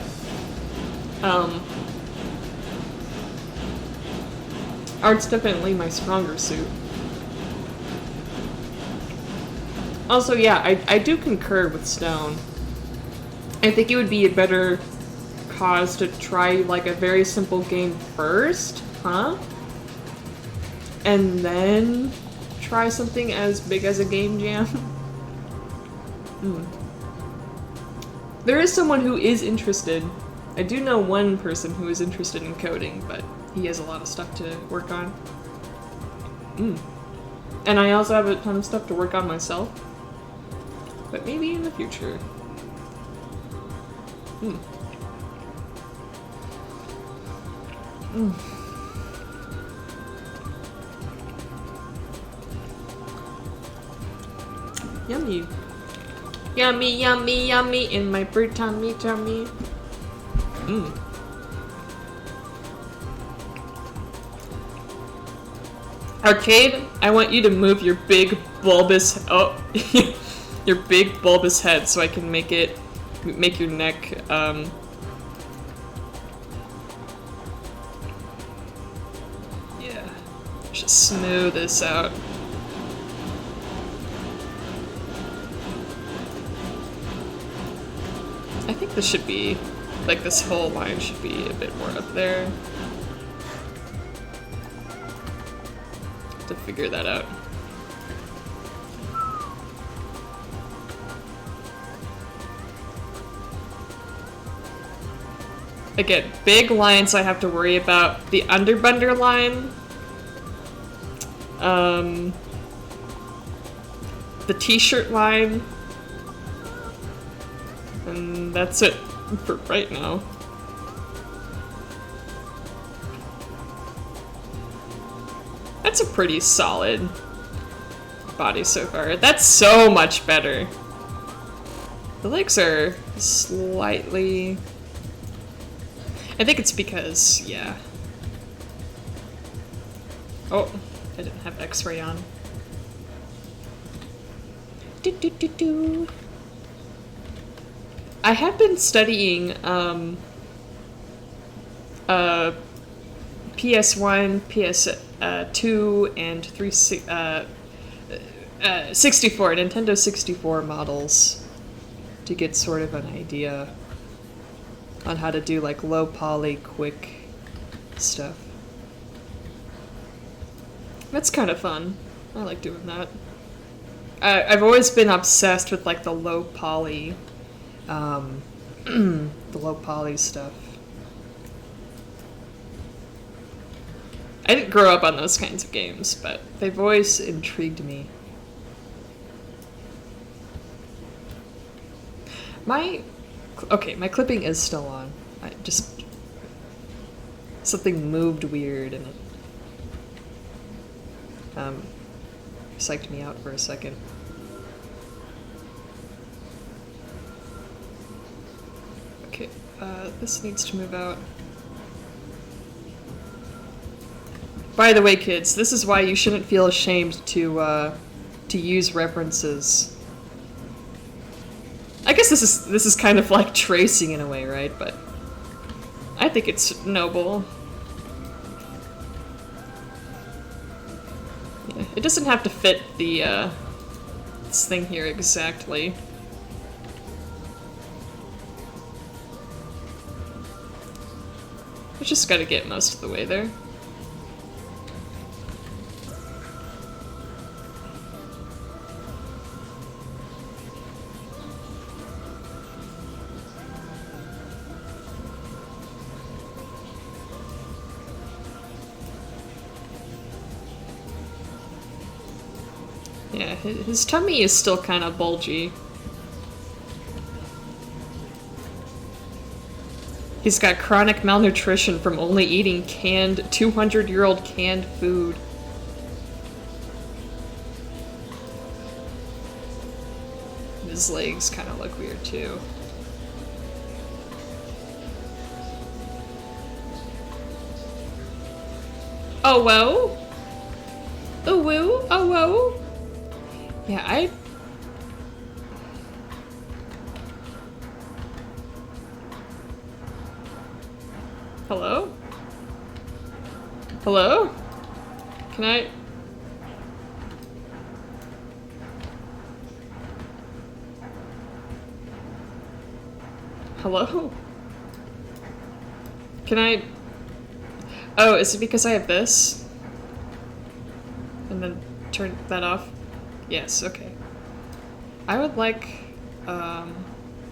art's definitely my stronger suit. Also, yeah, I do concur with Stone. I think it would be a better cause to try like a very simple game first, huh? And then try something as big as a game jam. There is someone who is interested. I do know one person who is interested in coding, but he has a lot of stuff to work on. And I also have a ton of stuff to work on myself. But maybe in the future. Yummy. Yummy, yummy, yummy in my bird tummy, tummy. Arcade, I want you to move your big bulbous your big bulbous head so I can make your neck yeah. Just smooth this out. I think this should be, like, this whole line should be a bit more up there. To figure that out. Again, big lines I have to worry about. The Underbunder line. The t-shirt line. And that's it for right now. That's a pretty solid body so far. That's so much better. The legs are slightly... I think it's because, yeah. Oh, I didn't have X-ray on. Do. I have been studying PS1, PS2, and 64, Nintendo 64 models to get sort of an idea on how to do like low poly, quick stuff. That's kind of fun. I like doing that. I've always been obsessed with like the low poly, the low poly stuff. I didn't grow up on those kinds of games, but they've always intrigued me. My clipping is still on. I just... something moved weird and it psyched me out for a second. Okay, this needs to move out. By the way, kids, this is why you shouldn't feel ashamed to use references. I guess this is kind of like tracing in a way, right? But I think it's noble. Yeah, it doesn't have to fit the this thing here exactly. I just gotta get most of the way there. Yeah, his tummy is still kind of bulgy. He's got chronic malnutrition from only eating canned, 200-year-old canned food. His legs kind of look weird too. Oh, whoa. Oh, woo. Oh, whoa. Yeah, Hello? Hello? Can I... Hello? Can I... Oh, is it because I have this? And then turn that off? Yes, okay. I would like,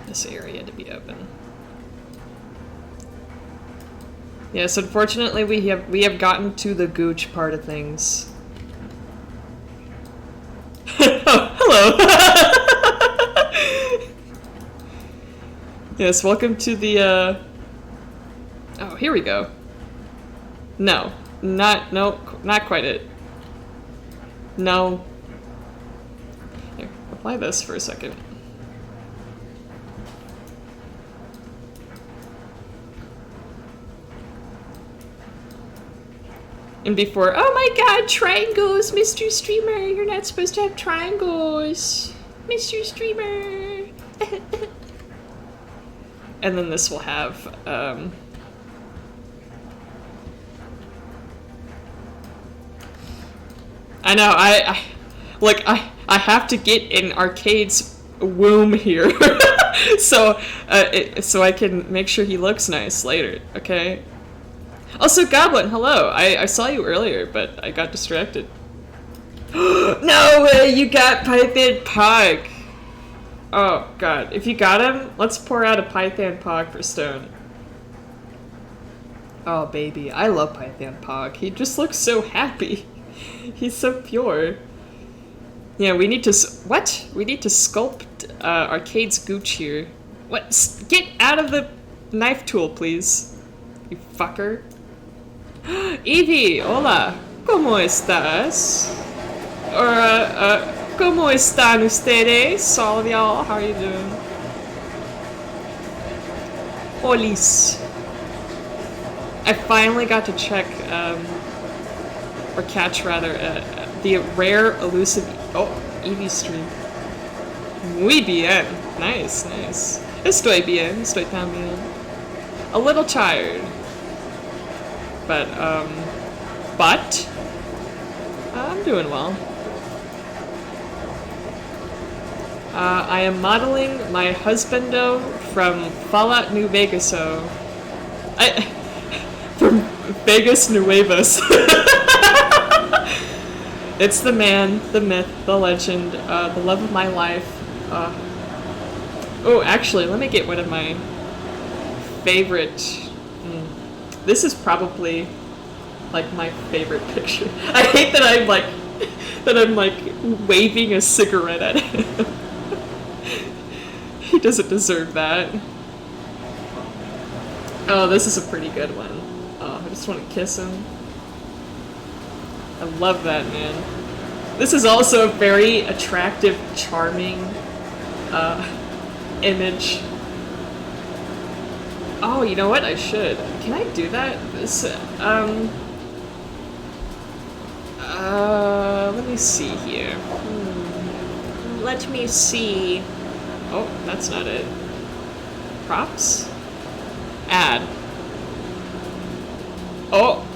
this area to be open. Yes, unfortunately we have gotten to the gooch part of things. Oh, hello! Yes, welcome to the, Oh, here we go. No. Not quite it. No. Here, apply this for a second. And before, oh my god, triangles, Mr. Streamer, you're not supposed to have triangles, Mr. Streamer. And then this will have, I know, I have to get in Arcade's womb here, so I can make sure he looks nice later, okay? Also, Goblin, hello. I saw you earlier, but I got distracted. No way, you got Python Pog. Oh god, if you got him, let's pour out a Python Pog for Stone. Oh baby, I love Python Pog. He just looks so happy. He's so pure. Yeah, we need to what? We need to sculpt Arcade's gooch here. What? Get out of the knife tool, please. You fucker. Evie, hola. ¿Cómo estás? Or ¿cómo están ustedes? All of y'all, how are you doing? Olis. I finally got to check, or catch rather, the rare elusive. Oh, Evie stream. Muy bien. Nice, nice. Estoy bien, estoy también. A little tired. But I'm doing well. I am modeling my husbando from Fallout New Vegaso. From Vegas Nuevas. It's the man, the myth, the legend, the love of my life. Oh, actually, let me get one of my favorite... This is probably, like, my favorite picture. I hate that I'm like waving a cigarette at him. He doesn't deserve that. Oh, this is a pretty good one. Oh, I just want to kiss him. I love that, man. This is also a very attractive, charming image. Oh, you know what? I should. Can I do that? This, let me see here. Let me see. Oh, that's not it. Props? Add. Oh!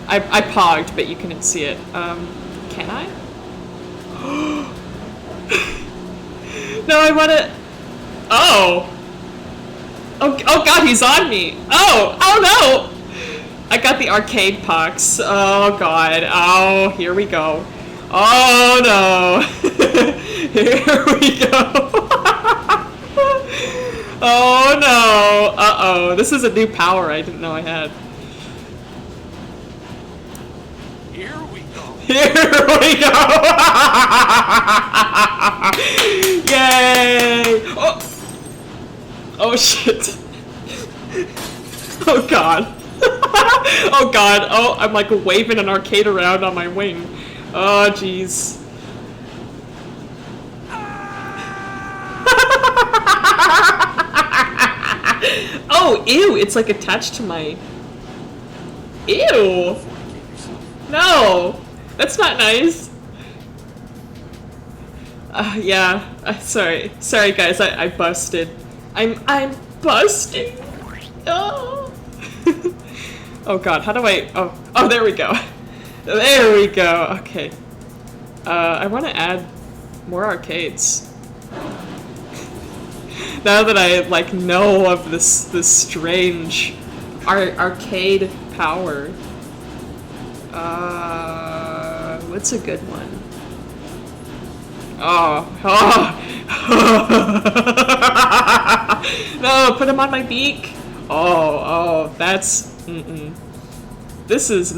I pogged, but you couldn't see it. Can I? No, I wanna... Oh! Oh god, he's on me! Oh! Oh no! I got the arcade pox. Oh god. Oh, here we go. Oh no! Here we go! Oh no! Uh-oh. This is a new power I didn't know I had. Here we go. Here we go! Yay! Oh! Oh shit. Oh god. Oh god. Oh, I'm like waving an arcade around on my wing. Oh jeez. Oh, ew, it's like attached to my... Ew! No! That's not nice. Yeah. Sorry. Sorry guys, I busted. I'm busting. Oh. Oh god, how do I... Oh, there we go. There we go. Okay. I want to add more arcades. Now that I like know of this strange arcade power. What's a good one? No, put him on my beak. Oh, that's This is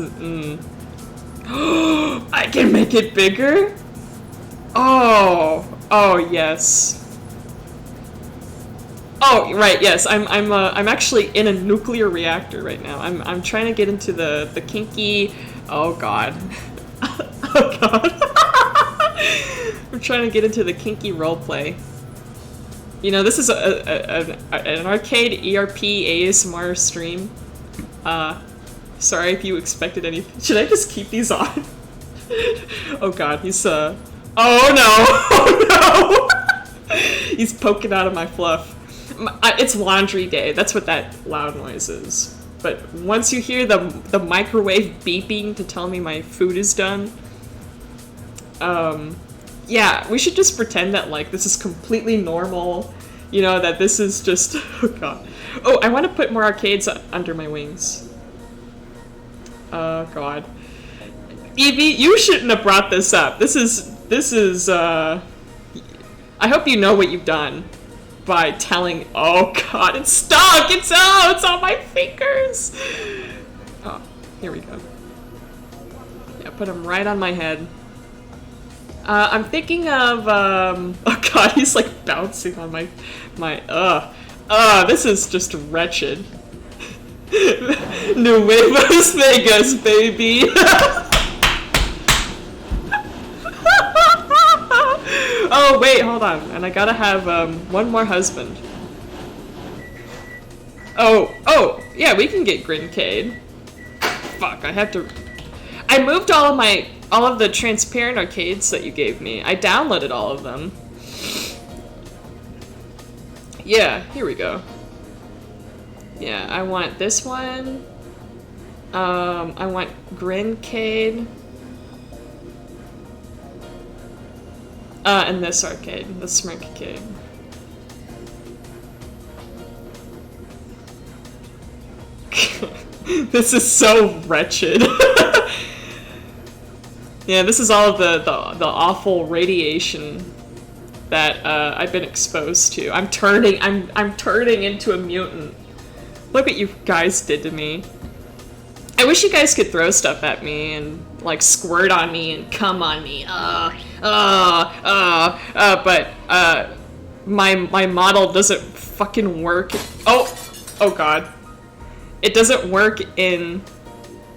I can make it bigger. Oh yes. Oh right, yes. I'm actually in a nuclear reactor right now. I'm trying to get into the kinky. Oh god. Oh god. I'm trying to get into the kinky roleplay. You know, this is an arcade ERP ASMR stream. Sorry if you expected anything. Should I just keep these on? Oh god, he's oh no! Oh no! He's poking out of my fluff. It's laundry day. That's what that loud noise is. But once you hear the microwave beeping to tell me my food is done, yeah, we should just pretend that like this is completely normal. You know, that this is just oh god. Oh, I want to put more arcades under my wings. Oh god. Evie, you shouldn't have brought this up. This is I hope you know what you've done by telling. Oh god, it's stuck! It's out! It's on my fingers! Oh, here we go. Yeah, put him right on my head. I'm thinking of, oh god, he's like bouncing on my, this is just wretched. Nuevas Vegas, baby! Oh, wait, hold on. And I gotta have, one more husband. Oh, yeah, we can get Grincade. Fuck, I have to... I moved all of the transparent arcades that you gave me. I downloaded all of them. Yeah, here we go. Yeah, I want this one. I want Grincade. And this arcade, the Smirkcade. This is so wretched. Yeah, this is all of the awful radiation that I've been exposed to. I'm turning into a mutant. Look what you guys did to me. I wish you guys could throw stuff at me and like squirt on me and come on me. But my model doesn't fucking work. Oh god. It doesn't work in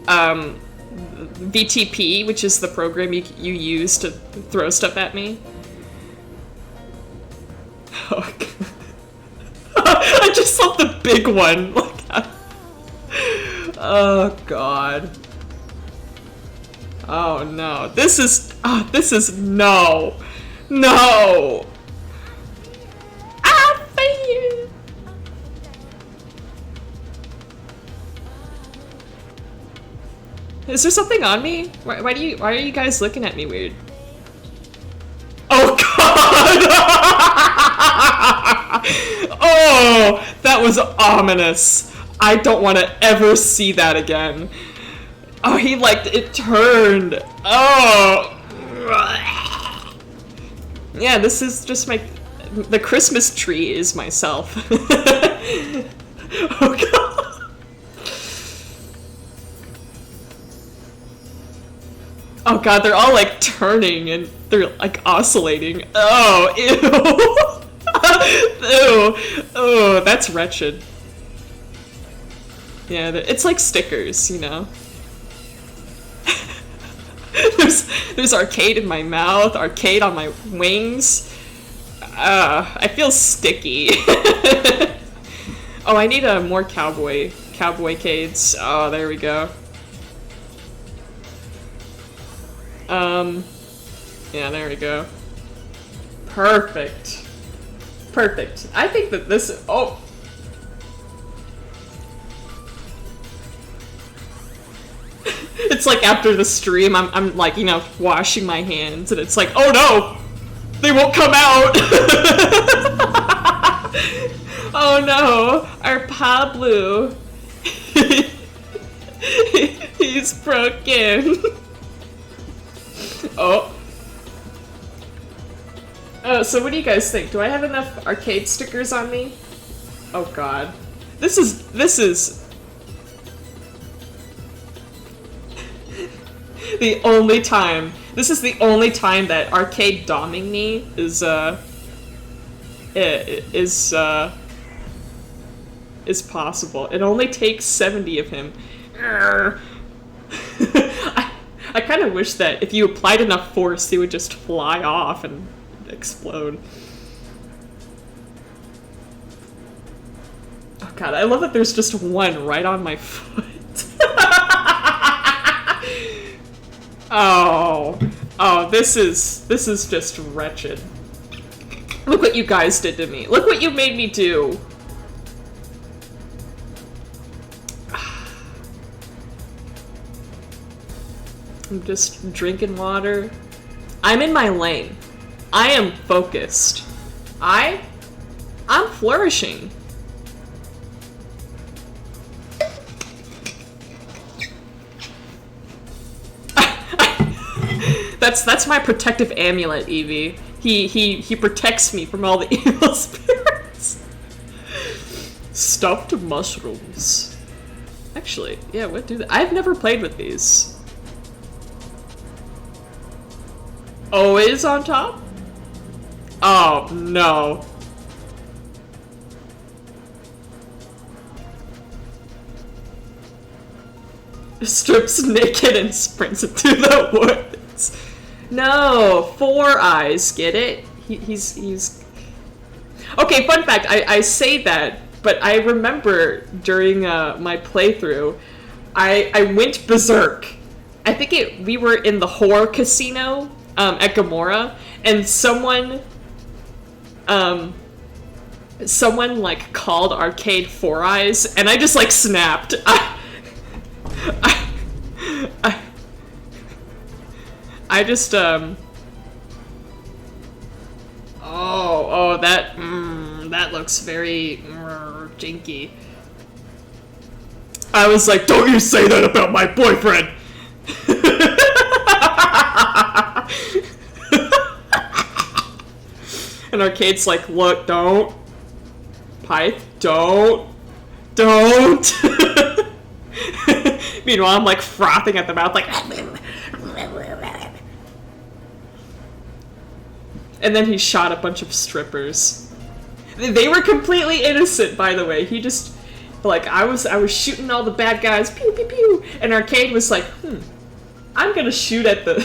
VTP, which is the program you use to throw stuff at me. Oh god. I just saw the big one. Oh god. Oh no. This is no. No. I feel. Is there something on me? Why are you guys looking at me weird? Oh god. Oh, that was ominous. I don't want to ever see that again. Oh, he like it turned. Oh. Yeah, this is just the Christmas tree is myself. Oh god. Oh god, they're all like turning and they're like oscillating. Oh, ew. Ew. Oh, that's wretched. Yeah, it's like stickers, you know. There's arcade in my mouth, arcade on my wings. I feel sticky. Oh, I need more cowboy cades. Oh, there we go. Yeah, there we go. Perfect. Perfect. I think that this, oh. It's like after the stream, I'm like, you know, washing my hands, and it's like, oh no! They won't come out! Oh no! Our Pablo! He's broken! Oh. So what do you guys think? Do I have enough arcade stickers on me? Oh god. This is the only time. This is the only time that arcade doming me is possible. It only takes 70 of him. I kind of wish that if you applied enough force, he would just fly off and explode. Oh god, I love that there's just one right on my foot. Oh, this is just wretched. Look what you guys did to me. Look what you made me do. I'm just drinking water. I'm in my lane. I am focused. I'm flourishing. That's my protective amulet, Evie. He protects me from all the evil spirits. Stuffed mushrooms. Actually, yeah, what do they? I've never played with these. Always on top? Oh, no. Strips naked and sprints into the woods. No, 4 eyes, get it? He's... Okay, fun fact, I say that, but I remember during my playthrough, I went berserk. I think we were in the horror casino at Gamora, and someone like called arcade 4 eyes, and I just like snapped. I just that looks very jinky. I was like, don't you say that about my boyfriend. And Arcade's like, look, don't. Pyth, don't. Meanwhile, I'm like frothing at the mouth, like. And then he shot a bunch of strippers. They were completely innocent, by the way. He just, like, I was shooting all the bad guys, pew pew pew, and Arcade was like, I'm gonna shoot at the.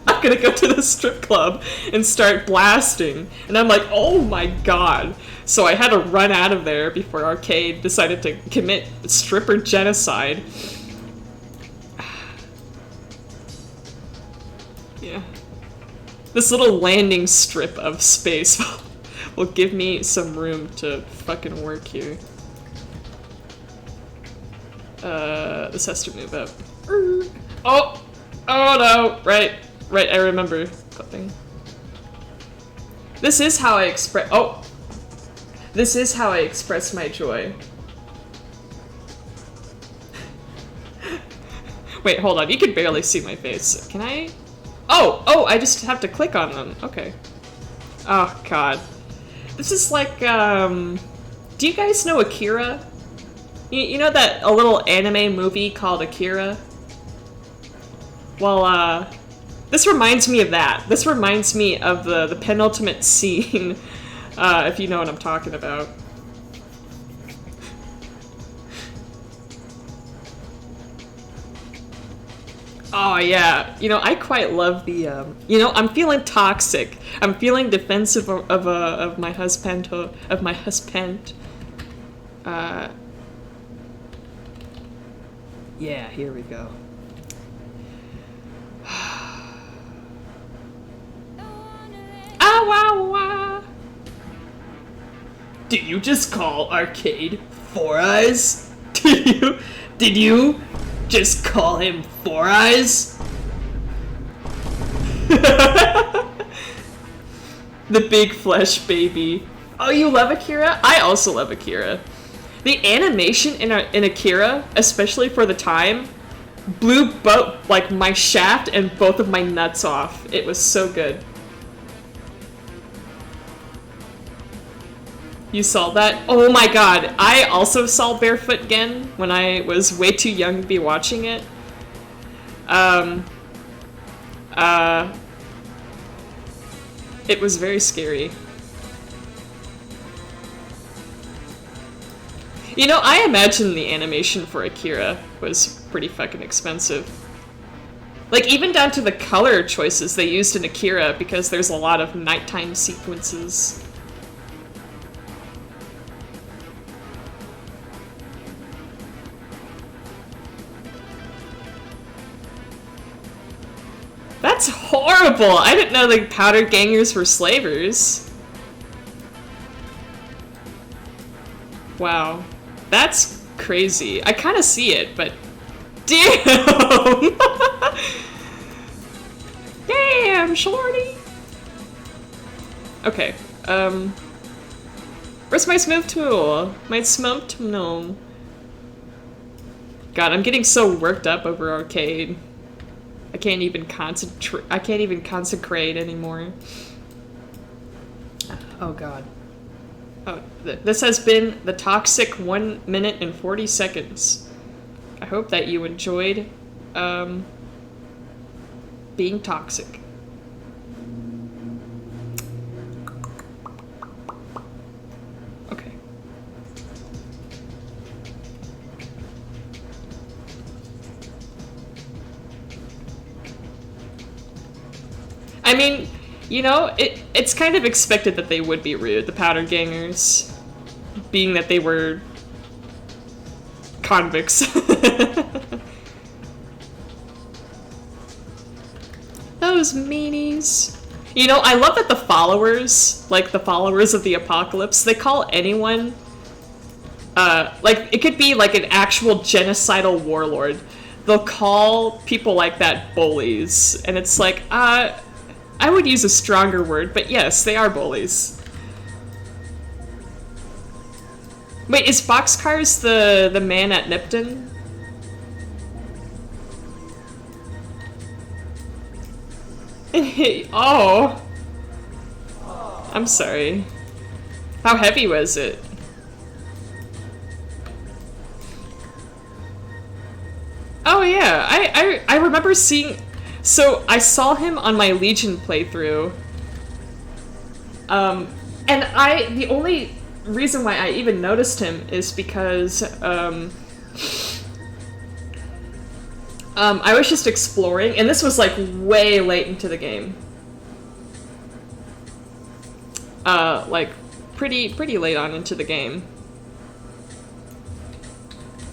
I'm gonna go to the strip club and start blasting. And I'm like, oh my god. So I had to run out of there before Arcade decided to commit stripper genocide. Yeah. This little landing strip of space will give me some room to fucking work here. This has to move up. Oh! Oh no! Right, I remember something. This is how I express- oh! This is how I express my joy. Wait, hold on, you can barely see my face. Can I? Oh, I just have to click on them. Okay. Oh, God. This is like, do you guys know Akira? You know that a little anime movie called Akira? Well, This reminds me of that. This reminds me of the penultimate scene, if you know what I'm talking about. Oh yeah, you know, I quite love the, you know, I'm feeling toxic. I'm feeling defensive of my husband, Yeah, here we go. Ah, wow, wow. Did you just call Arcade Four Eyes? Did you just call him Four Eyes? The big flesh baby. Oh, you love Akira? I also love Akira. The animation in Akira, especially for the time, blew both like my shaft and both of my nuts off. It was so good. You saw that? Oh my god. I also saw Barefoot Gen when I was way too young to be watching it. It was very scary. You know, I imagine the animation for Akira was pretty fucking expensive. Like, even down to the color choices they used in Akira, because there's a lot of nighttime sequences. That's horrible! I didn't know the powder gangers were slavers. Wow. That's crazy. I kind of see it, but damn! Damn, shorty! Okay, where's my smooth tool? My smoked gnome. God, I'm getting so worked up over Arcade. I can't even concentrate anymore. Oh god. Oh, this has been the toxic 1 minute and 40 seconds. I hope that you enjoyed being toxic. Okay. I mean, you know, it's kind of expected that they would be rude, the powder gangers, being that they were convicts. Those meanies. You know, I love that the followers, like the followers of the apocalypse, they call anyone, like, it could be like an actual genocidal warlord. They'll call people like that bullies, and it's like, I would use a stronger word, but yes, they are bullies. Wait, is Boxcars the man at Nipton? Oh. I'm sorry. How heavy was it? Oh yeah, I remember seeing... So, I saw him on my Legion playthrough. And the only reason why I even noticed him is because, I was just exploring, and this was like way late into the game. Like, pretty late on into the game.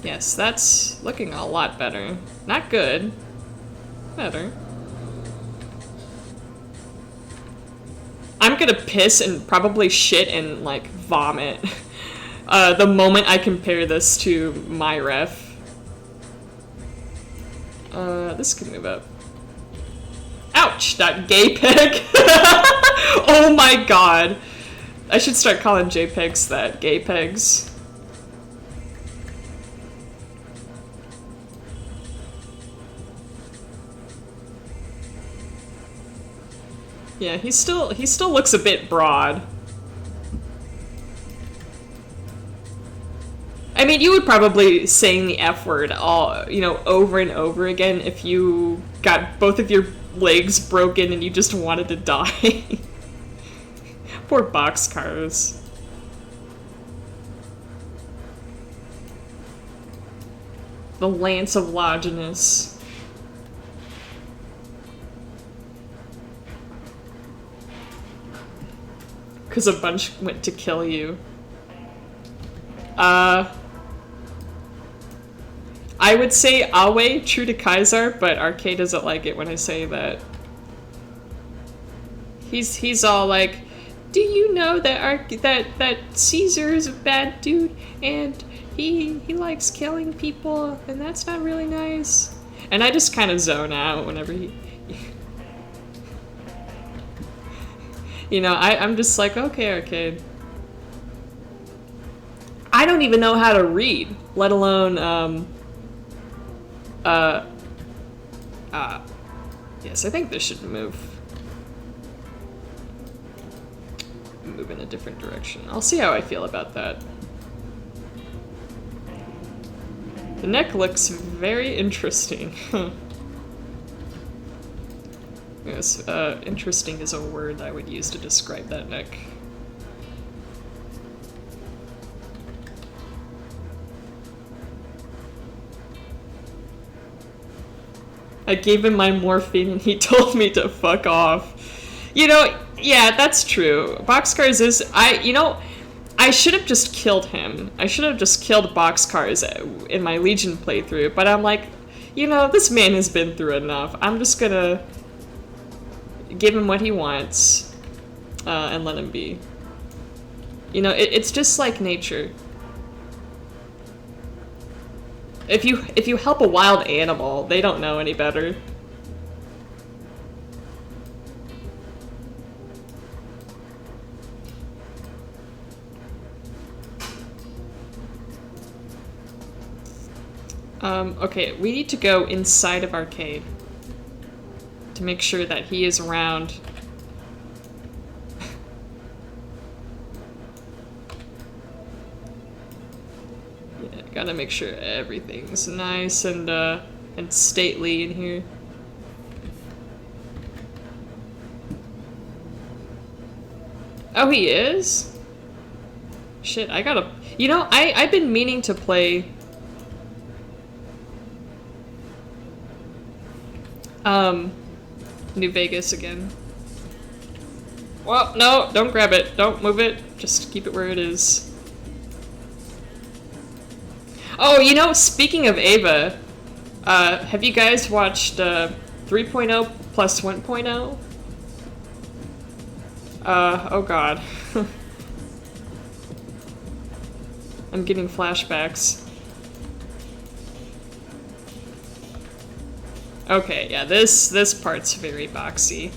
Yes, that's looking a lot better. Not good. Better. I'm gonna piss and probably shit and, like, vomit the moment I compare this to my ref. This can move up. Ouch! That gay peg! Oh my god! I should start calling JPEGs that. Gay pegs. Yeah, he still looks a bit broad. I mean, you would probably saying the F word all, you know, over and over again if you got both of your legs broken and you just wanted to die. Poor boxcars. The Lance of Longinus. Because a bunch went to kill you. I would say Awe, true to Kaiser, but Arcade doesn't like it when I say that. He's all like, do you know that that Caesar is a bad dude and he likes killing people and that's not really nice. And I just kind of zone out whenever he you know, I'm just like, okay, Arcade. I don't even know how to read, let alone, yes, I think this should move in a different direction. I'll see how I feel about that. The neck looks very interesting. Yes, interesting is a word I would use to describe that neck. I gave him my morphine and he told me to fuck off. You know, yeah, that's true. Boxcars is, you know, I should have just killed him. I should have just killed Boxcars in my Legion playthrough, but I'm like, you know, this man has been through enough. I'm just gonna give him what he wants, and let him be. You know, it's just like nature. If you help a wild animal, they don't know any better. Okay, we need to go inside of Arcade to make sure that he is around. Yeah, gotta make sure everything's nice and stately in here. Oh, he is? Shit, I gotta... You know, I've been meaning to play... New Vegas again. Well, no, don't grab it. Don't move it. Just keep it where it is. Oh, you know, speaking of Ava, have you guys watched 3.0 plus 1.0? Oh god. I'm getting flashbacks. Okay, yeah, this part's very boxy.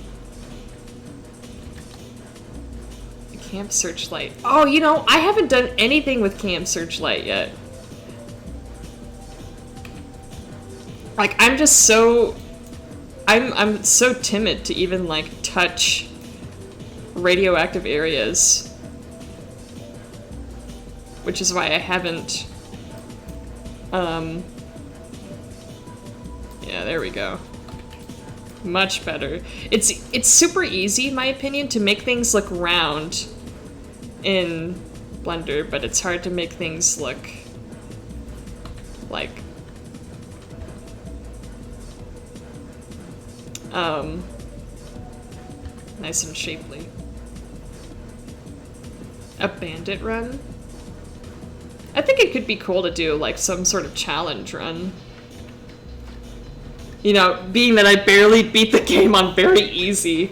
Camp Searchlight. Oh, you know, I haven't done anything with Camp Searchlight yet. Like, I'm just so... I'm so timid to even, like, touch radioactive areas. Which is why I haven't... Yeah, there we go. Much better. It's super easy, in my opinion, to make things look round in Blender, but it's hard to make things look like nice and shapely. A bandit run? I think it could be cool to do like some sort of challenge run. You know, being that I barely beat the game on very easy.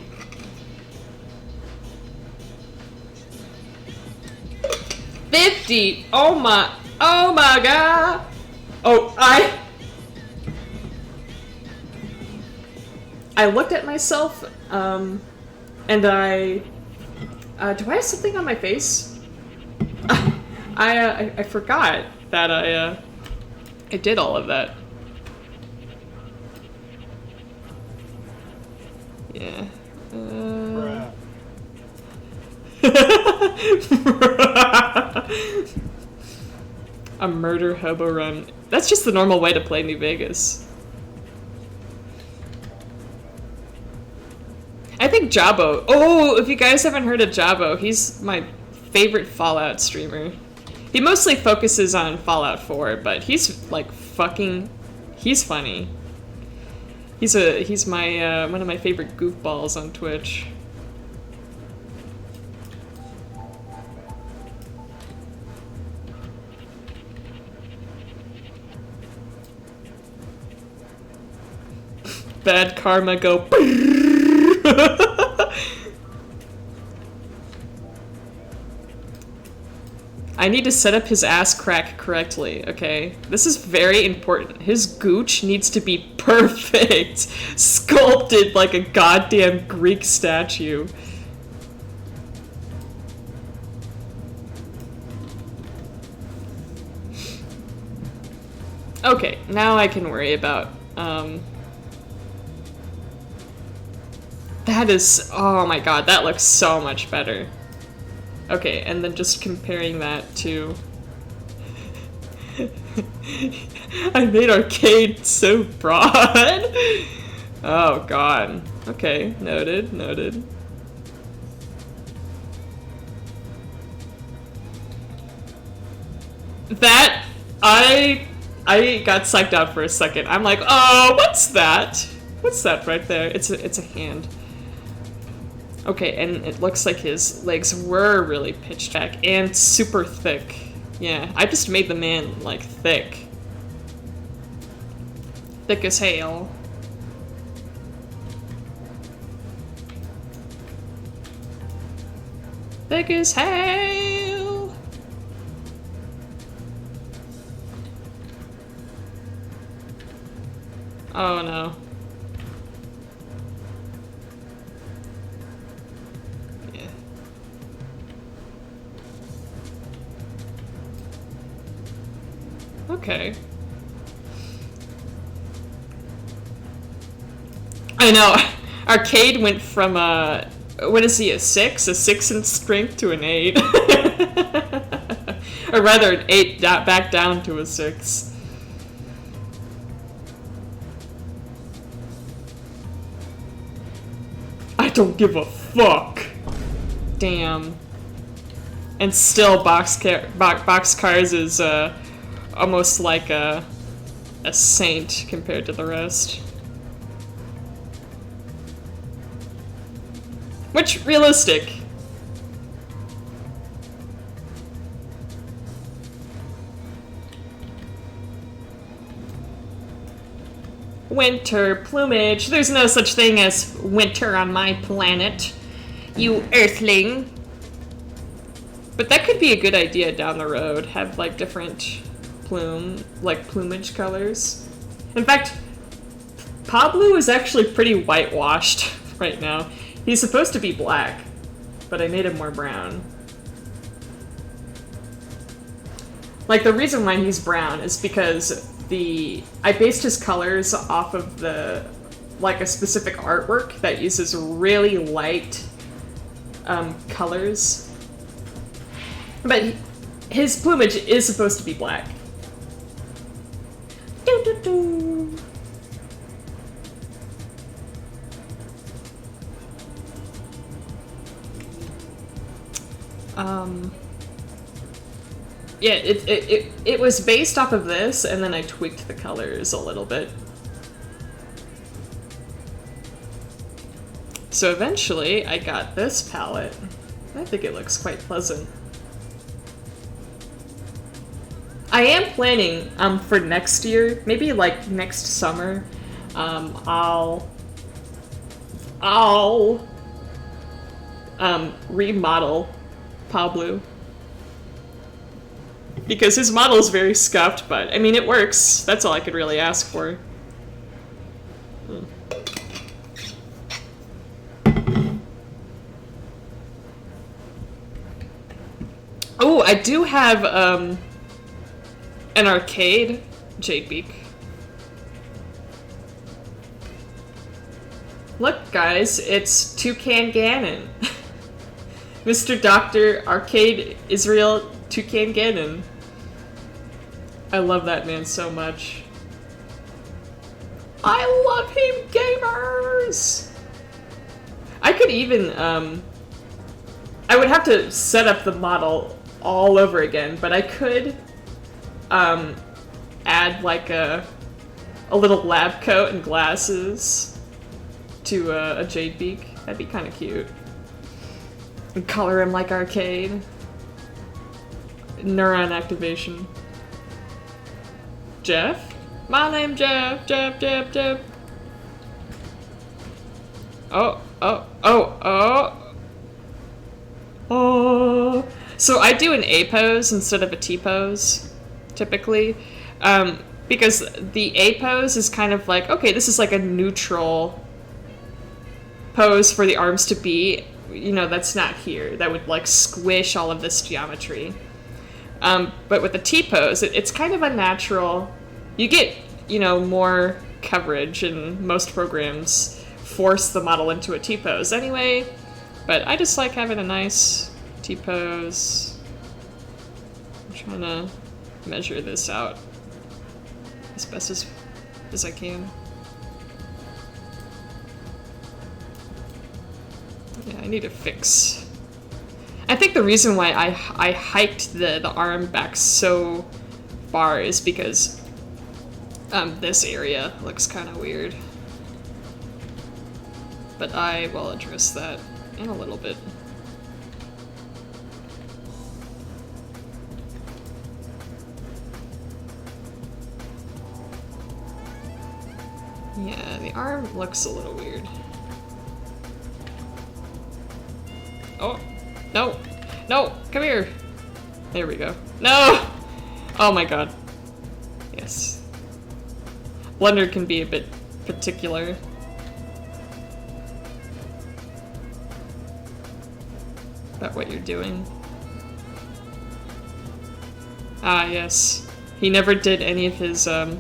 $50! Oh my god! Oh, I looked at myself, and do I have something on my face? I forgot that I did all of that. Yeah. A murder hobo run. That's just the normal way to play New Vegas. Jabo. Oh, if you guys haven't heard of Jabo, he's my favorite Fallout streamer. He mostly focuses on Fallout 4, but he's like he's funny. He's my one of my favorite goofballs on Twitch. Bad karma go. I need to set up his ass crack correctly, okay? This is very important. His gooch needs to be perfect. Sculpted like a goddamn Greek statue. Okay, now I can worry about, that is, oh my god, that looks so much better. Okay, and then just comparing that to... I made Arcade so broad! Oh god. Okay, noted, noted. That, I got psyched out for a second. I'm like, oh, what's that? What's that right there? It's a hand. Okay, and it looks like his legs were really pitched back and super thick. Yeah, I just made the man, like, thick. Thick as hail. Thick as hail! Oh no. Okay. I know. Arcade went from what is he, a 6? A 6 in strength to an 8. Or rather, an 8 back down to a 6. I don't give a fuck. Damn. And still, Boxcars is almost like a saint compared to the rest. Which, realistic. Winter plumage. There's no such thing as winter on my planet, you earthling. But that could be a good idea down the road. Have like different plumage colors. In fact, Pablo is actually pretty whitewashed right now. He's supposed to be black, but I made him more brown. Like, the reason why he's brown is because I based his colors off of a specific artwork that uses really light colors. But his plumage is supposed to be black. Doo -doo -doo. Yeah, it was based off of this, and then I tweaked the colors a little bit. So eventually, I got this palette. I think it looks quite pleasant. I am planning, for next year, maybe like next summer, I'll remodel Pablo. Because his model is very scuffed, but I mean, it works. That's all I could really ask for. Oh, I do have an arcade Jadebeak. Look, guys, it's Toucan Ganon. Mr. Dr. Arcade Israel Toucan Ganon. I love that man so much. I love him, gamers! I could even, I would have to set up the model all over again, but I could, add like a little lab coat and glasses to a Jade Beak. That'd be kind of cute. And color him like Arcade. Neuron activation. Jeff? My name Jeff. Jeff. Oh. So I do an A pose instead of a T pose, typically. Because the A pose is kind of like, okay, this is like a neutral pose for the arms to be. You know, that's not here. That would like squish all of this geometry. But with the T pose, it's kind of unnatural. You get, you know, more coverage, and most programs force the model into a T pose anyway. But I just like having a nice T pose. I'm trying to measure this out as best as I can. Yeah, I need to fix. I think the reason why I hiked the arm back so far is because this area looks kind of weird. But I will address that in a little bit. Yeah, the arm looks a little weird. Oh, no, no, come here. There we go. No! Oh my god. Yes. Blender can be a bit particular. About what you're doing. Ah, yes. He never did any of his arm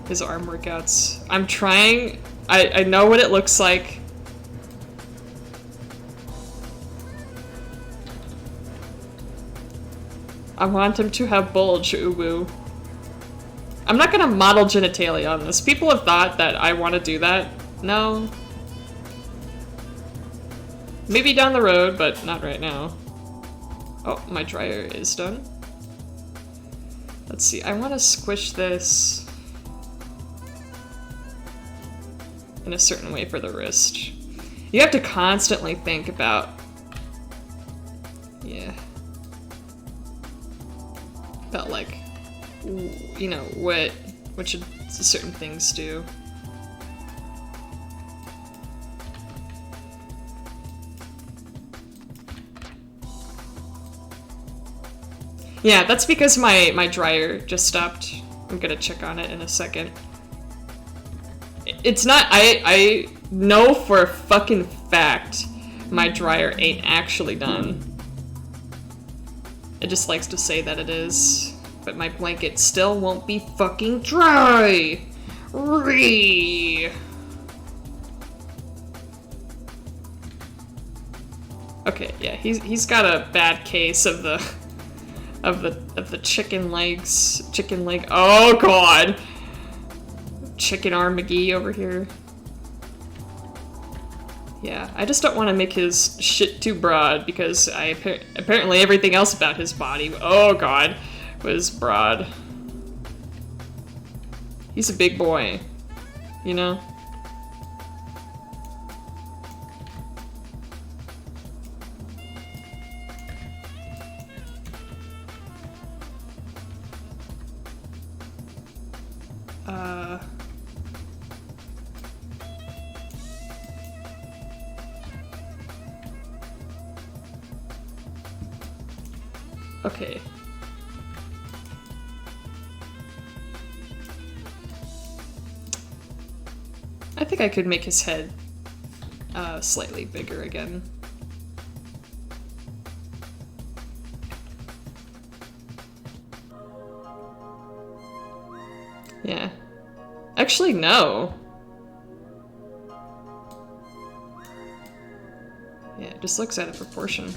workouts. I'm trying. I know what it looks like. I want him to have bulge, Ubu. I'm not gonna model genitalia on this. People have thought that I want to do that. No. Maybe down the road, but not right now. Oh, my dryer is done. Let's see, I want to squish this in a certain way for the wrist. You have to constantly think about, yeah, about like, you know, what should certain things do. Yeah, that's because my dryer just stopped. I'm gonna check on it in a second. It's not, I know for a fucking fact my dryer ain't actually done. It just likes to say that it is. But my blanket still won't be fucking dry! Okay, yeah, he's got a bad case of the chicken legs. Chicken leg. Oh god! Chicken arm McGee over here. Yeah, I just don't want to make his shit too broad because apparently everything else about his body, oh god, was broad. He's a big boy, you know? Okay. I think I could make his head slightly bigger again. Yeah. Actually, no. Yeah, it just looks out of proportion.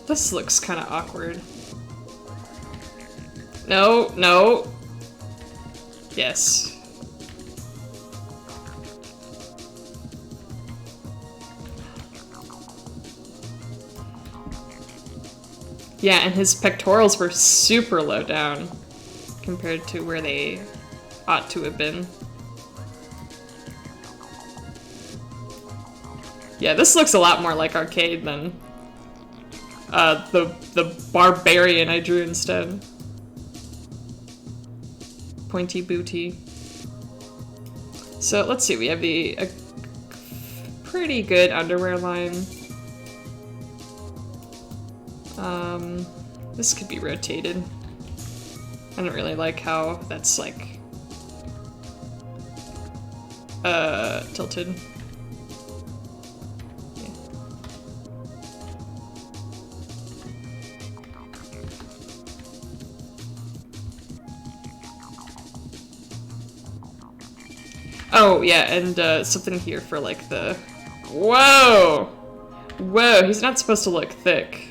This looks kind of awkward. No, no. Yes. Yeah, and his pectorals were super low down compared to where they ought to have been. Yeah, this looks a lot more like Arcade than the barbarian I drew instead. Pointy booty. So let's see, we have a pretty good underwear line. This could be rotated. I don't really like how that's like tilted. Yeah. Oh yeah, and something here for like the whoa! Whoa, he's not supposed to look thick.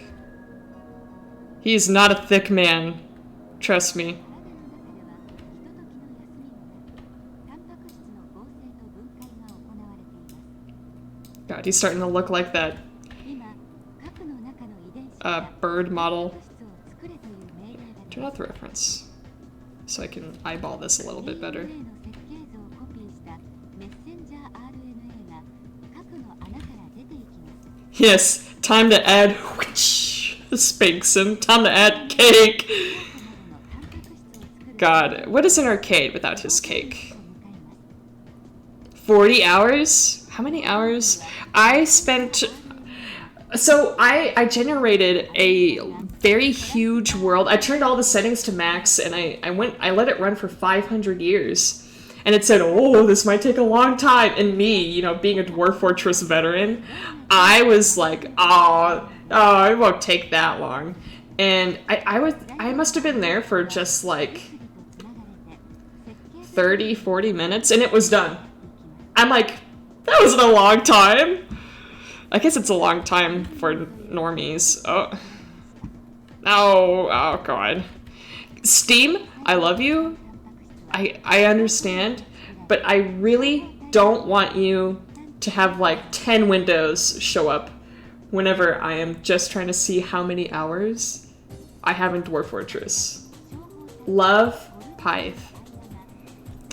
He's not a thick man. Trust me. God, he's starting to look like that bird model. Turn off the reference so I can eyeball this a little bit better. Yes, time to add Spinksum. Time to add cake. God, what is an arcade without his cake? 40 hours? How many hours? I spent... So I generated a very huge world. I turned all the settings to max and I let it run for 500 years. And it said, oh, this might take a long time. And me, you know, being a Dwarf Fortress veteran, I was like, oh, it won't take that long. And I must have been there for just like 30, 40 minutes and it was done. I'm like, that wasn't a long time. I guess it's a long time for normies. Oh, oh God. Steam, I love you. I understand, but I really don't want you to have like 10 windows show up whenever I am just trying to see how many hours I have in Dwarf Fortress. Love, Pyth.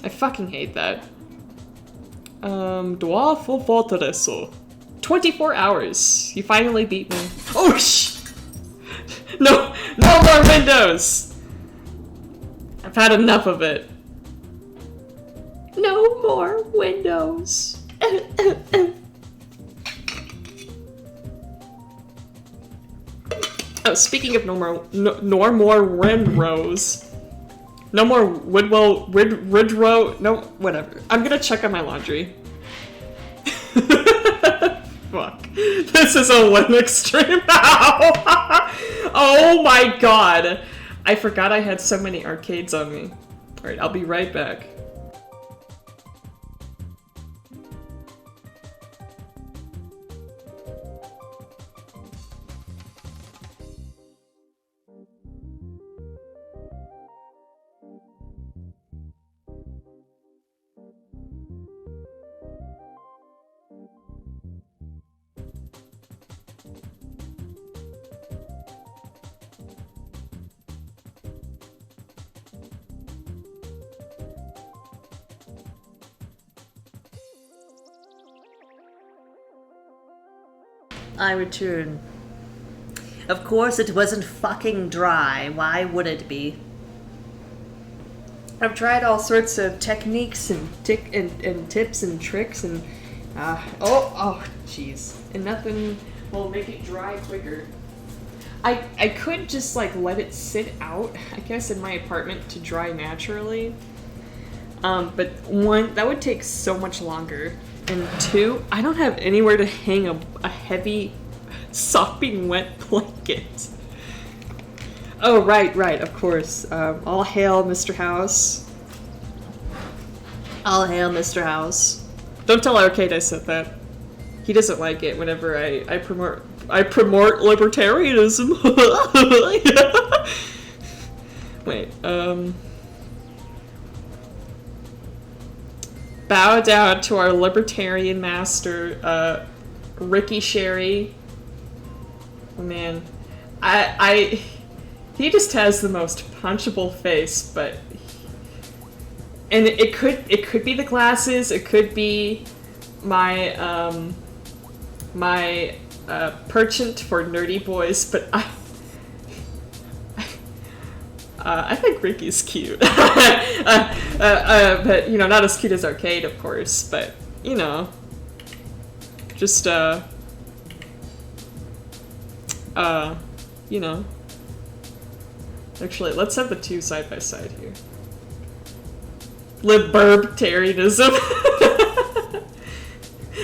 I fucking hate that. Dwarf Fortress. 24 hours. You finally beat me. Oh no more windows! I've had enough of it. No more windows. Oh, speaking of no more windows. No more Woodrow. No, whatever. I'm gonna check on my laundry. Fuck. This is a Linux stream now. Oh my god. I forgot I had so many arcades on me. Alright, I'll be right back. I return. Of course it wasn't fucking dry. Why would it be? I've tried all sorts of techniques and tips and tricks and oh jeez. And nothing will make it dry quicker. I could just like let it sit out, I guess, in my apartment to dry naturally. But one, that would take so much longer. And two, I don't have anywhere to hang a heavy, sopping wet blanket. Oh, right, of course. All hail Mr. House. All hail Mr. House. Don't tell Arcade I said that. He doesn't like it whenever I promote I promote libertarianism. Wait, bow down to our libertarian master, Ricky Sherry. Oh, man. He just has the most punchable face, but... And it could be the glasses, it could be my, my, penchant for nerdy boys, but I think Ricky's cute. But, you know, not as cute as Arcade, of course, but, you know, just, you know. Actually, let's have the two side by side here. Libertarianism.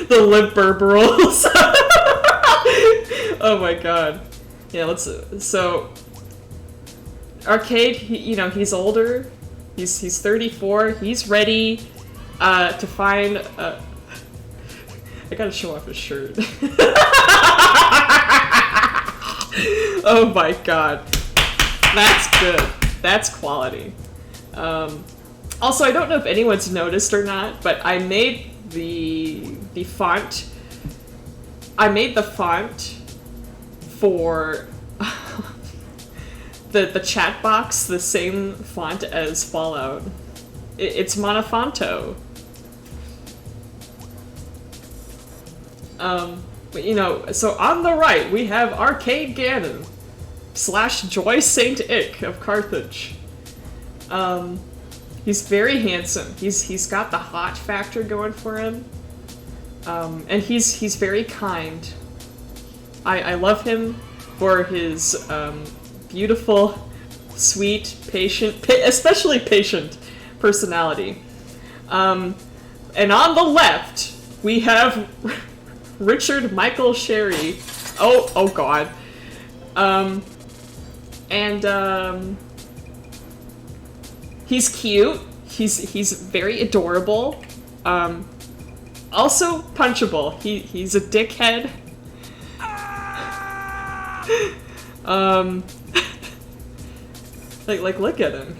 The liberals. Oh my god. Yeah, let's, so, Arcade, you know, he's older. He's 34. He's ready to find. I gotta show off his shirt. Oh my god, that's good. That's quality. Also, I don't know if anyone's noticed or not, but I made the font. I made the font for. The chat box the same font as Fallout. It's Monofonto. But you know, so on the right we have Arcade Ganon / Joy Saint Ick of Carthage. He's very handsome. He's got the hot factor going for him. And he's very kind. I love him for his beautiful, sweet, patient, especially patient personality. And on the left, we have Richard Michael Sherry. Oh god. He's cute. He's very adorable. Also punchable. He's a dickhead. Like, look at him.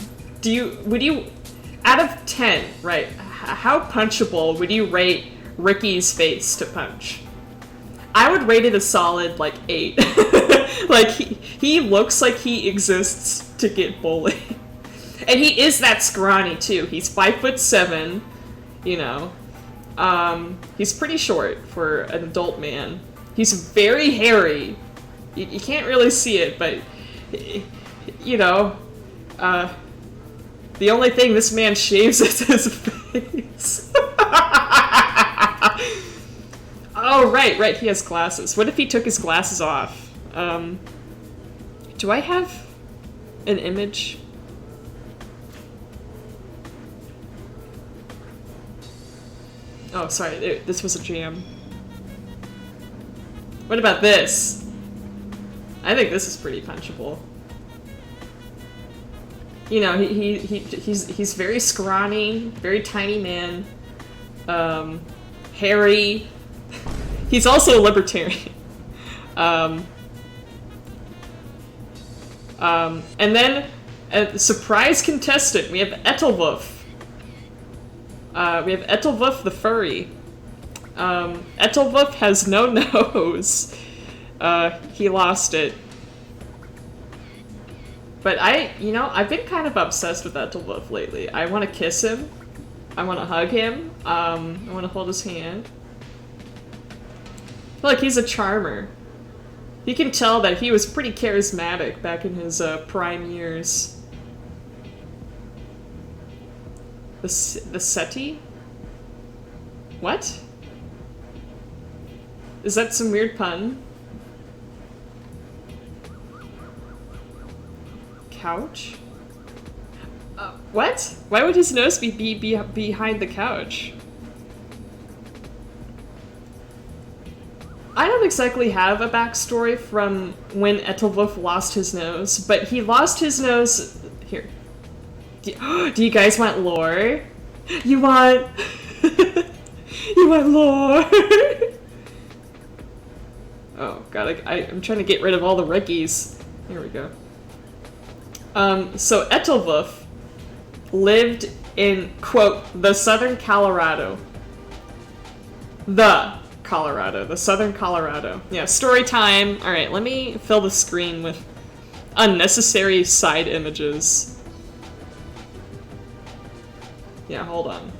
Would you, out of 10, right, how punchable would you rate Ricky's face to punch? I would rate it a solid, like, 8. Like, he looks like he exists to get bullied. And he is that scrawny, too. He's 5'7", you know. He's pretty short for an adult man. He's very hairy. You can't really see it, but, you know, the only thing this man shaves is his face. Oh, right, he has glasses. What if he took his glasses off? Do I have an image? Oh, sorry, this was a jam. What about this? I think this is pretty punchable. You know, he's very scrawny, very tiny man, hairy. He's also a libertarian. And then a surprise contestant. We have Ethelwolf. We have Ethelwolf the furry. Ethelwolf has no nose. He lost it. But I've been kind of obsessed with Ethelwolf lately. I want to kiss him. I want to hug him. I want to hold his hand. Look, he's a charmer. You can tell that he was pretty charismatic back in his prime years. The SETI? What? Is that some weird pun? Couch? What? Why would his nose be behind the couch? I don't exactly have a backstory from when Ethelwolf lost his nose, but he lost his nose... Here. Do you guys want lore? You want... you want lore? Oh, god, I'm trying to get rid of all the Reggies. Here we go. So Ethelwulf lived in, quote, the southern Colorado. The southern Colorado. Yeah, story time. Alright, let me fill the screen with unnecessary side images. Yeah, hold on.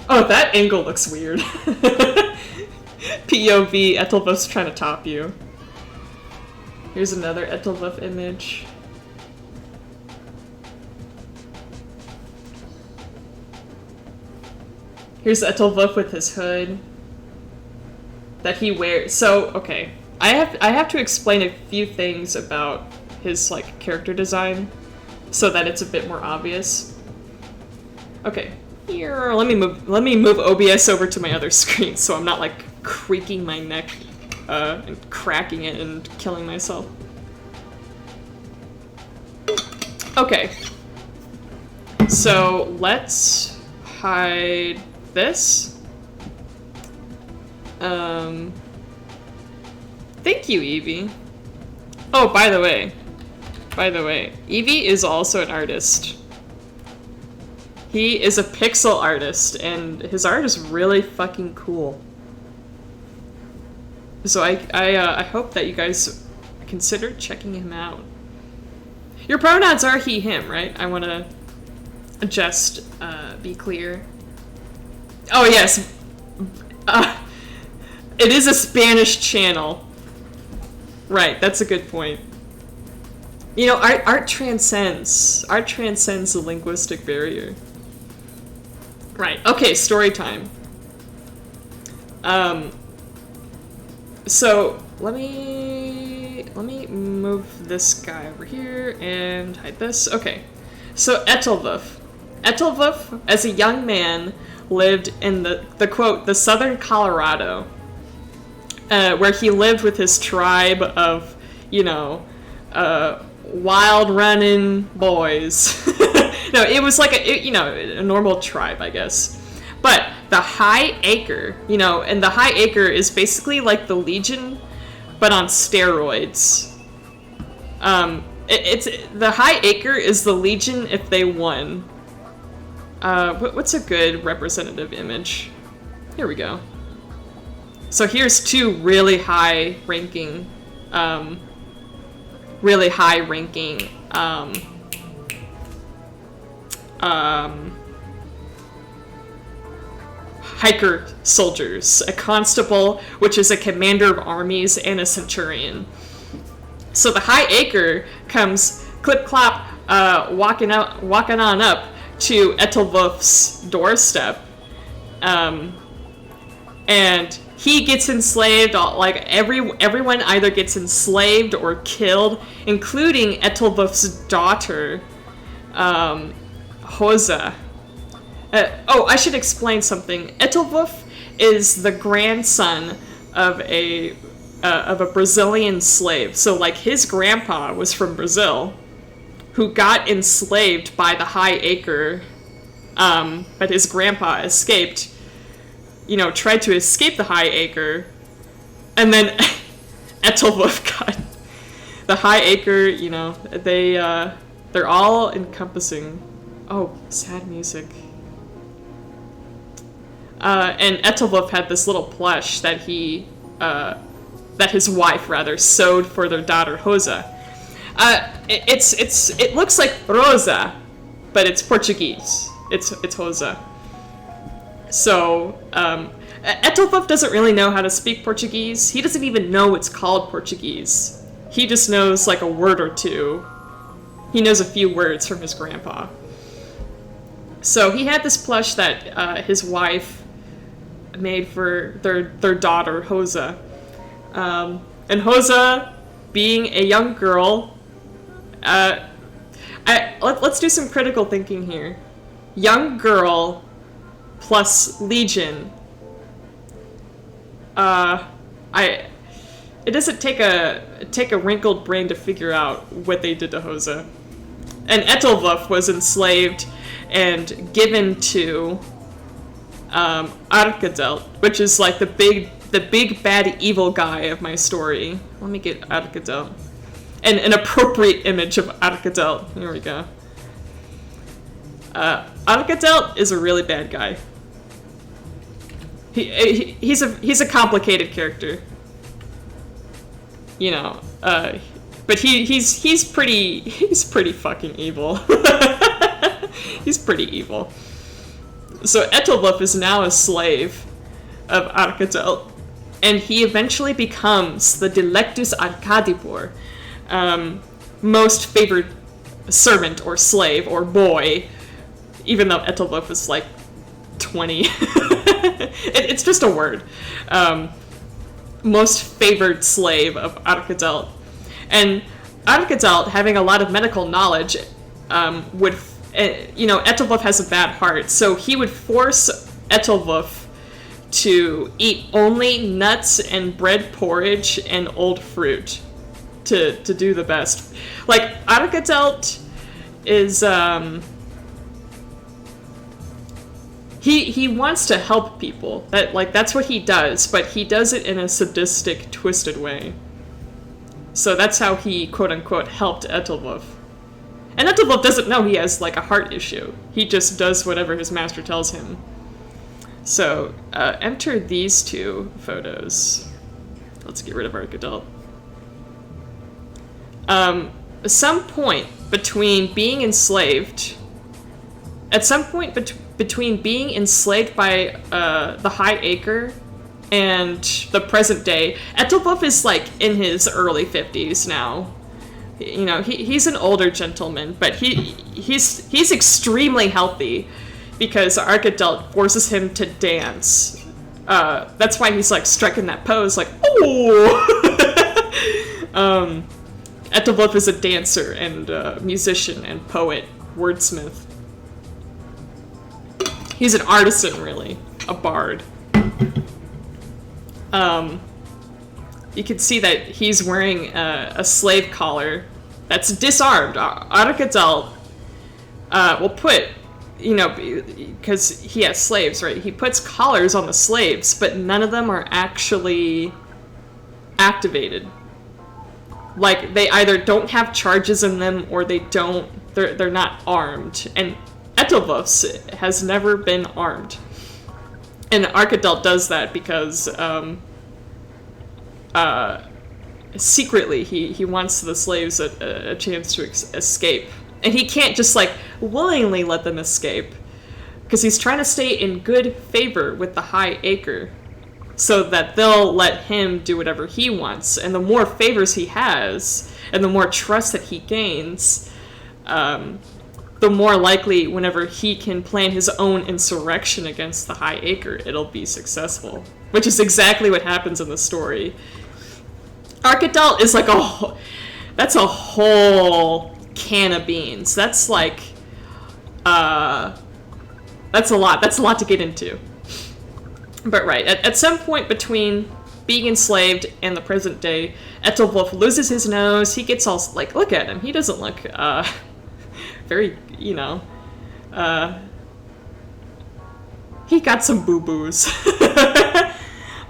Oh, that angle looks weird. POV, Ethelwulf's trying to top you. Here's another Ethelwulf image. Here's Ethelwulf with his hood that he wears. So, okay, I have to explain a few things about his like character design so that it's a bit more obvious. Okay, here, let me move OBS over to my other screen so I'm not like creaking my neck and cracking it and killing myself. Okay, so let's hide this. Thank you, Evie. Oh, by the way, Evie is also an artist. He is a pixel artist, and his art is really fucking cool. So I hope that you guys consider checking him out. Your pronouns are he, him, right? I want to just be clear. Oh, yes. It is a Spanish channel. Right, that's a good point. You know, art transcends the linguistic barrier. Right, okay, story time. So, let me move this guy over here and hide this. Okay, so Ethelwulf. Ethelwulf, as a young man, lived in the quote, the southern Colorado, where he lived with his tribe of, you know, wild running boys. No, it was like a normal tribe, I guess. But the High Acre, you know, and the High Acre is basically like the Legion, but on steroids. It's the High Acre is the Legion if they won. What's a good representative image? Here we go. So here's two really high ranking hiker soldiers, a constable, which is a commander of armies, and a centurion. So the High Acre comes clip-clop, walking on up to Ethelwulf's doorstep, and he gets enslaved. Like everyone either gets enslaved or killed, including Ethelwulf's daughter, Hosa. Oh, I should explain something. Ethelwulf is the grandson of a Brazilian slave. So, like, his grandpa was from Brazil, who got enslaved by the High Acre, but his grandpa escaped. You know, tried to escape the High Acre, and then Ethelwulf got the High Acre. You know, they're all encompassing. Oh, sad music. And Ethelwulf had this little plush that that his wife sewed for their daughter Hosa. It looks like Rosa, but it's Portuguese. It's Hosa. So Ethelwulf doesn't really know how to speak Portuguese. He doesn't even know it's called Portuguese. He just knows like a word or two. He knows a few words from his grandpa. So he had this plush that his wife made for their daughter, Hosa. And Hosa, being a young girl, let's do some critical thinking here. Young girl plus Legion. It doesn't take a wrinkled brain to figure out what they did to Hosa. And Ethelwulf was enslaved and given to Arkadelt, which is like the big bad evil guy of my story. Let me get Arkadelt. And an appropriate image of Arkadelt. Here we go. Arkadelt is a really bad guy. He's a complicated character. You know, but he's pretty fucking evil. He's pretty evil. So Ethelwulf is now a slave of Arkadelt, and he eventually becomes the Delectus Arkadipor, most favored servant or slave or boy, even though Ethelwulf is like 20. It's just a word. Most favored slave of Arkadelt. And Arkadelt, having a lot of medical knowledge, would, Ethelwulf has a bad heart, so he would force Ethelwulf to eat only nuts and bread porridge and old fruit to do the best. Like, Arkadelt is, He wants to help people. That's what he does, but he does it in a sadistic, twisted way. So that's how he, quote-unquote, helped Ethelwulf. And Ethelwulf doesn't know he has, like, a heart issue. He just does whatever his master tells him. So, enter these two photos. Let's get rid of Arkadelt. Some point between being enslaved... At some point between being enslaved by the High Acre and the present day, Ethelwulf is like in his early 50s now. You know, he's an older gentleman, but he's extremely healthy because Arkadelt forces him to dance. That's why he's like striking that pose, like, oh. Ethelwulf is a dancer and musician and poet, wordsmith. He's an artisan, really. A bard. You can see that he's wearing a slave collar that's disarmed. Arkadelt will put, because he has slaves, right? He puts collars on the slaves, but none of them are actually activated. Like, they either don't have charges in them or they're not armed. And Ethelwulf's has never been armed. And Arkadelt does that because secretly he wants the slaves a chance to escape. And he can't just like willingly let them escape because he's trying to stay in good favor with the High Acre so that they'll let him do whatever he wants. And the more favors he has and the more trust that he gains, the more likely whenever he can plan his own insurrection against the High Acre, it'll be successful. Which is exactly what happens in the story. Arkadelt is like that's a whole can of beans. That's like, that's a lot to get into. But right, at some point between being enslaved and the present day, Ethelwulf loses his nose, he gets all, like, look at him, he doesn't look, very, he got some boo-boos.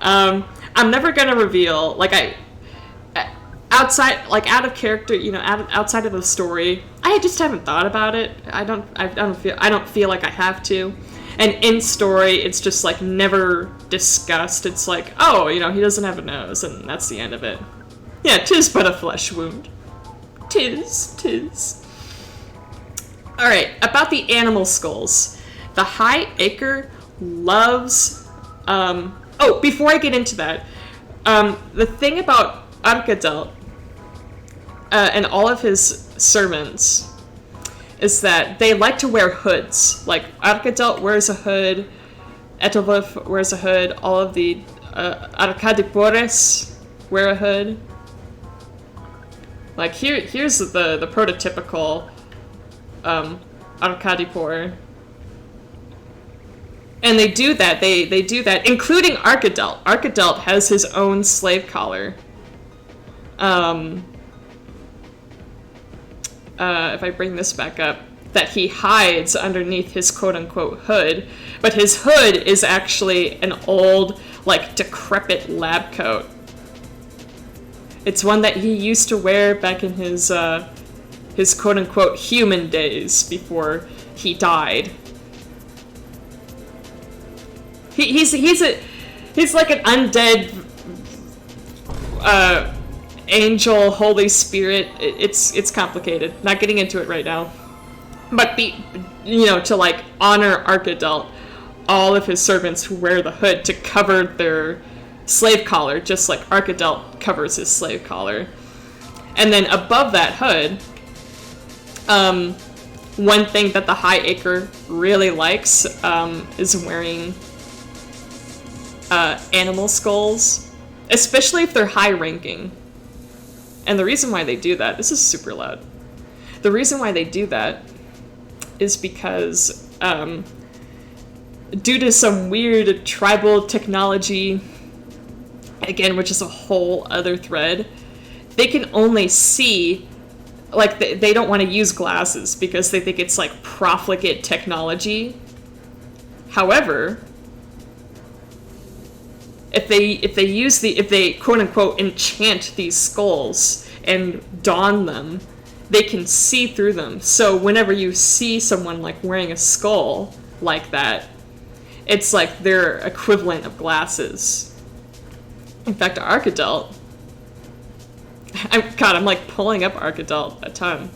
I'm never gonna reveal, out of character, outside of the story, I just haven't thought about it. I don't feel like I have to. And in story, it's just like never discussed. It's like, oh, he doesn't have a nose, and that's the end of it. Yeah, 'tis but a flesh wound. 'Tis. Alright, about the animal skulls. The High Acre loves... before I get into that, the thing about Arkadelt and all of his servants is that they like to wear hoods. Like, Arkadelt wears a hood, Ethelwulf wears a hood, all of the Arkadipores wear a hood. Like, here's the prototypical Arkadipor. And they do that, they do that, including Arkadelt. Arkadelt has his own slave collar. If I bring this back up, that he hides underneath his quote-unquote hood, but his hood is actually an old, like, decrepit lab coat. It's one that he used to wear back in his quote-unquote human days before he died. He's like an undead angel, Holy Spirit. It's complicated. Not getting into it right now. But to like honor Arkadelt, all of his servants wear the hood to cover their slave collar, just like Arkadelt covers his slave collar. And then above that hood, one thing that the High Acre really likes is wearing animal skulls, especially if they're high-ranking. And the reason why they do that, this is super loud. The reason why they do that is because due to some weird tribal technology, again, which is a whole other thread, they can only see, like, they don't want to use glasses because they think it's like profligate technology. However, if they quote unquote enchant these skulls and don them, they can see through them. So whenever you see someone like wearing a skull like that, it's like their equivalent of glasses. In fact, Arkadelt, I'm like pulling up Arkadelt a ton.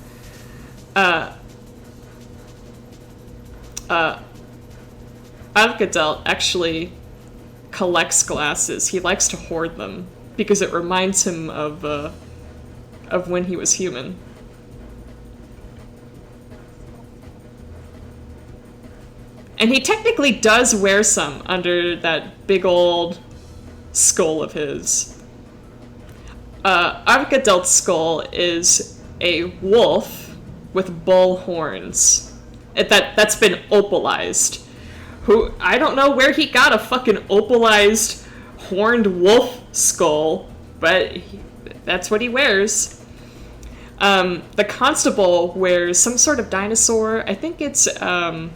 Arkadelt actually collects glasses. He likes to hoard them because it reminds him of when he was human. And he technically does wear some under that big old skull of his. Arkadelt's skull is a wolf with bull horns. That's been opalized. I don't know where he got a fucking opalized horned wolf skull, but that's what he wears. The constable wears some sort of dinosaur. I think it's some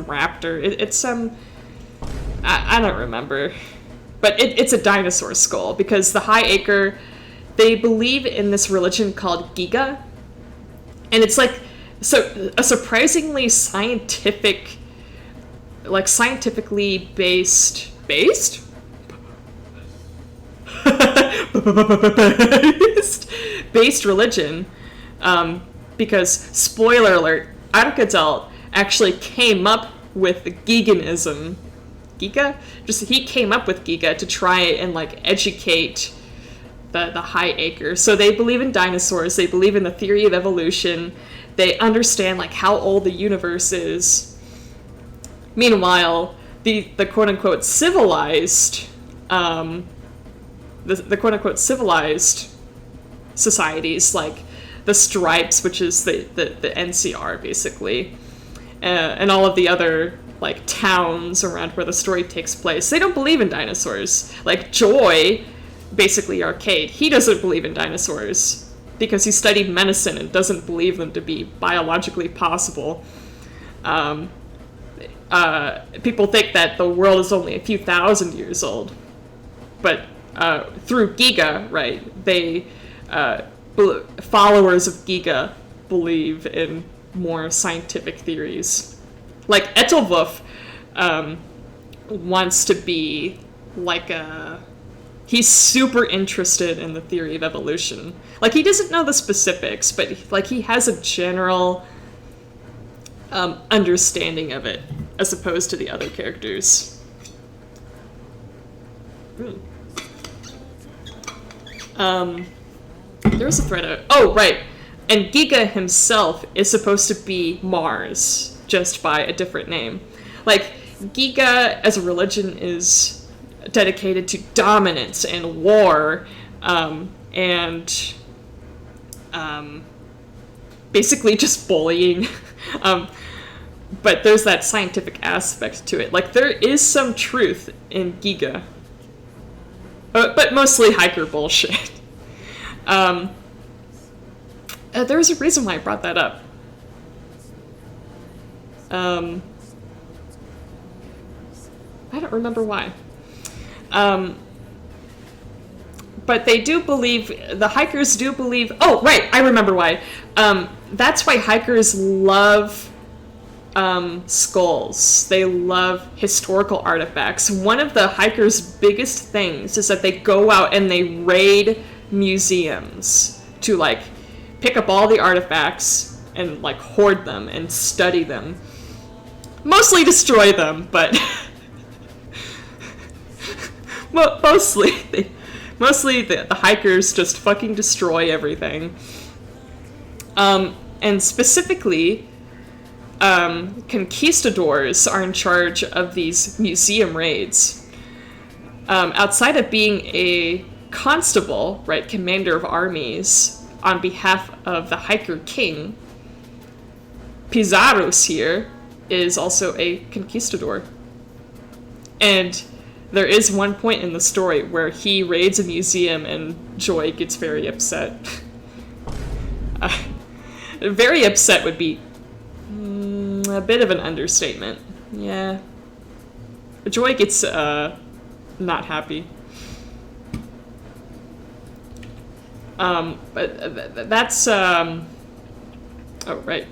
raptor. It's some... I don't remember. But it's a dinosaur skull, because the High Acre, they believe in this religion called Giga. And it's like a surprisingly scientifically based religion, because, spoiler alert, Arkadelt actually came up with Giganism. Giga? He came up with Giga to try and, like, educate the High Acre. So they believe in dinosaurs, they believe in the theory of evolution, they understand, like, how old the universe is. Meanwhile, the quote-unquote civilized, the quote-unquote civilized societies, like the Stripes, which is the NCR, basically, and all of the other, like, towns around where the story takes place, they don't believe in dinosaurs. Like, Joy, basically Arcade, he doesn't believe in dinosaurs because he studied medicine and doesn't believe them to be biologically possible. People think that the world is only a few thousand years old, but through Giga, right, they followers of Giga believe in more scientific theories. Like, Etelwulf wants to be like he's super interested in the theory of evolution. Like, he doesn't know the specifics, but like he has a general understanding of it, as opposed to the other characters. There was a thread. Oh, right. And Giga himself is supposed to be Mars, just by a different name. Like, Giga as a religion is dedicated to dominance and war, and basically just bullying. But there's that scientific aspect to it. Like, there is some truth in Giga, but mostly hiker bullshit. There was a reason why I brought that up. I don't remember why. But they do believe, the hikers do believe, oh, right, I remember why. That's why hikers love skulls. They love historical artifacts. One of the hikers' biggest things is that they go out and they raid museums to, like, pick up all the artifacts and, like, hoard them and study them. Mostly destroy them, but mostly the hikers just fucking destroy everything. And specifically, conquistadors are in charge of these museum raids. Outside of being a constable, right, commander of armies on behalf of the hiker king, Pizarro's here is also a conquistador. And there is one point in the story where he raids a museum and Joy gets very upset. Very upset would be a bit of an understatement. Yeah. Joy gets not happy. But that's oh, right.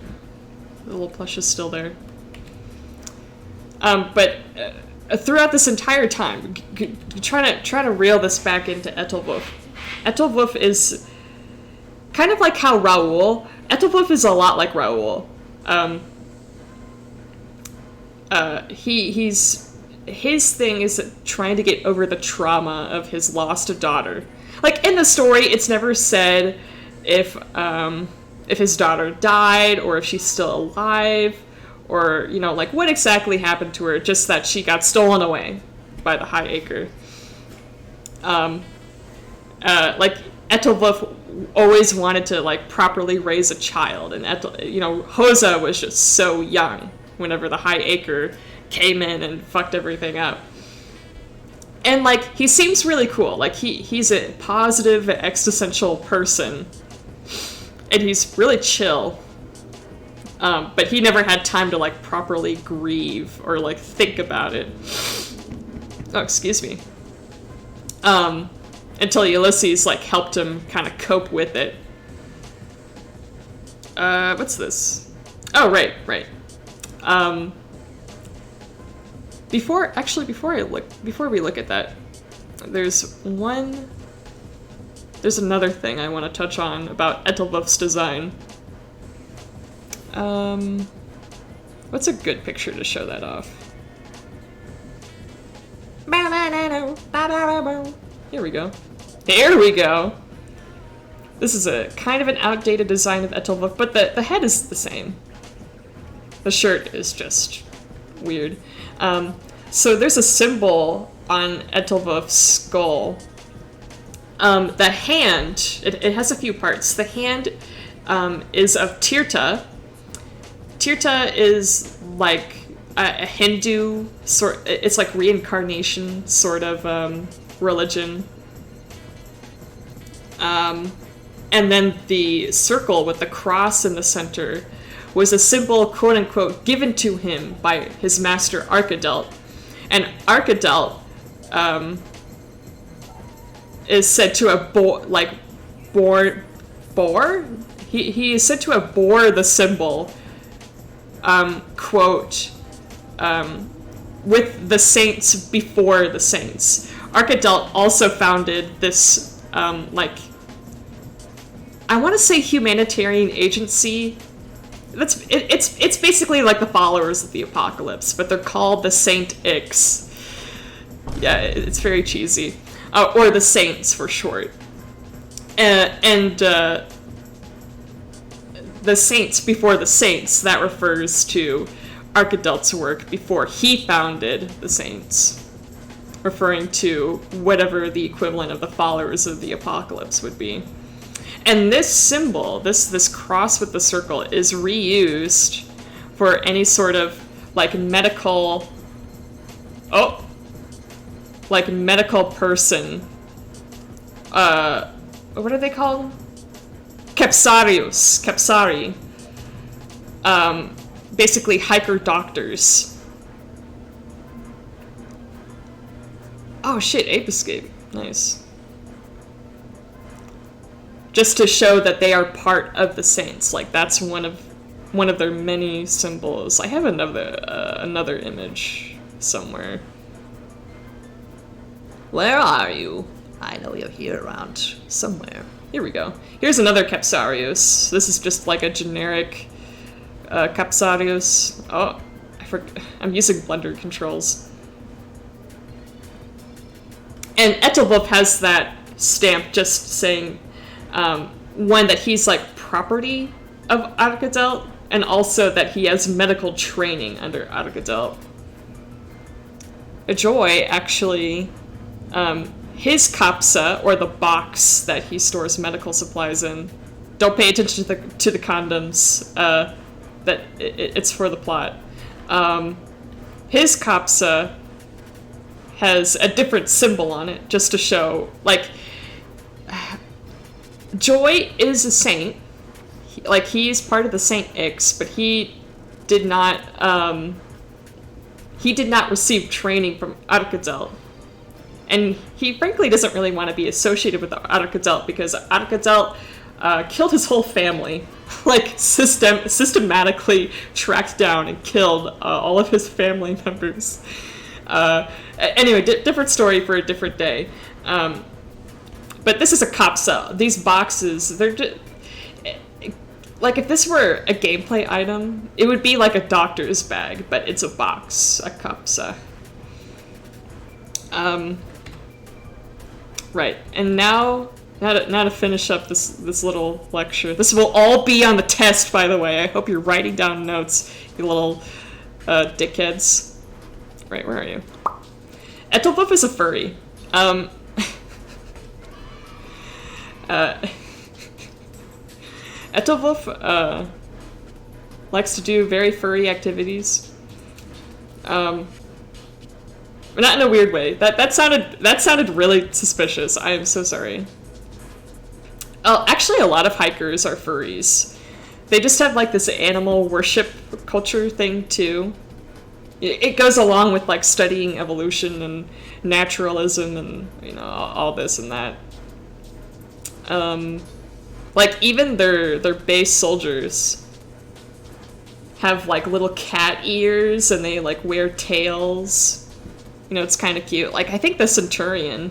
The little plush is still there. But throughout this entire time, trying to reel this back into Ethelwulf. Ethelwulf is kind of like how Raoul. Ethelwulf is a lot like Raoul. His thing is trying to get over the trauma of his lost daughter. Like in the story, it's never said if his daughter died or if she's still alive. Or, you know, like, what exactly happened to her, just that she got stolen away by the High Acre. Like, Ethelwulf always wanted to, like, properly raise a child, and, Hosa was just so young whenever the High Acre came in and fucked everything up. And, like, he seems really cool. Like, he's a positive, existential person, and he's really chill. But he never had time to, like, properly grieve or, like, think about it. Oh, excuse me. Until Ulysses, like, helped him kind of cope with it. What's this? Oh, right. Before we look at that, there's another thing I want to touch on about Ethelwulf's design. What's a good picture to show that off? Here we go. There we go! This is a kind of an outdated design of Ethelwulf, but the head is the same. The shirt is just weird. So there's a symbol on Ethelwulf's skull. The hand, it has a few parts. The hand is of Tirta. Tirta is like a Hindu sort. It's like reincarnation sort of religion. And then the circle with the cross in the center was a symbol, quote unquote, given to him by his master Arkadelt. And Arkadelt is said to have bore. He is said to have bore the symbol. Quote, with the saints before the saints. Arkadelt also founded this, I want to say humanitarian agency. It's basically like the followers of the apocalypse, but they're called the Saint Ix. Yeah, it's very cheesy. Or the Saints for short. And the saints before the saints, that refers to Arkadelt's work before he founded the saints, referring to whatever the equivalent of the followers of the apocalypse would be. And this symbol, this cross with the circle, is reused for any sort of medical person. What are they called? Kepsari. basically hiker doctors. Oh shit, Ape Escape. Nice. Just to show that they are part of the Saints. Like, that's one of their many symbols. I have another image somewhere. Where are you? I know you're here around somewhere. Here we go. Here's another Capsarius. This is just like a generic Capsarius. Oh, I'm using Blender controls. And Ethelwulf has that stamp just saying, one, that he's like property of Arkadelt, and also that he has medical training under Arkadelt. Joy actually, his kapsa, or the box that he stores medical supplies in, don't pay attention to the condoms, it's for the plot. His kapsa has a different symbol on it, just to show, like, Joy is a saint. He's part of the Saint Ix, but he did not receive training from Arkadelt. And he frankly doesn't really want to be associated with Arkadelt because Arkadelt killed his whole family. Like, systematically tracked down and killed all of his family members. Anyway, different story for a different day. But this is a kapsa. These boxes, they're just... Like, if this were a gameplay item, it would be like a doctor's bag, but it's a box, a kapsa. Right, and now to finish up this little lecture. This will all be on the test, by the way. I hope you're writing down notes, you little dickheads. Right, where are you? Ethelwulf is a furry. Ethelwulf likes to do very furry activities. But not in a weird way. That sounded really suspicious. I am so sorry. Actually, a lot of hikers are furries. They just have like this animal worship culture thing too. It goes along with like studying evolution and naturalism and, you know, all this and that. Like, even their base soldiers have like little cat ears and they like wear tails. You know, it's kind of cute. Like, I think the Centurion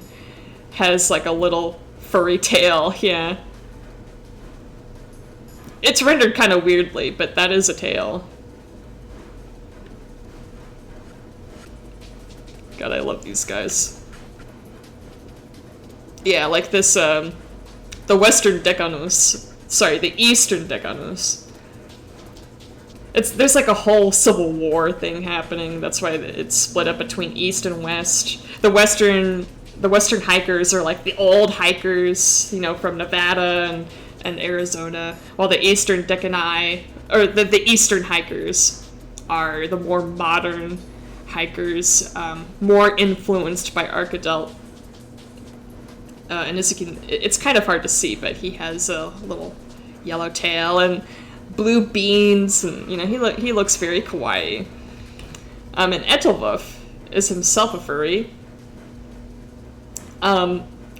has like a little furry tail, yeah. It's rendered kind of weirdly, but that is a tail. God, I love these guys. Yeah, like this, the Western Decanus. Sorry, the Eastern Decanus. There's like a whole civil war thing happening. That's why it's split up between East and West. The Western hikers are like the old hikers, you know, from Nevada and Arizona, while the Eastern Decani, or the Eastern hikers, are the more modern hikers, more influenced by Arkadelt. And as you can, it's kind of hard to see, but he has a little yellow tail and blue beans, and, you know, he looks very kawaii. And Ethelwulf is himself a furry.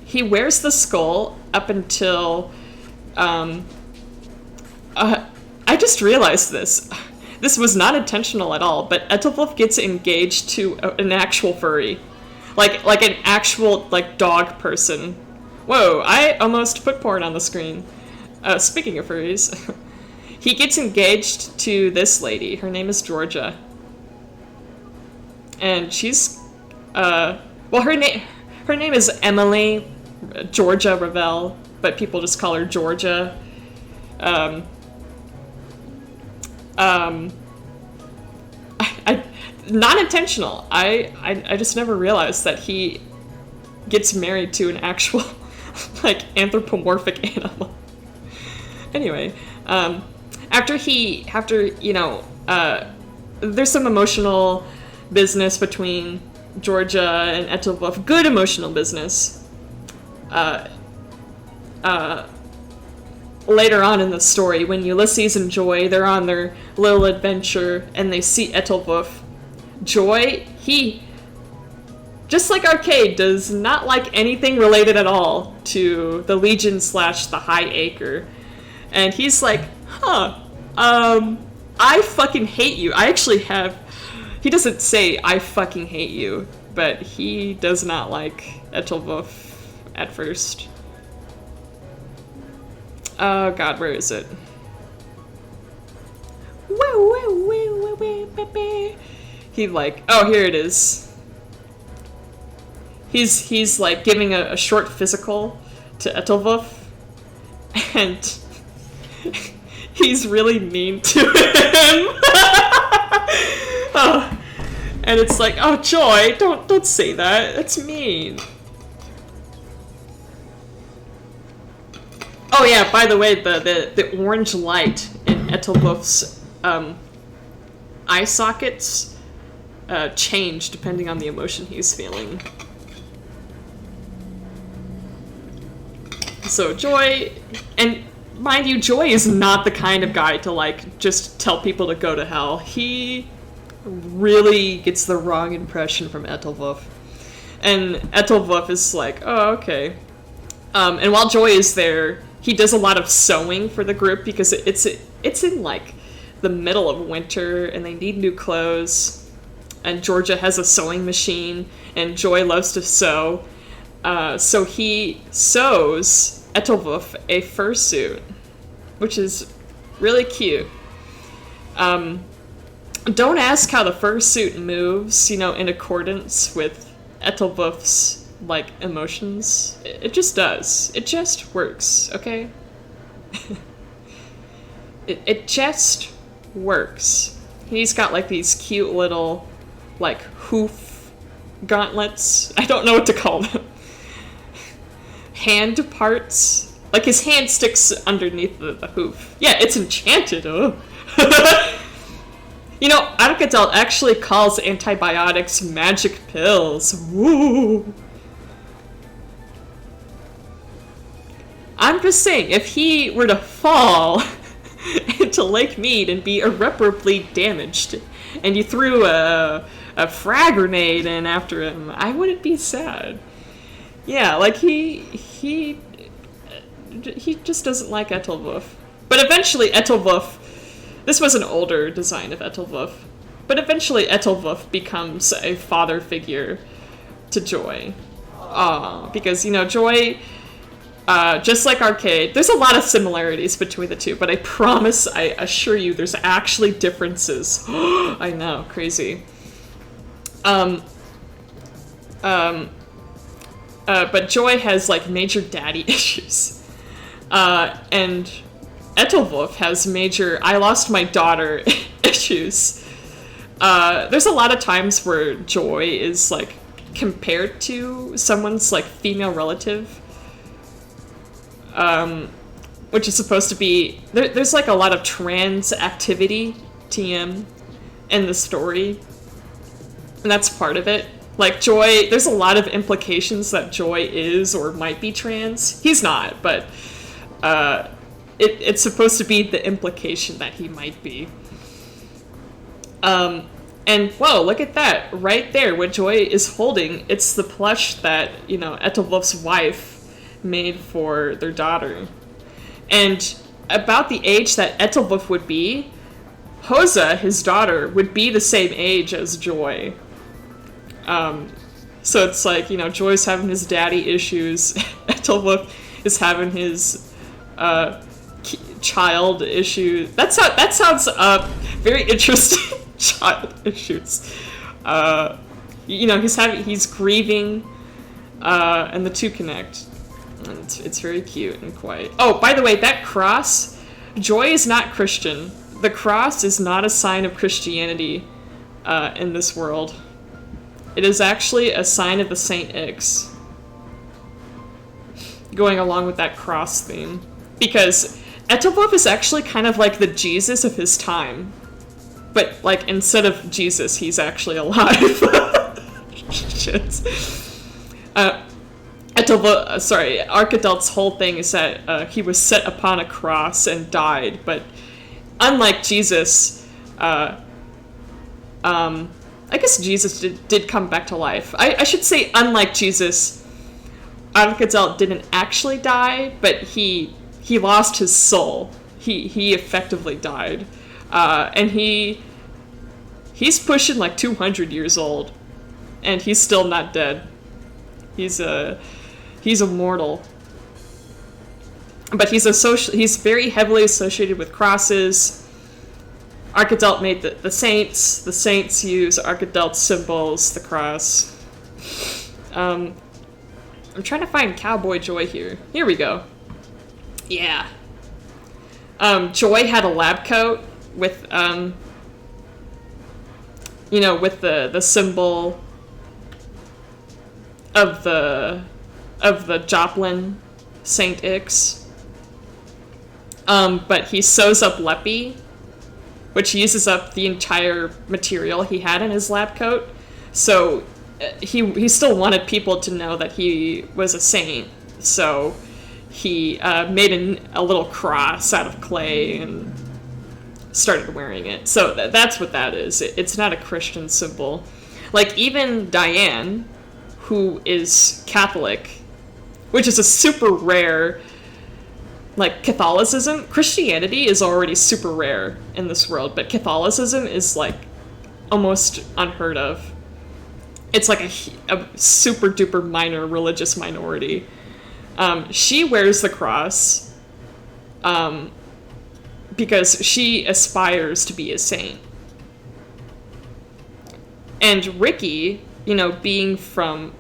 He wears the skull up until, I just realized this. This was not intentional at all, but Ethelwulf gets engaged to an actual furry. Like an actual, like, dog person. Whoa, I almost put porn on the screen. Speaking of furries, he gets engaged to this lady. Her name is Georgia. And she's, well, her name is Emily Georgia Ravel, but people just call her Georgia. Not intentional. I just never realized that he gets married to an actual, like, anthropomorphic animal. Anyway, after you know, there's some emotional business between Georgia and Ethelwulf. Good emotional business. later on in the story, when Ulysses and Joy, they're on their little adventure and they see Ethelwulf, Joy, he, just like Arcade, does not like anything related at all to the Legion / the High Acre. And he's like, I fucking hate you. I actually have, he doesn't say I fucking hate you, but he does not like Ethelwulf at first. Oh god, where is it? He like, oh, here it is. He's like giving a short physical to Ethelwulf, and he's really mean to him. Oh, and it's like, oh, Joy, don't say that. That's mean. Oh yeah, by the way, the orange light in Ethelwulf's eye sockets change depending on the emotion he's feeling. So Joy, and mind you, Joy is not the kind of guy to like just tell people to go to hell. He really gets the wrong impression from Ethelwulf. And Ethelwulf is like, oh, okay. And while Joy is there, he does a lot of sewing for the group because it's in like the middle of winter and they need new clothes. And Georgia has a sewing machine and Joy loves to sew. So he sews Ethelwulf a fursuit, which is really cute. Don't ask how the fursuit moves, you know, in accordance with Ethelwulf's like emotions. It just does. It just works, okay? it just works. He's got like these cute little like hoof gauntlets. I don't know what to call them. Hand parts. Like his hand sticks underneath the hoof. Yeah, it's enchanted. Oh. You know, Arcadel actually calls antibiotics magic pills. Woo! I'm just saying, if he were to fall into Lake Mead and be irreparably damaged, and you threw a frag grenade in after him, I wouldn't be sad. Yeah, like he just doesn't like Ethelwulf. But eventually Ethelwulf, this was an older design of Ethelwulf, but eventually Ethelwulf becomes a father figure to Joy. Because, you know, Joy, just like Arcade, there's a lot of similarities between the two, but I promise, I assure you, there's actually differences. I know, crazy. But Joy has, like, major daddy issues. And Ethelwulf has major I lost my daughter issues. There's a lot of times where Joy is, like, compared to someone's, like, female relative. Which is supposed to be... There's, like, a lot of trans activity, TM, in the story. And that's part of it. Like, Joy... There's a lot of implications that Joy is or might be trans. He's not, but... It's supposed to be the implication that he might be. And, whoa, look at that. Right there, what Joy is holding, it's the plush that, you know, Ethelwulf's wife made for their daughter. And about the age that Ethelwulf would be, Hosa, his daughter, would be the same age as Joy. So it's like, you know, Joy's having his daddy issues, Ethelwulf is having his child issues. That sounds very interesting. Child issues. You know, he's grieving, and the two connect. And it's very cute and quiet. Oh, by the way, that cross, Joy is not Christian. The cross is not a sign of Christianity in this world. It is actually a sign of the Saint Ix. Going along with that cross theme. Because Ethelwulf is actually kind of like the Jesus of his time. But, like, instead of Jesus, he's actually alive. Shit. Archidelt's whole thing is that he was set upon a cross and died, but unlike Jesus, I guess Jesus did come back to life. I should say, unlike Jesus, Arkadelt didn't actually die, but he lost his soul. He effectively died, and he's pushing like 200 years old, and he's still not dead. He's immortal, but he's very heavily associated with crosses. Arkadelt made the saints. The saints use Arkadelt's symbols, the cross. I'm trying to find Cowboy Joy here. Here we go. Yeah. Joy had a lab coat with, with the symbol of the Joplin Saint Ix. But he sews up Leppy, which uses up the entire material he had in his lab coat. So he still wanted people to know that he was a saint. So he made a little cross out of clay and started wearing it. So that's what that is. It's not a Christian symbol. Like, even Diane, who is Catholic, which is a super rare... Like, Catholicism, Christianity is already super rare in this world, but Catholicism is, like, almost unheard of. It's like a super duper minor religious minority. She wears the cross because she aspires to be a saint. And Ricky, being from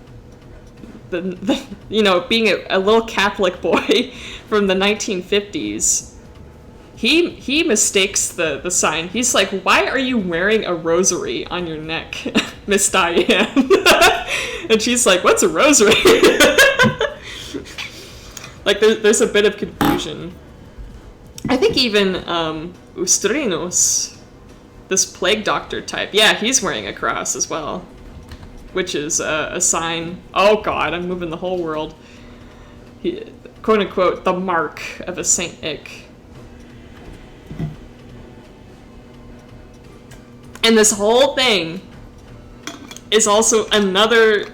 being a little Catholic boy from the 1950s, he mistakes the sign. He's like, "Why are you wearing a rosary on your neck, Miss Diane?" And she's like, "What's a rosary?" Like, there's a bit of confusion. I think even Ustrinus, this plague doctor type, yeah, he's wearing a cross as well, which is a sign. Oh god, I'm moving the whole world. Quote unquote, the mark of a Saint Ick. And this whole thing is also another,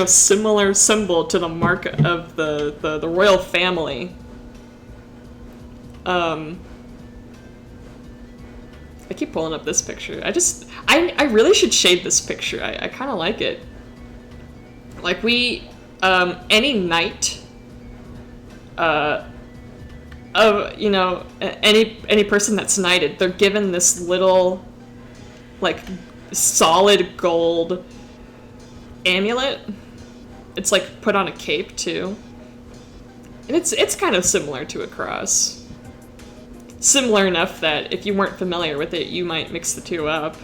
similar symbol to the mark of the royal family. I keep pulling up this picture. I really should shade this picture. I kind of like it. Like, any knight, any person that's knighted, they're given this little, like, solid gold amulet. It's, like, put on a cape, too. And it's kind of similar to a cross. Similar enough that if you weren't familiar with it, you might mix the two up.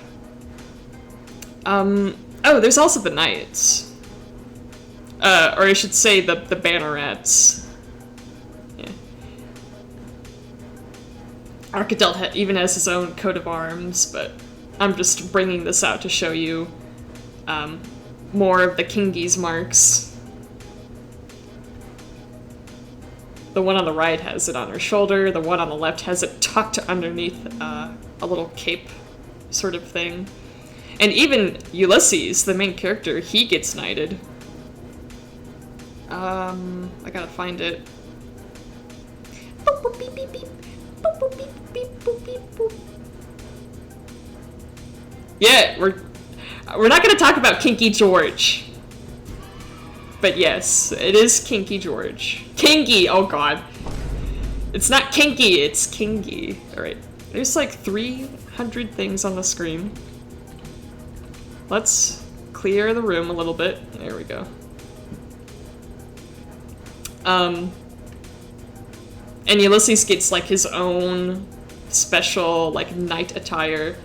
Oh, there's also the knights. Or I should say the bannerets. Yeah. Arkadelt even has his own coat of arms, but I'm just bringing this out to show you more of the Kingi's marks. The one on the right has it on her shoulder, the one on the left has it tucked underneath a little cape sort of thing. And even Ulysses, the main character, he gets knighted. I gotta find it. Yeah, we're not gonna talk about Kinky George. But yes, it is Kinky George. Kingy! Oh god. It's not kinky, it's kingy. Alright. There's like 300 things on the screen. Let's clear the room a little bit. There we go. And Ulysses gets like his own special like knight attire.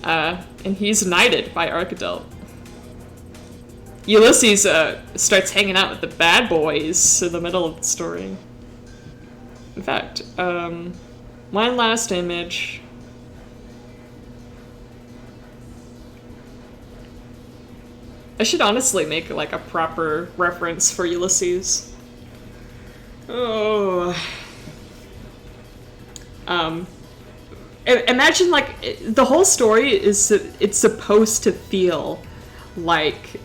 And he's knighted by Arkadelt. Ulysses starts hanging out with the bad boys in the middle of the story. In fact, my last image. I should honestly make like a proper reference for Ulysses. Oh. Imagine like the whole story is it's supposed to feel like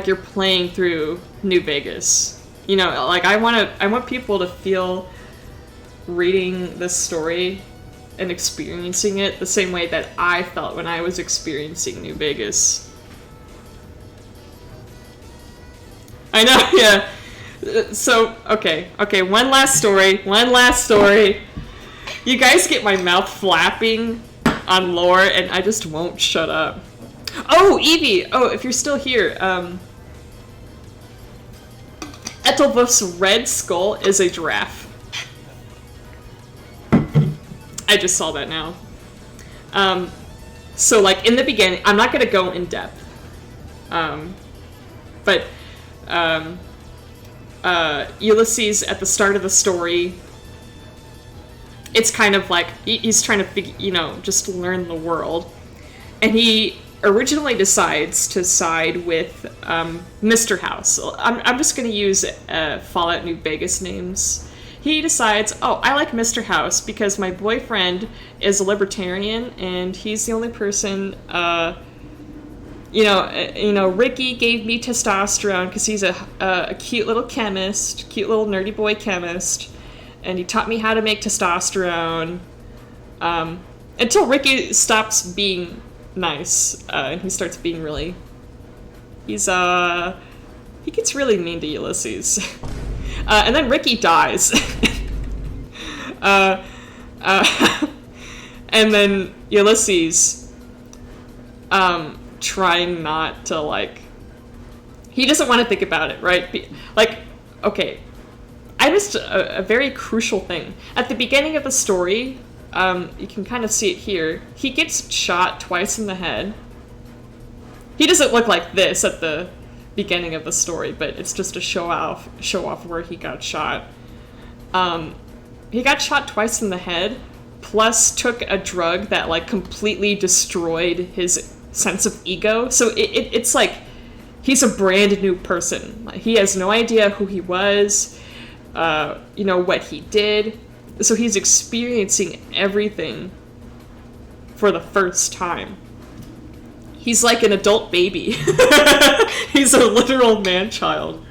you're playing through New Vegas. You know, like I want people to feel reading this story and experiencing it the same way that I felt when I was experiencing New Vegas. I know, yeah. So, okay, one last story. You guys get my mouth flapping on lore, and I just won't shut up. Oh, Evie! Oh, if you're still here, Ethelwulf's red skull is a giraffe. I just saw that now. So, like, in the beginning, I'm not gonna go in depth. But Ulysses, at the start of the story, it's kind of like he's trying to just learn the world, and he originally decides to side with Mr. House. I'm just going to use Fallout New Vegas names. He decides, oh, I like Mr. House because my boyfriend is a libertarian and he's the only person. Ricky gave me testosterone because he's a cute little chemist, cute little nerdy boy chemist, and he taught me how to make testosterone. Until Ricky stops being nice, and he starts being really... he gets really mean to Ulysses. And then Ricky dies. And then Ulysses, trying not to, like... he doesn't want to think about it, right? Like, okay, I missed a very crucial thing. At the beginning of the story, you can kind of see it here. He gets shot twice in the head. He doesn't look like this at the beginning of the story, but it's just to show off where he got shot. He got shot twice in the head, plus took a drug that like completely destroyed his sense of ego. So it's like he's a brand new person. He has no idea who he was, what he did. So he's experiencing everything for the first time. He's like an adult baby. He's a literal man-child.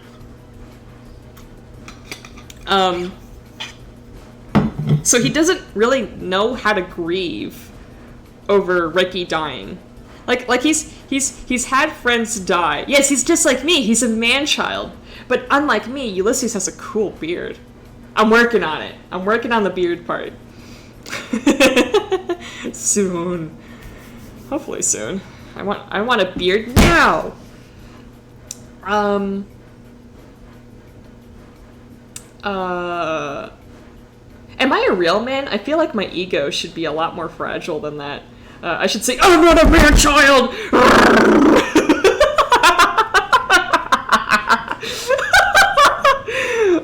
So he doesn't really know how to grieve over Ricky dying. Like he's had friends die. Yes, he's just like me. He's a man-child. But unlike me, Ulysses has a cool beard. I'm working on it. I'm working on the beard part. Soon. Hopefully soon. I want a beard now. Am I a real man? I feel like my ego should be a lot more fragile than that. I should say, I'm not a man-child!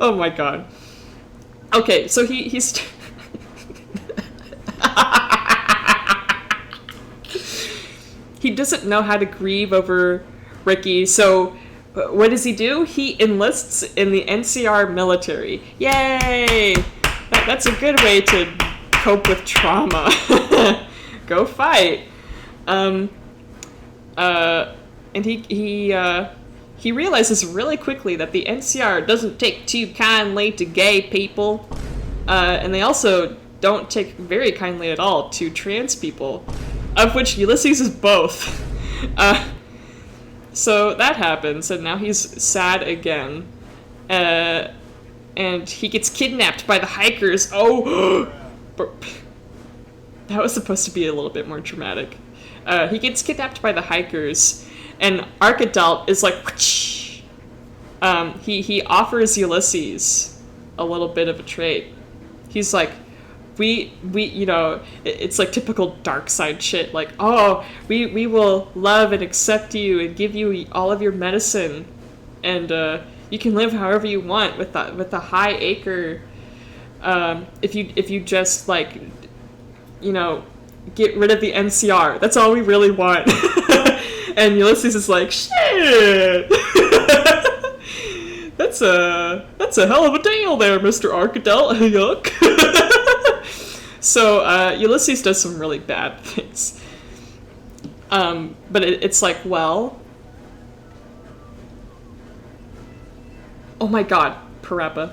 Oh my god. Okay, so he's... he doesn't know how to grieve over Ricky, so what does he do? He enlists in the NCR military. Yay! That's a good way to cope with trauma. Go fight. And he realizes really quickly that the NCR doesn't take too kindly to gay people, and they also don't take very kindly at all to trans people, of which Ulysses is both. So that happens, and now he's sad again. And he gets kidnapped by the hikers. Oh! That was supposed to be a little bit more dramatic. He gets kidnapped by the hikers, and Archidalt is like... he offers Ulysses a little bit of a trade. He's like, we it's like typical dark side shit, like, oh, we will love and accept you and give you all of your medicine, and you can live however you want with the high acre, if you just like, get rid of the NCR. That's all we really want. And Ulysses is like, shit! That's a hell of a deal there, Mr. Arkadel. Yuck. So Ulysses does some really bad things. But it's like, well... Oh my god, Parappa.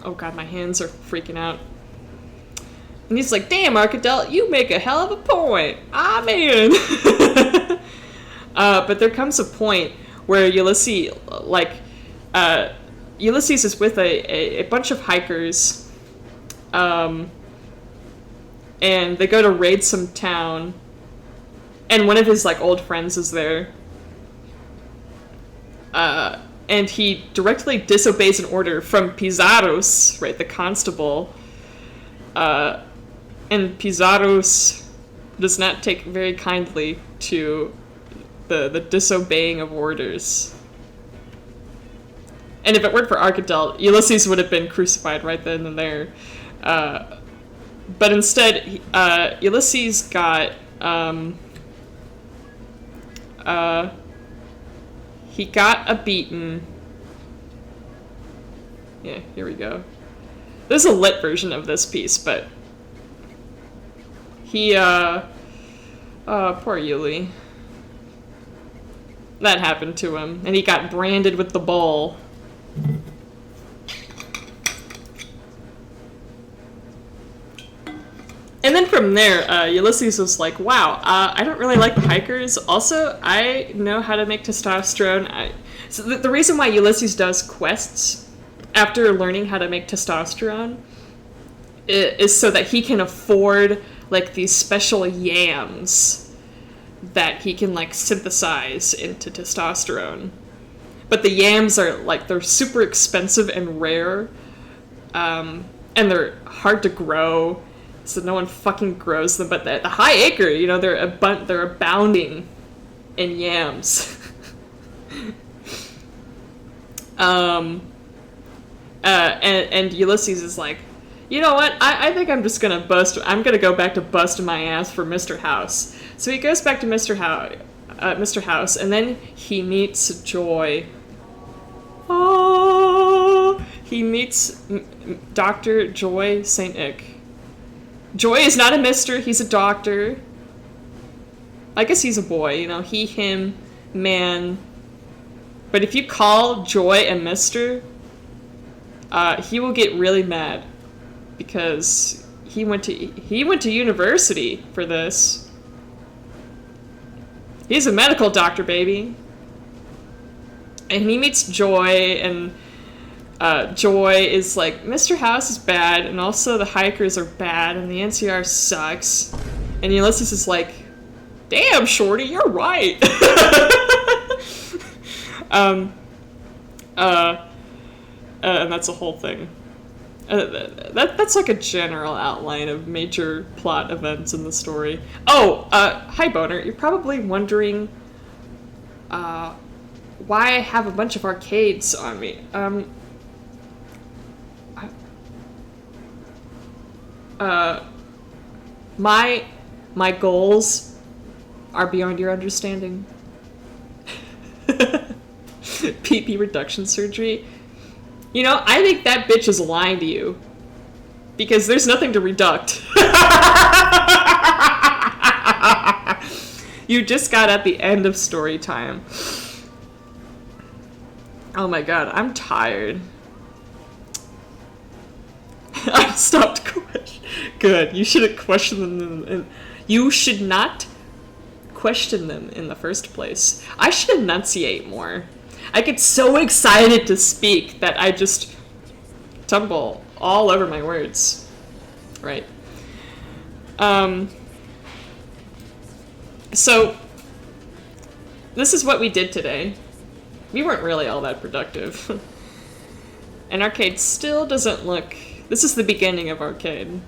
Oh god, my hands are freaking out. And he's like, damn, Arkadel, you make a hell of a point. Amen. But there comes a point where Ulysses, Ulysses is with a bunch of hikers, and they go to raid some town, and one of his, like, old friends is there. And he directly disobeys an order from Pizarros, right, the constable. And Pizarros does not take very kindly to the disobeying of orders. And if it weren't for Arkadel, Ulysses would have been crucified right then and there. But instead, Ulysses got... he got a beaten. Yeah, here we go. There's a lit version of this piece, but he, oh, poor Yuli. That happened to him, and he got branded with the bull. And then from there, Ulysses was like, wow, I don't really like the hikers. Also, I know how to make testosterone. So the reason why Ulysses does quests after learning how to make testosterone is so that he can afford, like, these special yams that he can, like, synthesize into testosterone. But the yams are, like, they're super expensive and rare, and they're hard to grow. So no one fucking grows them, but the high acre, you know, they're abounding in yams. And Ulysses is like, you know what? I think I'm just gonna go back to busting my ass for Mr. House. So he goes back to Mr. House, and then he meets Joy. Oh, he meets Dr. Joy St. Ick. Joy is not a mister, he's a doctor. I guess he's a boy, you know, he, him, man. But if you call Joy a mister, he will get really mad. Because he went to university for this. He's a medical doctor, baby. And he meets Joy, and Joy is like, Mr. House is bad, and also the hikers are bad, and the NCR sucks. And Ulysses is like, damn, shorty, you're right. And that's a whole thing. That's like a general outline of major plot events in the story. Oh, hi Boner, you're probably wondering why I have a bunch of arcades on me. My goals are beyond your understanding. PP reduction surgery. You know, I think that bitch is lying to you. Because there's nothing to reduct. You just got at the end of story time. Oh my god, I'm tired. I stopped questioning. Good. You shouldn't question them. You should not question them in the first place. I should enunciate more. I get so excited to speak that I just tumble all over my words. Right. So, this is what we did today. We weren't really all that productive. And Arcade still doesn't look... This is the beginning of Arcade.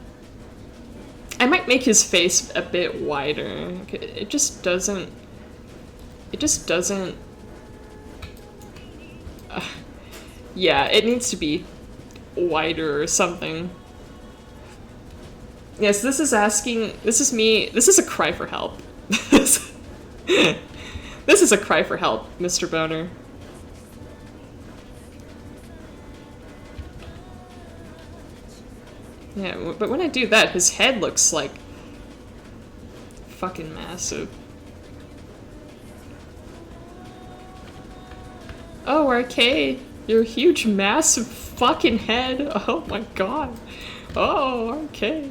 I might make his face a bit wider. It just doesn't... It just doesn't... yeah, it needs to be wider or something. Yes, this is asking. This is me. This is a cry for help. This is a cry for help, Mr. Boner. Yeah, but when I do that, his head looks like fucking massive. Oh, RK, your huge, massive fucking head. Oh my god. Oh, RK.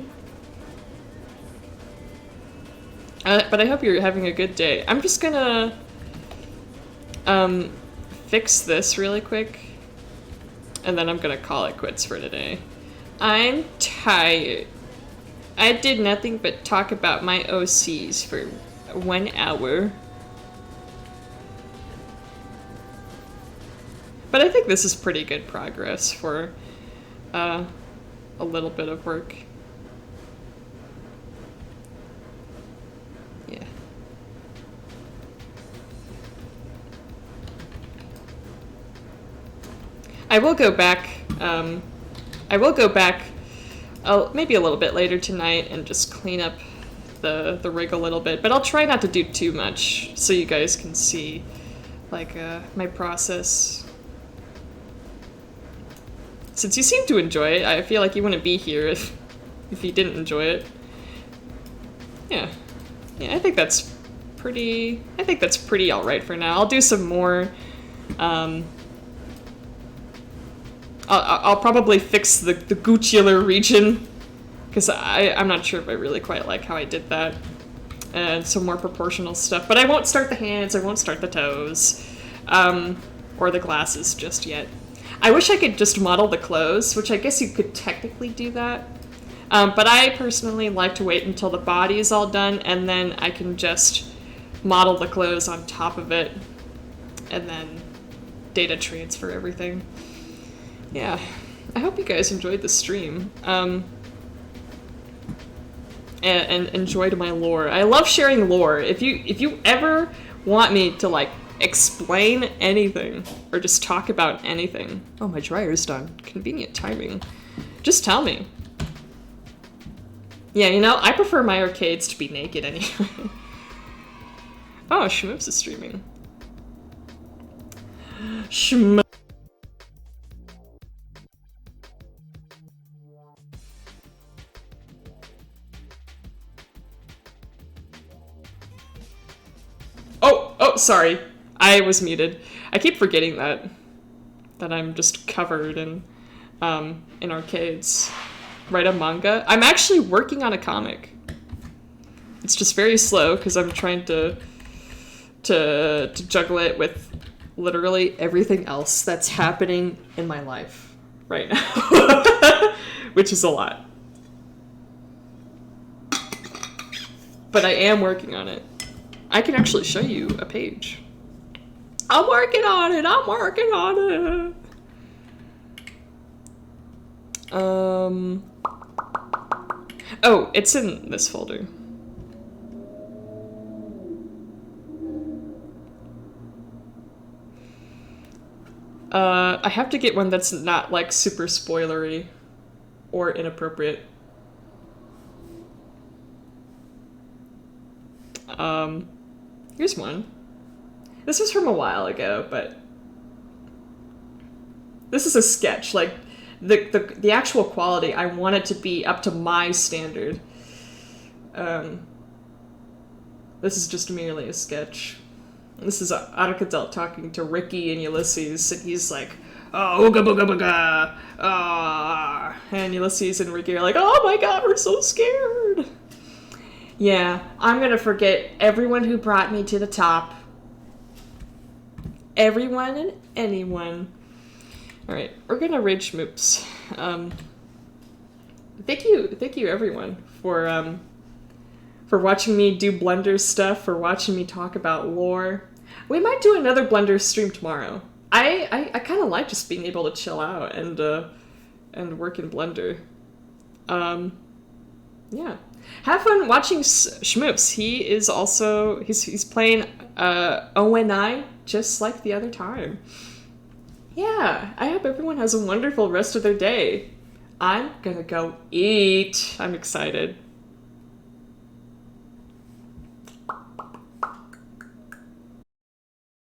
But I hope you're having a good day. I'm just gonna fix this really quick, and then I'm gonna call it quits for today. I'm tired. I did nothing but talk about my OCs for 1 hour. But I think this is pretty good progress for a little bit of work. Yeah. I will go back. Maybe a little bit later tonight and just clean up the rig a little bit. But I'll try not to do too much so you guys can see like my process. Since you seem to enjoy it, I feel like you wouldn't be here if you didn't enjoy it. Yeah. Yeah, I think that's pretty alright for now. I'll do some more. I'll probably fix the gutular region, because I'm not sure if I really quite like how I did that. And some more proportional stuff. But I won't start the hands, I won't start the toes, or the glasses just yet. I wish I could just model the clothes, which I guess you could technically do that. But I personally like to wait until the body is all done, and then I can just model the clothes on top of it, and then data transfer everything. Yeah, I hope you guys enjoyed the stream, and enjoyed my lore. I love sharing lore. If you ever want me to like explain anything or just talk about anything, oh, my dryer's done. Convenient timing. Just tell me. Yeah, you know, I prefer my arcades to be naked anyway. Oh, Shmoops is streaming. Shmoops. Oh, sorry. I was muted. I keep forgetting that I'm just covered in arcades. Write a manga. I'm actually working on a comic. It's just very slow because I'm trying to juggle it with literally everything else that's happening in my life right now, which is a lot. But I am working on it. I can actually show you a page. I'm working on it. Oh, it's in this folder. I have to get one that's not like super spoilery or inappropriate. Here's one. This was from a while ago, but this is a sketch. Like the actual quality, I want it to be up to my standard. This is just merely a sketch. This is Arcadel talking to Ricky and Ulysses, and he's like, "Oh, ooga booga booga, ah," and Ulysses and Ricky are like, "Oh my god, we're so scared." Yeah, I'm gonna forget everyone who brought me to the top. Everyone and anyone. Alright, we're gonna raid Shmoops. Thank you everyone for watching me do Blender stuff, for watching me talk about lore. We might do another Blender stream tomorrow. I kind of like just being able to chill out and work in Blender. Yeah. Have fun watching Shmoops. He is also he's playing ONI just like the other time. Yeah, I hope everyone has a wonderful rest of their day. I'm gonna go eat. I'm excited.